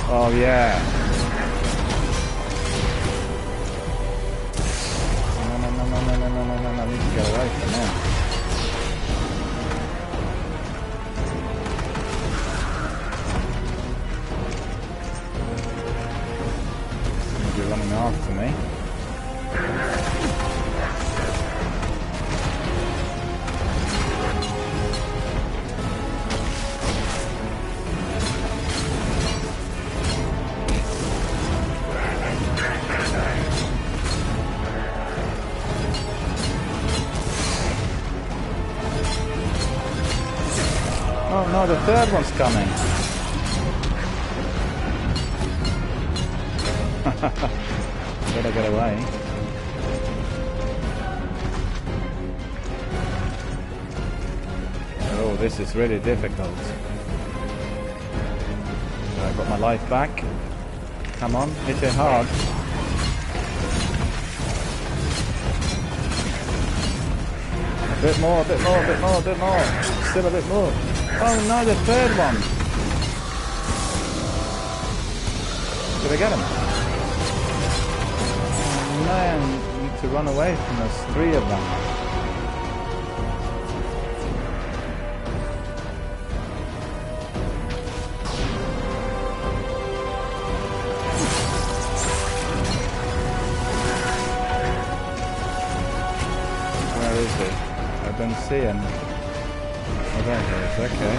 Oh yeah. No, I need to get away from him. Running after me. Oh no, the third one's coming. Better get away. Oh, this is really difficult. I got my life back. Come on, hit it hard. A bit more. Still a bit more. Oh no, the third one. Did I get him? Man, you need to run away from us. 3 of them. Where is he? I don't see him. Oh, there he is. Okay.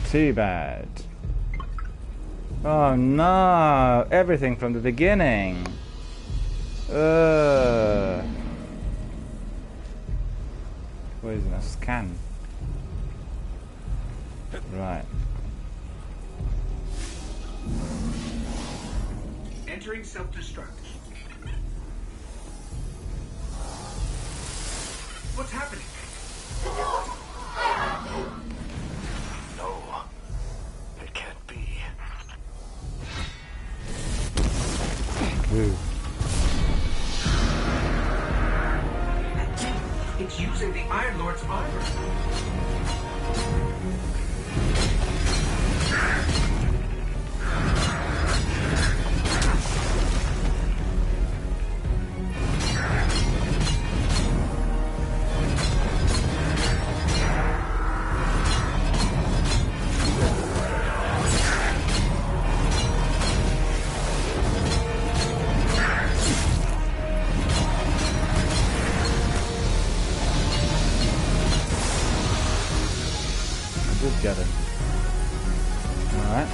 Too bad. Oh no! Everything from the beginning. Poisonous scan. Right. Entering self-destruct. What's happening? No. It can't be. Ooh. It's using the Iron Lord's armor. Get him. Alright.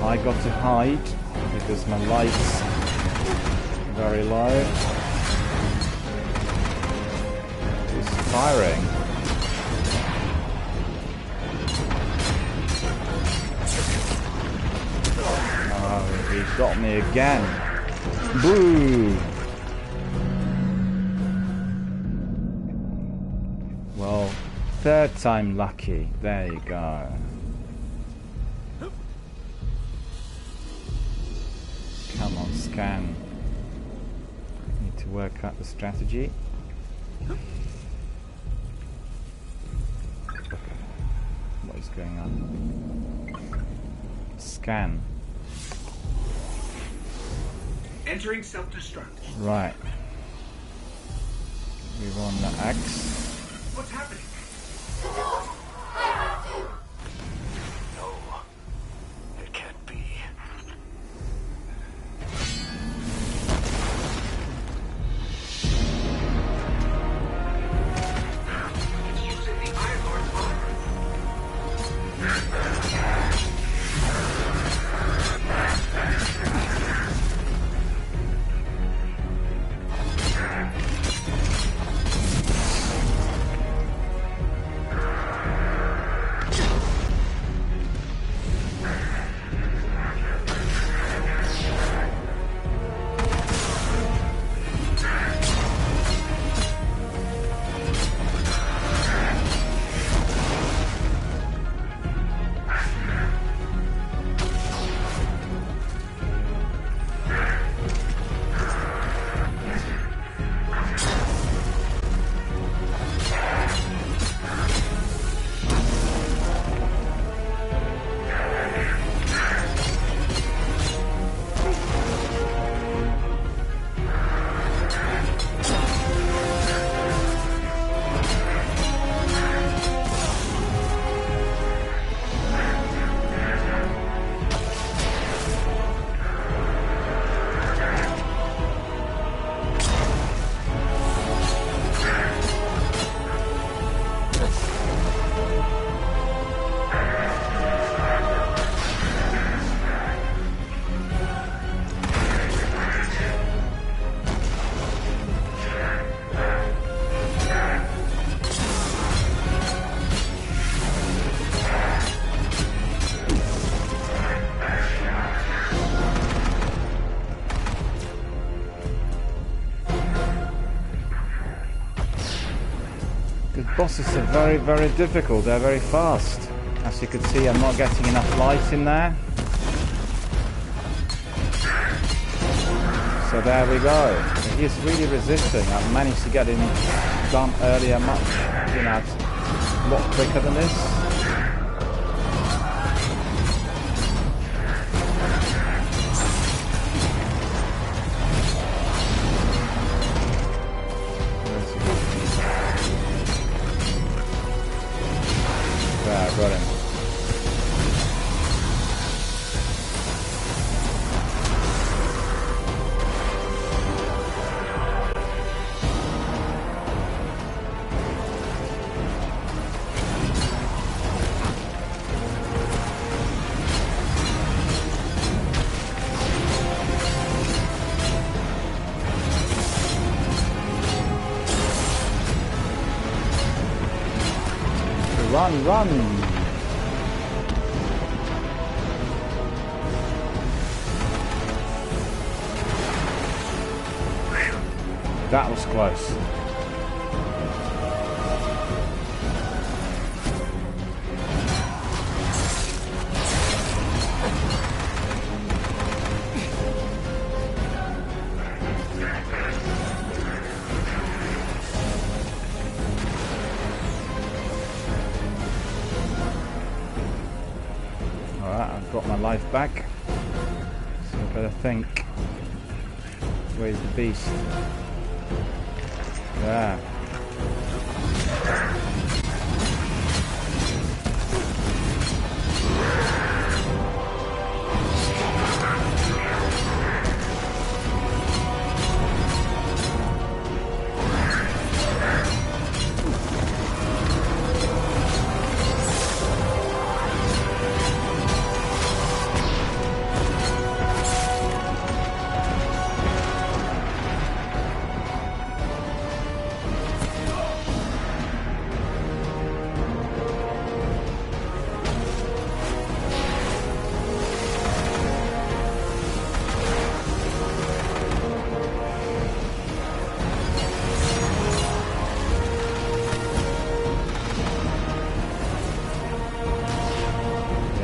I got to hide because my light's very low. He's firing. Oh, he got me again. Boo! Well, third time lucky. There you go. Come on, scan. Need to work out the strategy. What is going on? Scan. Entering self-destruct. Right. We want the axe. What's happening? No. It can't be. It's using the Iron Lord's armor. The bosses are very, very difficult. They're very fast. As you can see, I'm not getting enough light in there. So there we go. He is really resisting. I've managed to get him done earlier, much, a lot quicker than this. Got him. Run, run! That was close. Alright, I've got my life back. So I better think. Where's the beast? Yeah.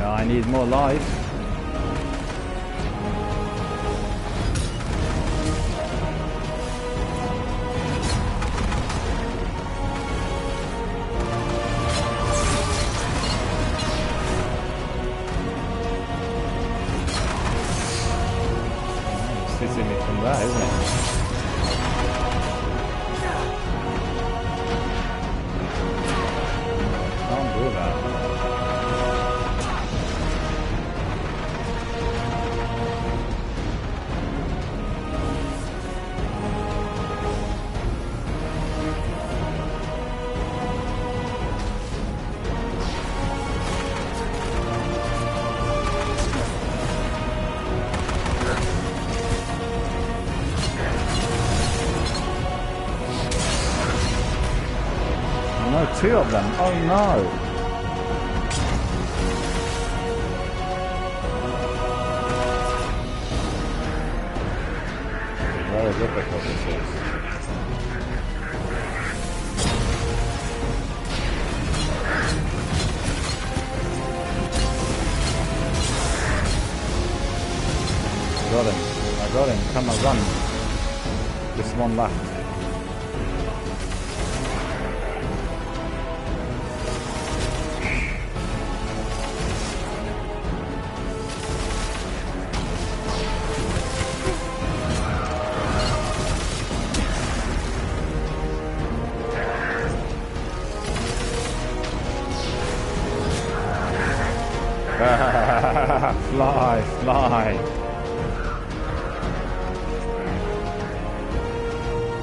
I need more life. It's hitting me from there, isn't it? Can't do that. No, two of them. Oh no. Very difficult this is. Got him. I got him. Come on, run. Just one left. Fly, fly.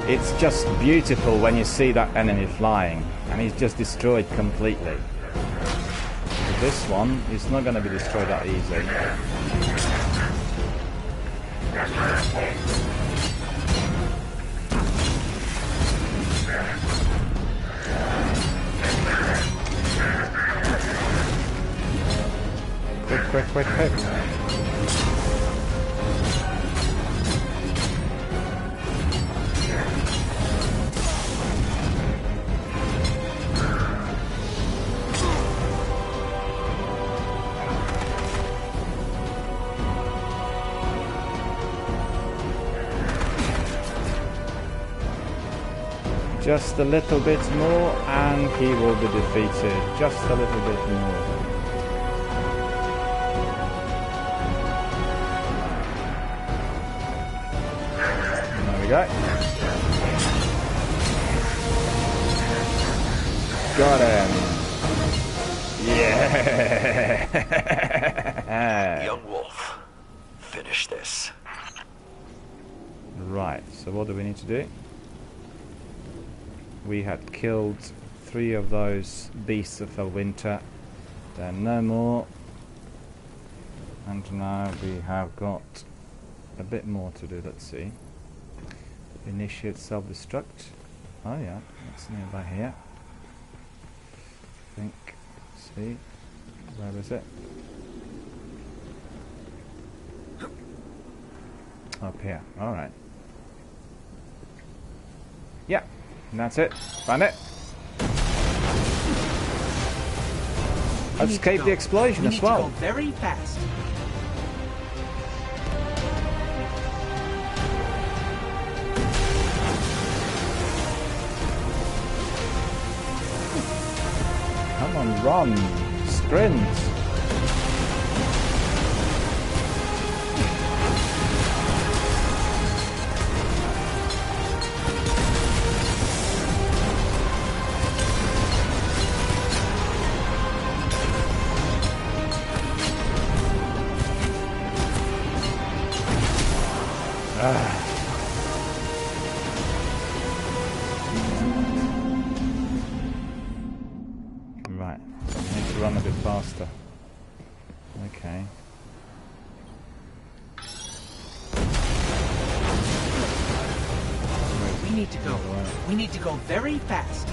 It's just beautiful when you see that enemy flying, and he's just destroyed completely. But this one is not going to be destroyed that easy. Quick, quick, quick. Just a little bit more and he will be defeated. Just a little bit more. There we go. Got him. Yeah. Young Wolf, finish this. Right, so what do we need to do? We had killed 3 of those beasts of Felwinter. There are no more. And now we have got a bit more to do. Let's see. Initiate self-destruct. Oh yeah, it's nearby here. I think. See. Where is it? Up here. Alright. Yeah. And that's it. Found it. I escaped the explosion as well. We need to go very fast. Come on, run. Sprint. Right, need to run a bit faster. Okay. We need to go. We need to go very fast.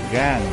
Again.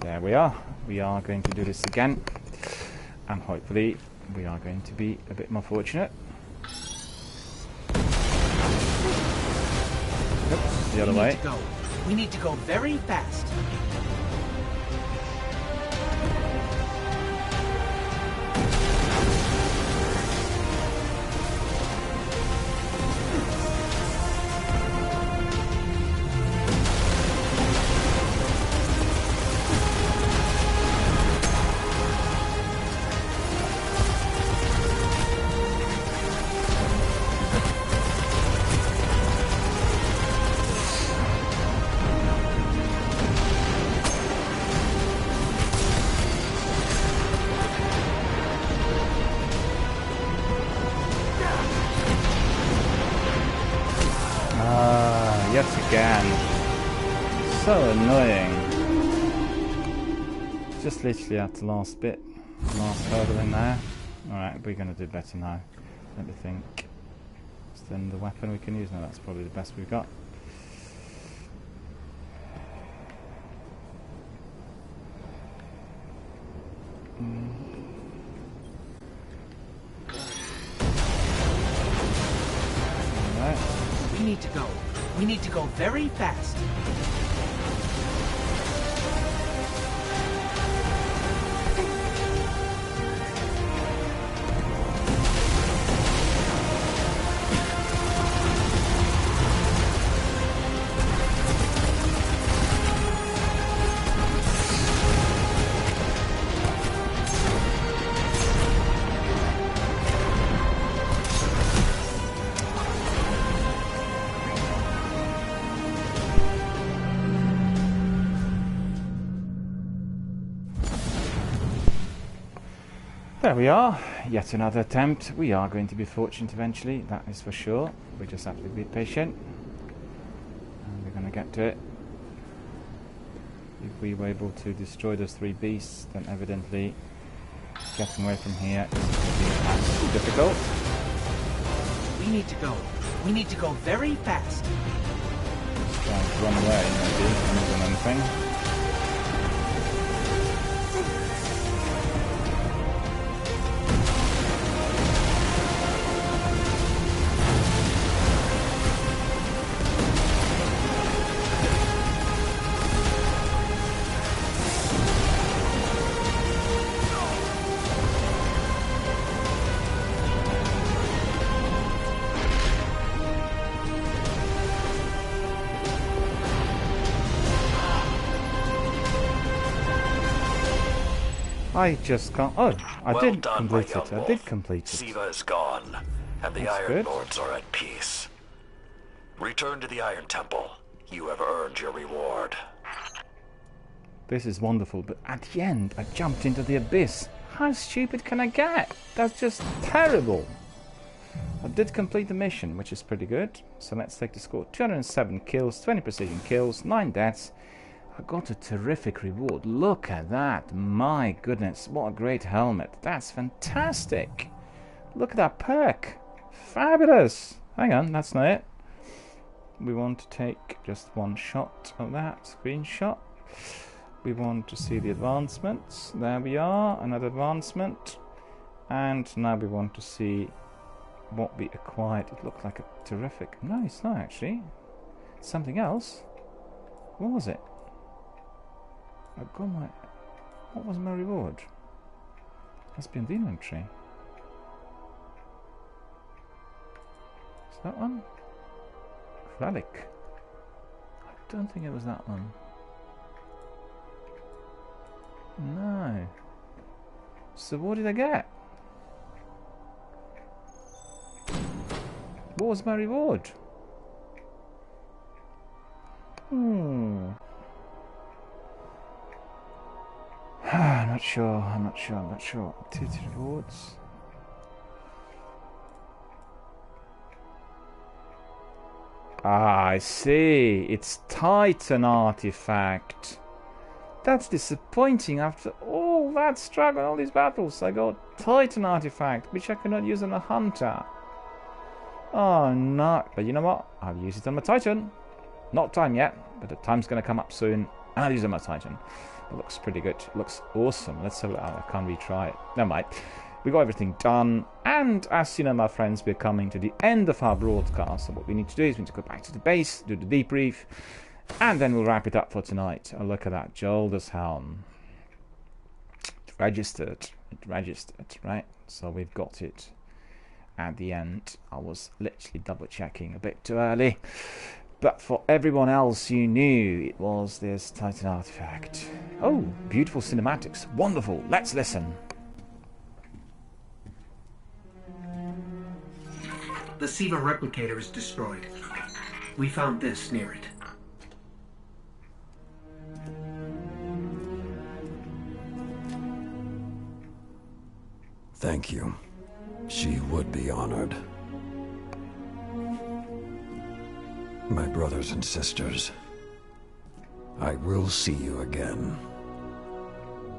There we are. We are going to do this again. And hopefully we are going to be a bit more fortunate. Oops, the other way. We need to go very fast. Yet again. So annoying. Just literally at the last bit. Last hurdle in there. Alright, we're going to do better now. Let me think. Is then the weapon we can use? No, that's probably the best we've got. We need to go. We need to go very fast. There we are, yet another attempt. We are going to be fortunate eventually, that is for sure. We just have to be patient. And we're going to get to it. If we were able to destroy those 3 beasts, then evidently getting away from here is going to be absolutely difficult. We need to go. We need to go very fast. Trying to run away, maybe, more than anything. I just can't. Oh, I Well did done, complete my it. young I did wolf. complete it. Siva is gone, and the That's Iron good. Lords are at peace. Return to the Iron Temple. You have earned your reward. This is wonderful, but at the end, I jumped into the abyss. How stupid can I get? That's just terrible. I did complete the mission, which is pretty good. So let's take the score. 207 kills, 20 precision kills, 9 deaths. I got a terrific reward. Look at that. My goodness, what a great helmet. That's fantastic. Look at that perk. Fabulous. Hang on, that's not it. We want to take just one shot of that screenshot. We want to see the advancements. There we are, another advancement. And now we want to see what we acquired. It looked like a terrific... No, it's not actually. It's something else. What was it? I got my... What was my reward? Must be in the inventory. Is that one? Relic. I don't think it was that one. No. So what did I get? What was my reward? I'm not sure. Activity rewards. Ah, I see. It's Titan artifact. That's disappointing. After all that struggle, all these battles, I got Titan artifact, which I cannot use on a hunter. Oh no! But you know what? I'll use it on my Titan. Not time yet, but the time's going to come up soon, and I'll use it on my Titan. It looks pretty good. It looks awesome. Let's have a look. I can't retry it. Never mind. We got everything done, and as you know, my friends, we're coming to the end of our broadcast. So what we need to do is we need to go back to the base, do the debrief, and then we'll wrap it up for tonight. Oh, look at that, Jolder's helm. It registered, right? So we've got it at the end. I was literally double checking a bit too early. But for everyone else, you knew it was this Titan artifact. Oh, beautiful cinematics. Wonderful. Let's listen. The Siva replicator is destroyed. We found this near it. Thank you. She would be honored. My brothers and sisters, I will see you again.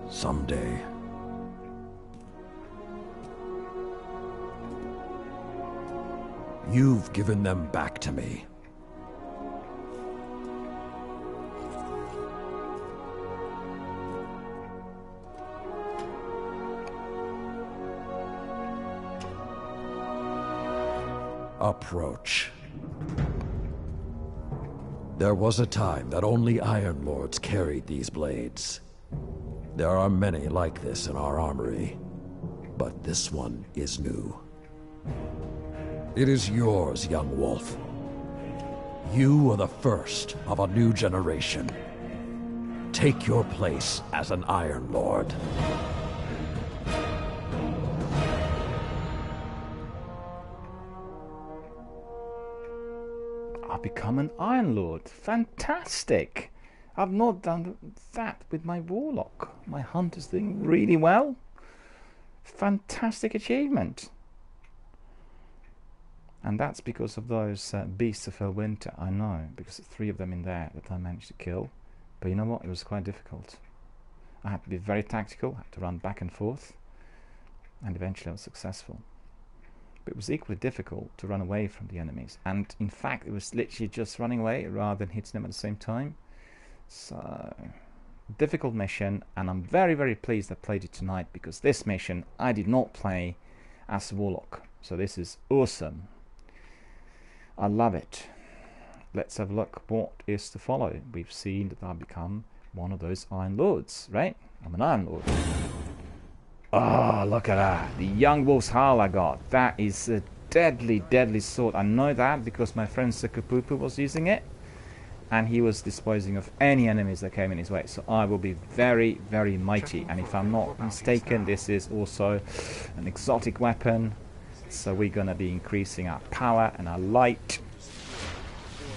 Someday. You've given them back to me. Approach. There was a time that only Iron Lords carried these blades. There are many like this in our armory, but this one is new. It is yours, young wolf. You are the first of a new generation. Take your place as an Iron Lord. I've become an Iron Lord. Fantastic! I've not done that with my Warlock. My Hunter's doing really well. Fantastic achievement. And that's because of those beasts of Felwinter, I know, because there's 3 of them in there that I managed to kill. But you know what? It was quite difficult. I had to be very tactical, had to run back and forth, and eventually I was successful. But it was equally difficult to run away from the enemies. And in fact, it was literally just running away rather than hitting them at the same time. So, difficult mission, and I'm very, very pleased I played it tonight, because this mission I did not play as Warlock. So this is awesome. I love it. Let's have a look what is to follow. We've seen that I've become one of those Iron Lords, right? I'm an Iron Lord. Oh, look at that. The Young Wolf's Howl I got. That is a deadly, deadly sword. I know that because my friend Sukapupu was using it, and he was disposing of any enemies that came in his way. So I will be very, very mighty. And if I'm not mistaken, this is also an exotic weapon. So we're going to be increasing our power and our light.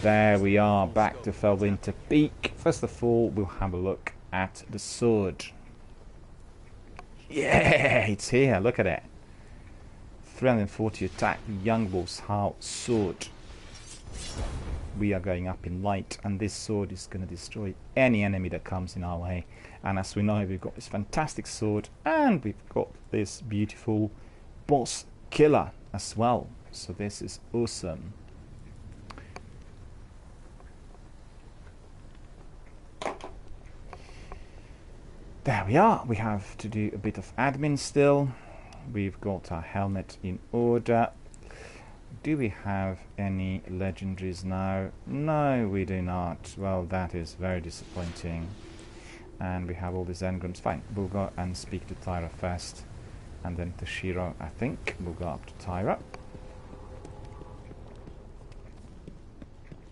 There we are, back to Felwinter Peak. First of all, we'll have a look at the sword. Yeah, it's here, look at it. 340 attack, Young Wolf's Howl sword. We are going up in light, and this sword is going to destroy any enemy that comes in our way. And as we know, we've got this fantastic sword, and we've got this beautiful boss killer as well. So this is awesome. There we are. We have to do a bit of admin still. We've got our helmet in order. Do we have any legendaries now? No, we do not. Well, that is very disappointing. And we have all these engrams. Fine, we'll go and speak to Tyra first. And then to Shiro, I think. We'll go up to Tyra.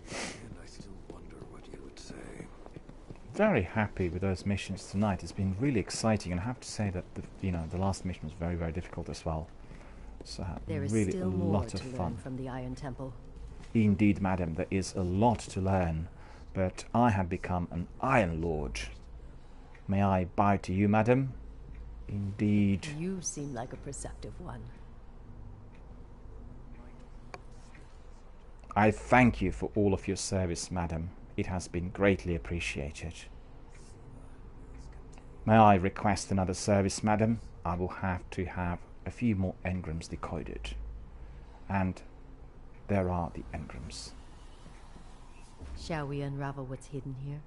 And I still wonder what you would say. Very happy with those missions tonight. It's been really exciting, and I have to say that the last mission was very, very difficult as well. So There is really still a more lot of to fun. learn from the Iron Temple. Indeed, madam, there is a lot to learn, but I have become an Iron Lord. May I bow to you, madam? Indeed. You seem like a perceptive one. I thank you for all of your service, madam. It has been greatly appreciated. May I request another service, madam? I will have to have a few more engrams decoded. And there are the engrams. Shall we unravel what's hidden here?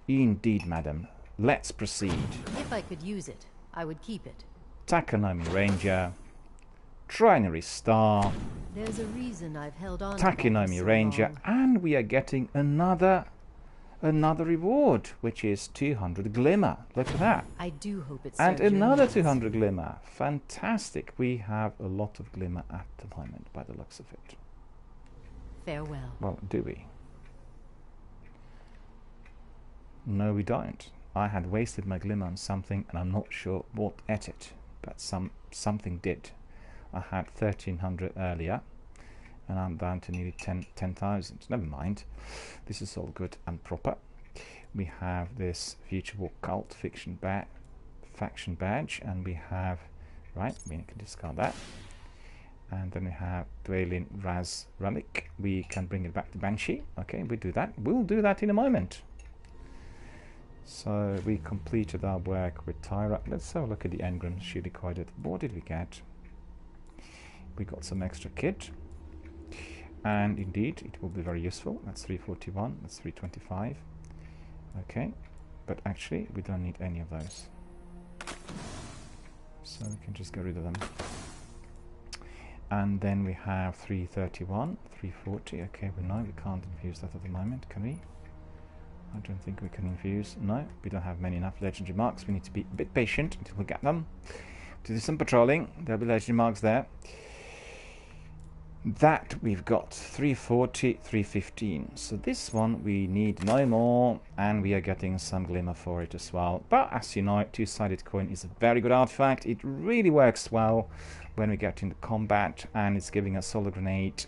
Indeed, madam. Let's proceed. If I could use it, I would keep it. Takonomi Ranger, Trinary Star, There's a reason I've held on to that for Takonomi so Ranger, long. and we are getting another reward, which is 200 glimmer. Look at that. I do hope it's And another 200 glimmer. Fantastic. We have a lot of glimmer at the moment, by the looks of it. Farewell. Well, do we? No, we don't. I had wasted my glimmer on something, and I'm not sure what ate it, but something did. I had 1300 earlier, and I'm down to nearly 10,000. Never mind. This is all good and proper. We have this Future War Cult faction badge, and we have, right, we can discard that. And then we have Dwalin Raz Relic. We can bring it back to Banshee. Okay, we do that. We'll do that in a moment. So we completed our work with Tyra. Let's have a look at the engrams she recorded. What did we get? We got some extra kit. And indeed, it will be very useful. That's 341, that's 325. Okay, but actually, we don't need any of those. So we can just get rid of them. And then we have 331, 340. Okay, well, no, we can't infuse that at the moment, can we? I don't think we can infuse. No, we don't have many enough legendary marks. We need to be a bit patient until we get them. To do some patrolling. There'll be legendary marks there. That we've got 340, 315. So this one we need no more, and we are getting some glimmer for it as well. But as you know, two-sided coin is a very good artifact. It really works well when we get into combat, and it's giving us solar grenade,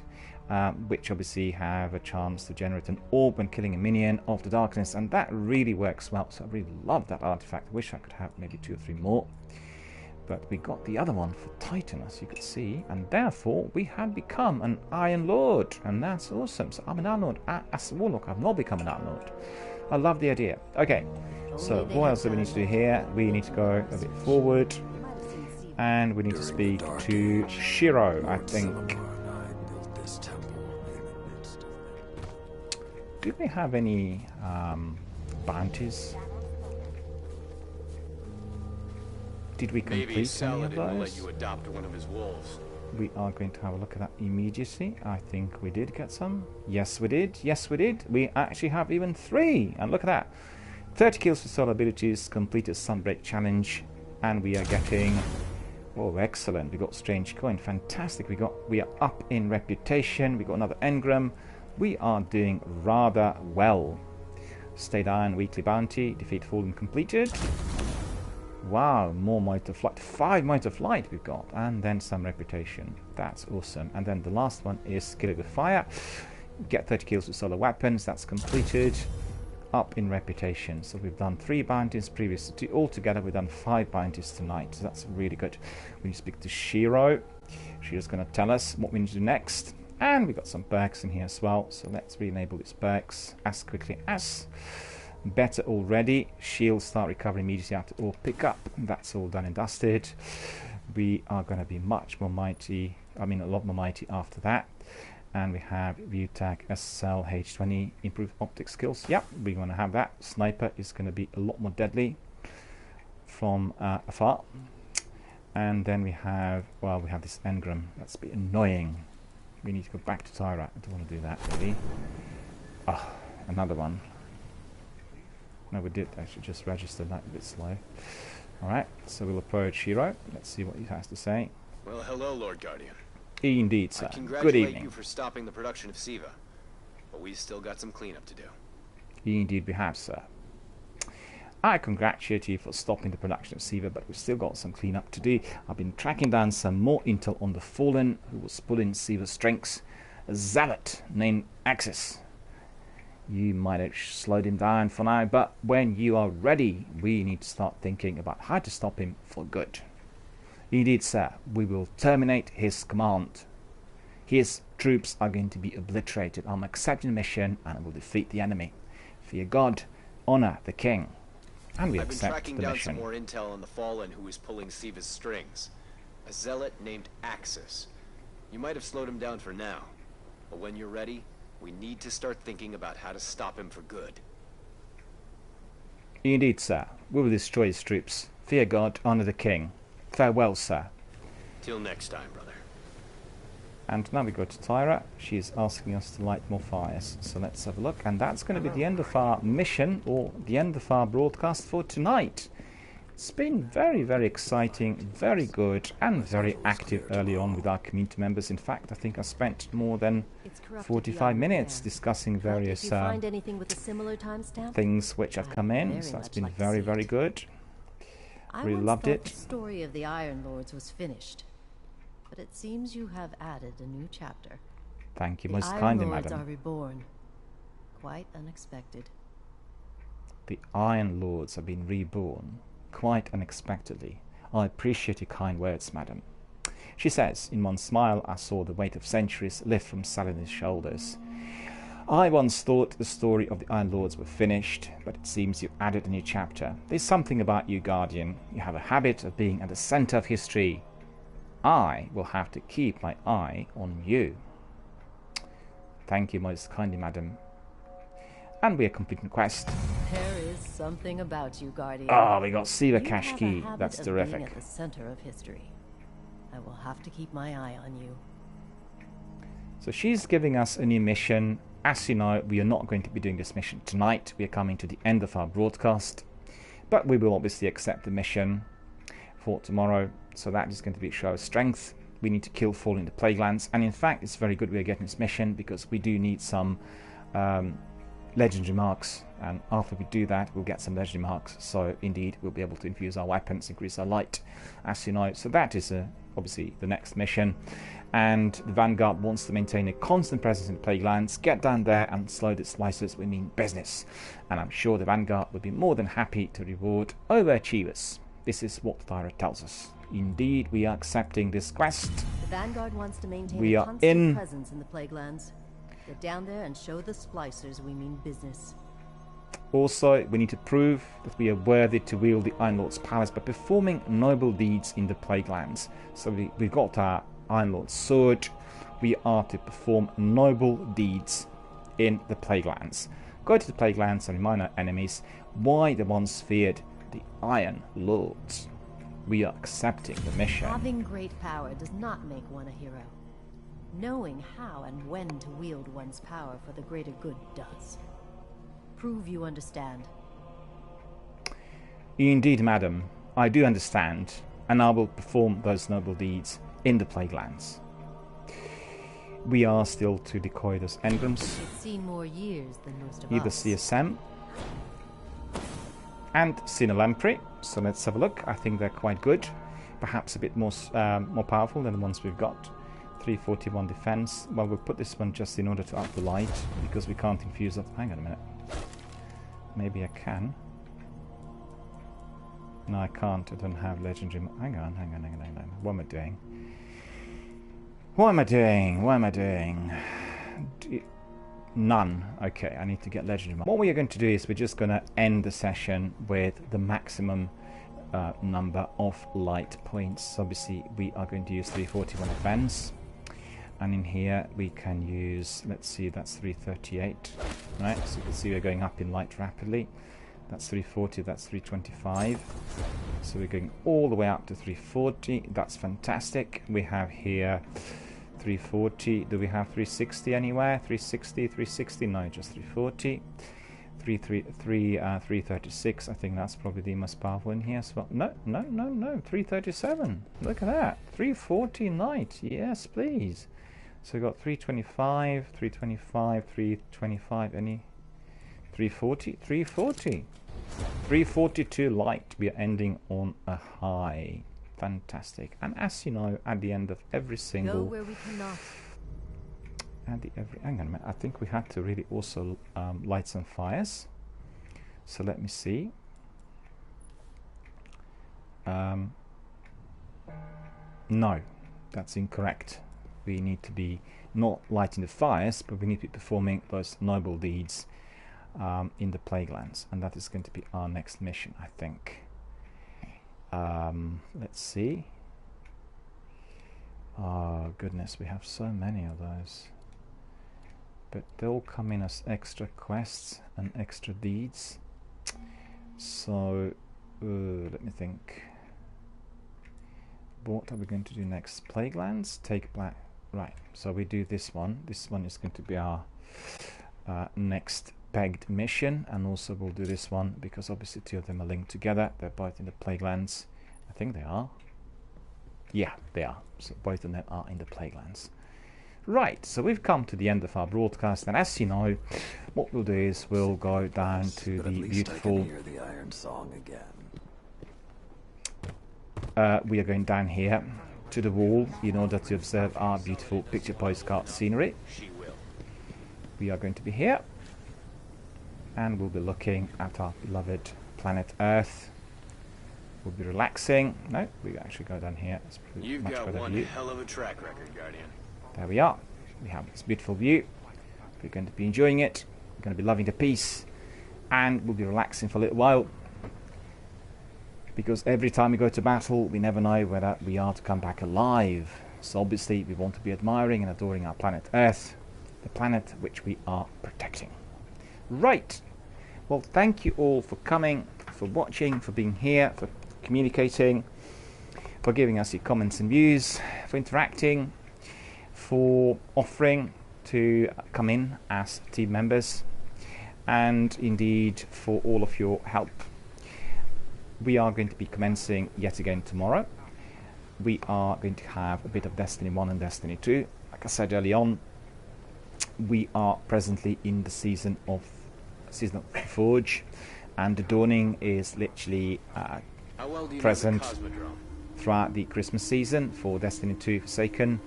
which obviously have a chance to generate an orb when killing a minion of the darkness, and that really works well. So I really love that artifact. Wish I could have maybe 2 or 3 more. But we got the other one for Titan, as you could see, and therefore we have become an Iron Lord, and that's awesome. So I'm an Iron Lord. As a Warlock, I've not become an Iron Lord. I love the idea. Okay, so what else do we need to do here? We need to go a bit forward, and we need to speak to Shiro, I think. Do we have any bounties? Did we complete any of those? Let you adopt one of his wolves. We are going to have a look at that immediately. I think we did get some. Yes, we did. Yes, we did. We actually have even 3. And look at that. 30 kills with solo abilities, completed Sunbreak challenge, and we are getting... Oh, excellent. We got Strange Coin. Fantastic. We are up in reputation. We got another engram. We are doing rather well. Stayed Iron weekly bounty. Defeat Fallen completed. Wow, more Might of Flight. 5 Might of Flight we've got. And then some reputation. That's awesome. And then the last one is Kill It With Fire. Get 30 kills with solar weapons. That's completed. Up in reputation. So we've done 3 bounties previously. Altogether we've done 5 bounties tonight. So that's really good. We need to speak to Shiro. She's going to tell us what we need to do next. And we've got some perks in here as well. So let's re-enable these perks as quickly as... Better already. Shields start recovering immediately after all pickup. That's all done and dusted. We are going to be much more mighty. I mean, a lot more mighty after that. And we have View Tag SL H20 improved optics skills. Yep, we're going to have that. Sniper is going to be a lot more deadly from afar. And then we have, well, we have this engram. That's a bit annoying. We need to go back to Tyra. I don't want to do that really. Oh, another one. No, we did actually just register that a bit slow. Alright, so we'll approach Shiro. Let's see what he has to say. Well, hello, Lord Guardian. Indeed, sir. I Good congratulate evening. you for stopping the production of Siva, but we've still got some cleanup to do. Indeed we have, sir. I congratulate you for stopping the production of Siva, but we've still got some cleanup to do. I've been tracking down some more intel on the Fallen, who was pulling Siva's strengths. A zealot named Axis. You might have slowed him down for now, but when you are ready, we need to start thinking about how to stop him for good. Indeed, sir, we will terminate his command. His troops are going to be obliterated. I'm accepting the mission and I will defeat the enemy. Fear God, honor the king. And we I've been accept tracking the down mission. some more intel on the Fallen who is pulling Siva's strings. A zealot named Axis. You might have slowed him down for now, but when you're ready, we need to start thinking about how to stop him for good. Indeed, sir. We will destroy his troops. Fear God, honor the king. Farewell, sir. Till next time, brother. And now we go to Tyra. She is asking us to light more fires. So let's have a look. And that's going to be the end of our mission, or the end of our broadcast for tonight. It's been very, very exciting, very good, and very active early on with our community members. In fact, I think I spent more than 45 minutes discussing various find anything with a similar timestamp? things which have come in. So that's been very, very good. Really loved it. The story of the Iron Lords was finished, but it seems you have added a new chapter. Thank you The most Iron kindly, Lords madam. are reborn. Quite unexpected. The Iron Lords have been reborn. Quite unexpectedly. I appreciate your kind words, madam. She says, in one smile I saw the weight of centuries lift from Saladin's shoulders. I once thought the story of the Iron Lords were finished, but it seems you added a new chapter. There's something about you, Guardian. You have a habit of being at the center of history. I will have to keep my eye on you. Thank you most kindly, madam. And we are completing the quest. There is something about you, Guardian. Ah, we got Siva You Cash have a Key. habit That's of terrific. being at the center of history. I will have to keep my eye on you. So she's giving us a new mission. As you know, we are not going to be doing this mission tonight. We are coming to the end of our broadcast. But we will obviously accept the mission for tomorrow. So that is going to be a show of strength. We need to kill Fall in the Plaguelands. And in fact, it's very good we are getting this mission, because we do need some legendary marks. And after we do that, we'll get some legendary marks. So indeed, we'll be able to infuse our weapons, increase our light, as you know. So that is obviously the next mission. And the Vanguard wants to maintain a constant presence in the Plaguelands, get down there and slow the slicers. We mean business. And I'm sure the Vanguard will be more than happy to reward overachievers. This is what the Tyrant tells us. Indeed, we are accepting this quest. The Vanguard wants to maintain We a are constant in. presence in the Plaguelands. Get down there and show the splicers we mean business. Also, we need to prove that we are worthy to wield the Iron Lord's powers by performing noble deeds in the Plaguelands. So we've got our Iron Lord's sword. We are to perform noble deeds in the Plaguelands. Go to the Plaguelands and remind our enemies why they once feared the Iron Lords. We are accepting the mission. Having great power does not make one a hero. Knowing how and when to wield one's power for the greater good does. Prove you understand. Indeed, madam, I do understand, and I will perform those noble deeds in the Plaguelands. We are still to decoy those engrams. It's seen more years than most of Either us. CSM and Sinalampri. So let's have a look. I think they're quite good. Perhaps a bit more powerful than the ones we've got. 341 defense. Well, we'll put this one just in order to up the light, because we can't infuse it. Hang on a minute. Maybe I can. No, I can't. I don't have legendary. Hang on. What am I doing? What am I doing? None. Okay, I need to get legendary. What we are going to do is we're just going to end the session with the maximum number of light points. Obviously, we are going to use 341 defense. And in here we can use, let's see, that's 338, right? So you can see we're going up in light rapidly. That's 340, that's 325. So we're going all the way up to 340. That's fantastic. We have here 340. Do we have 360 anywhere? 360, 360? No, just 340. 336. I think that's probably the most powerful in here as well. No. 337. Look at that. 340 light. Yes, please. So we've got 325, 325, 325. Any? 340, 340. 342 light. We are ending on a high. Fantastic. And as you know, at the end of every single... Go where we cannot. Hang on a minute. I think we had to really also light some fires. So let me see. No, that's incorrect. We need to be not lighting the fires, but we need to be performing those noble deeds in the Plaguelands, and that is going to be our next mission, I think. Let's see. Oh goodness, we have so many of those, but they all come in as extra quests and extra deeds. So let me think. What are we going to do next? Plaguelands? Take black. Right, so we do this one. This one is going to be our next pegged mission, and also we'll do this one because obviously two of them are linked together. They're both in the Plaguelands. I think they are. Yeah, they are. So both of them are in the Plaguelands. Right, so we've come to the end of our broadcast, and as you know, what we'll do is we'll go down to the beautiful... I can hear the Iron Song again. We are going down here to the wall in order to observe our beautiful picture postcard scenery. We are going to be here, and we'll be looking at our beloved planet Earth. We'll be relaxing. No, we actually go down here. It's pretty You've much got better one view. hell of a track record, Guardian. There we are. We have this beautiful view. We're going to be enjoying it. We're going to be loving the peace, and we'll be relaxing for a little while. Because every time we go to battle, we never know whether we are to come back alive. So obviously, we want to be admiring and adoring our planet Earth, the planet which we are protecting. Right. Well, thank you all for coming, for watching, for being here, for communicating, for giving us your comments and views, for interacting. for offering to come in as team members, and indeed for all of your help. We are going to be commencing yet again tomorrow. We are going to have a bit of Destiny 1 and Destiny 2. Like I said early on, we are presently in the season of Forge, and the Dawning is literally present throughout the Christmas season for Destiny 2 Forsaken,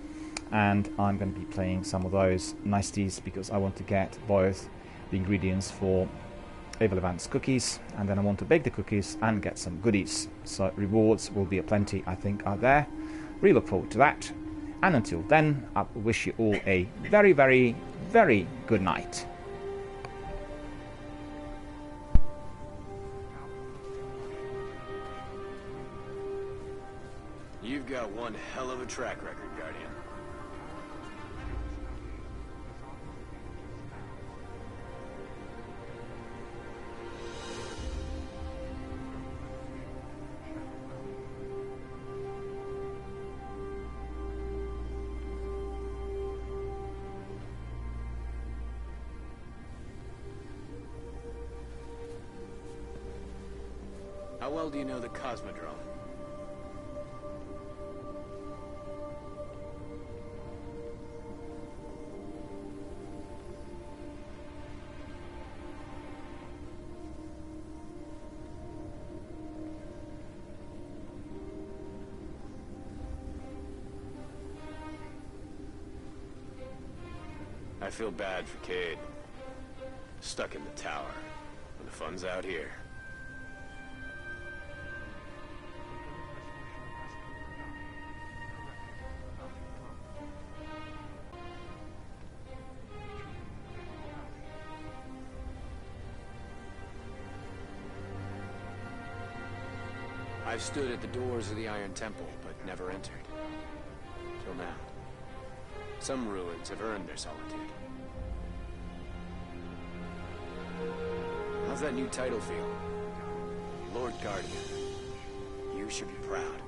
and I'm going to be playing some of those niceties because I want to get both the ingredients for Evil Advance cookies, and then I want to bake the cookies and get some goodies. So rewards will be aplenty, I think, out there. Really look forward to that. And until then, I wish you all a very, very, very good night. You've got one hell of a track record, Guardian. How well do you know the Cosmodrome? I feel bad for Cade. Stuck in the tower, when the fun's out here. I've stood at the doors of the Iron Temple, but never entered. Till now. Some ruins have earned their solitude. How's that new title feel? Lord Guardian. You should be proud.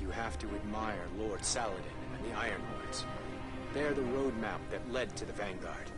You have to admire Lord Saladin and the Iron Lords. They're the roadmap that led to the Vanguard.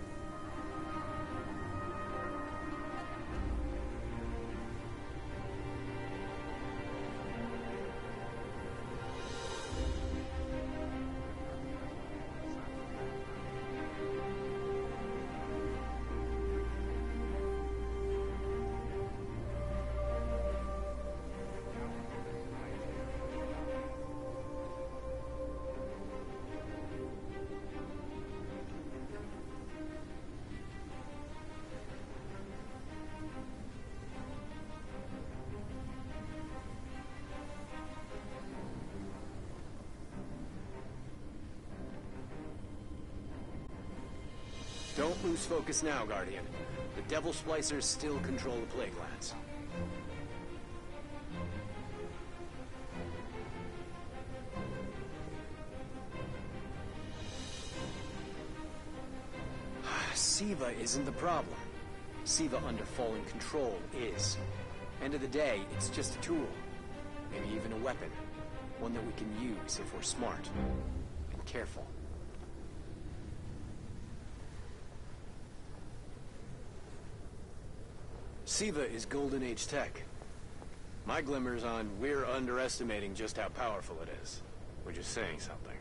Don't lose focus now, Guardian. The Devil Splicers still control the Plague Lands. Siva isn't the problem. Siva under fallen control is. End of the day, it's just a tool. Maybe even a weapon. One that we can use if we're smart and careful. Siva is Golden Age tech. My glimmer's on we're underestimating just how powerful it is. Which is saying something.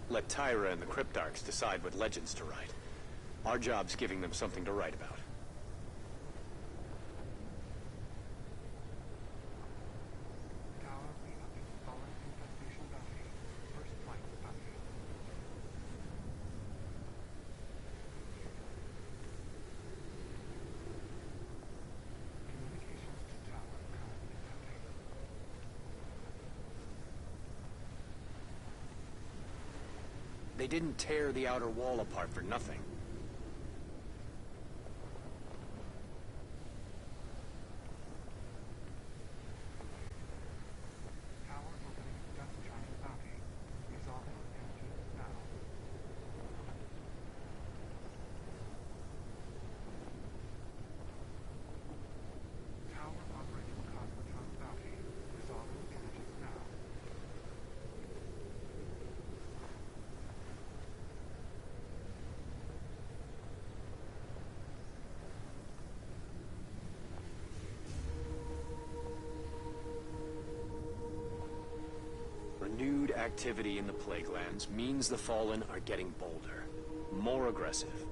Let Tyra and the Cryptarchs decide what legends to write. Our job's giving them something to write about. They didn't tear the outer wall apart for nothing. Renewed activity in the Plague Lands means the Fallen are getting bolder, more aggressive.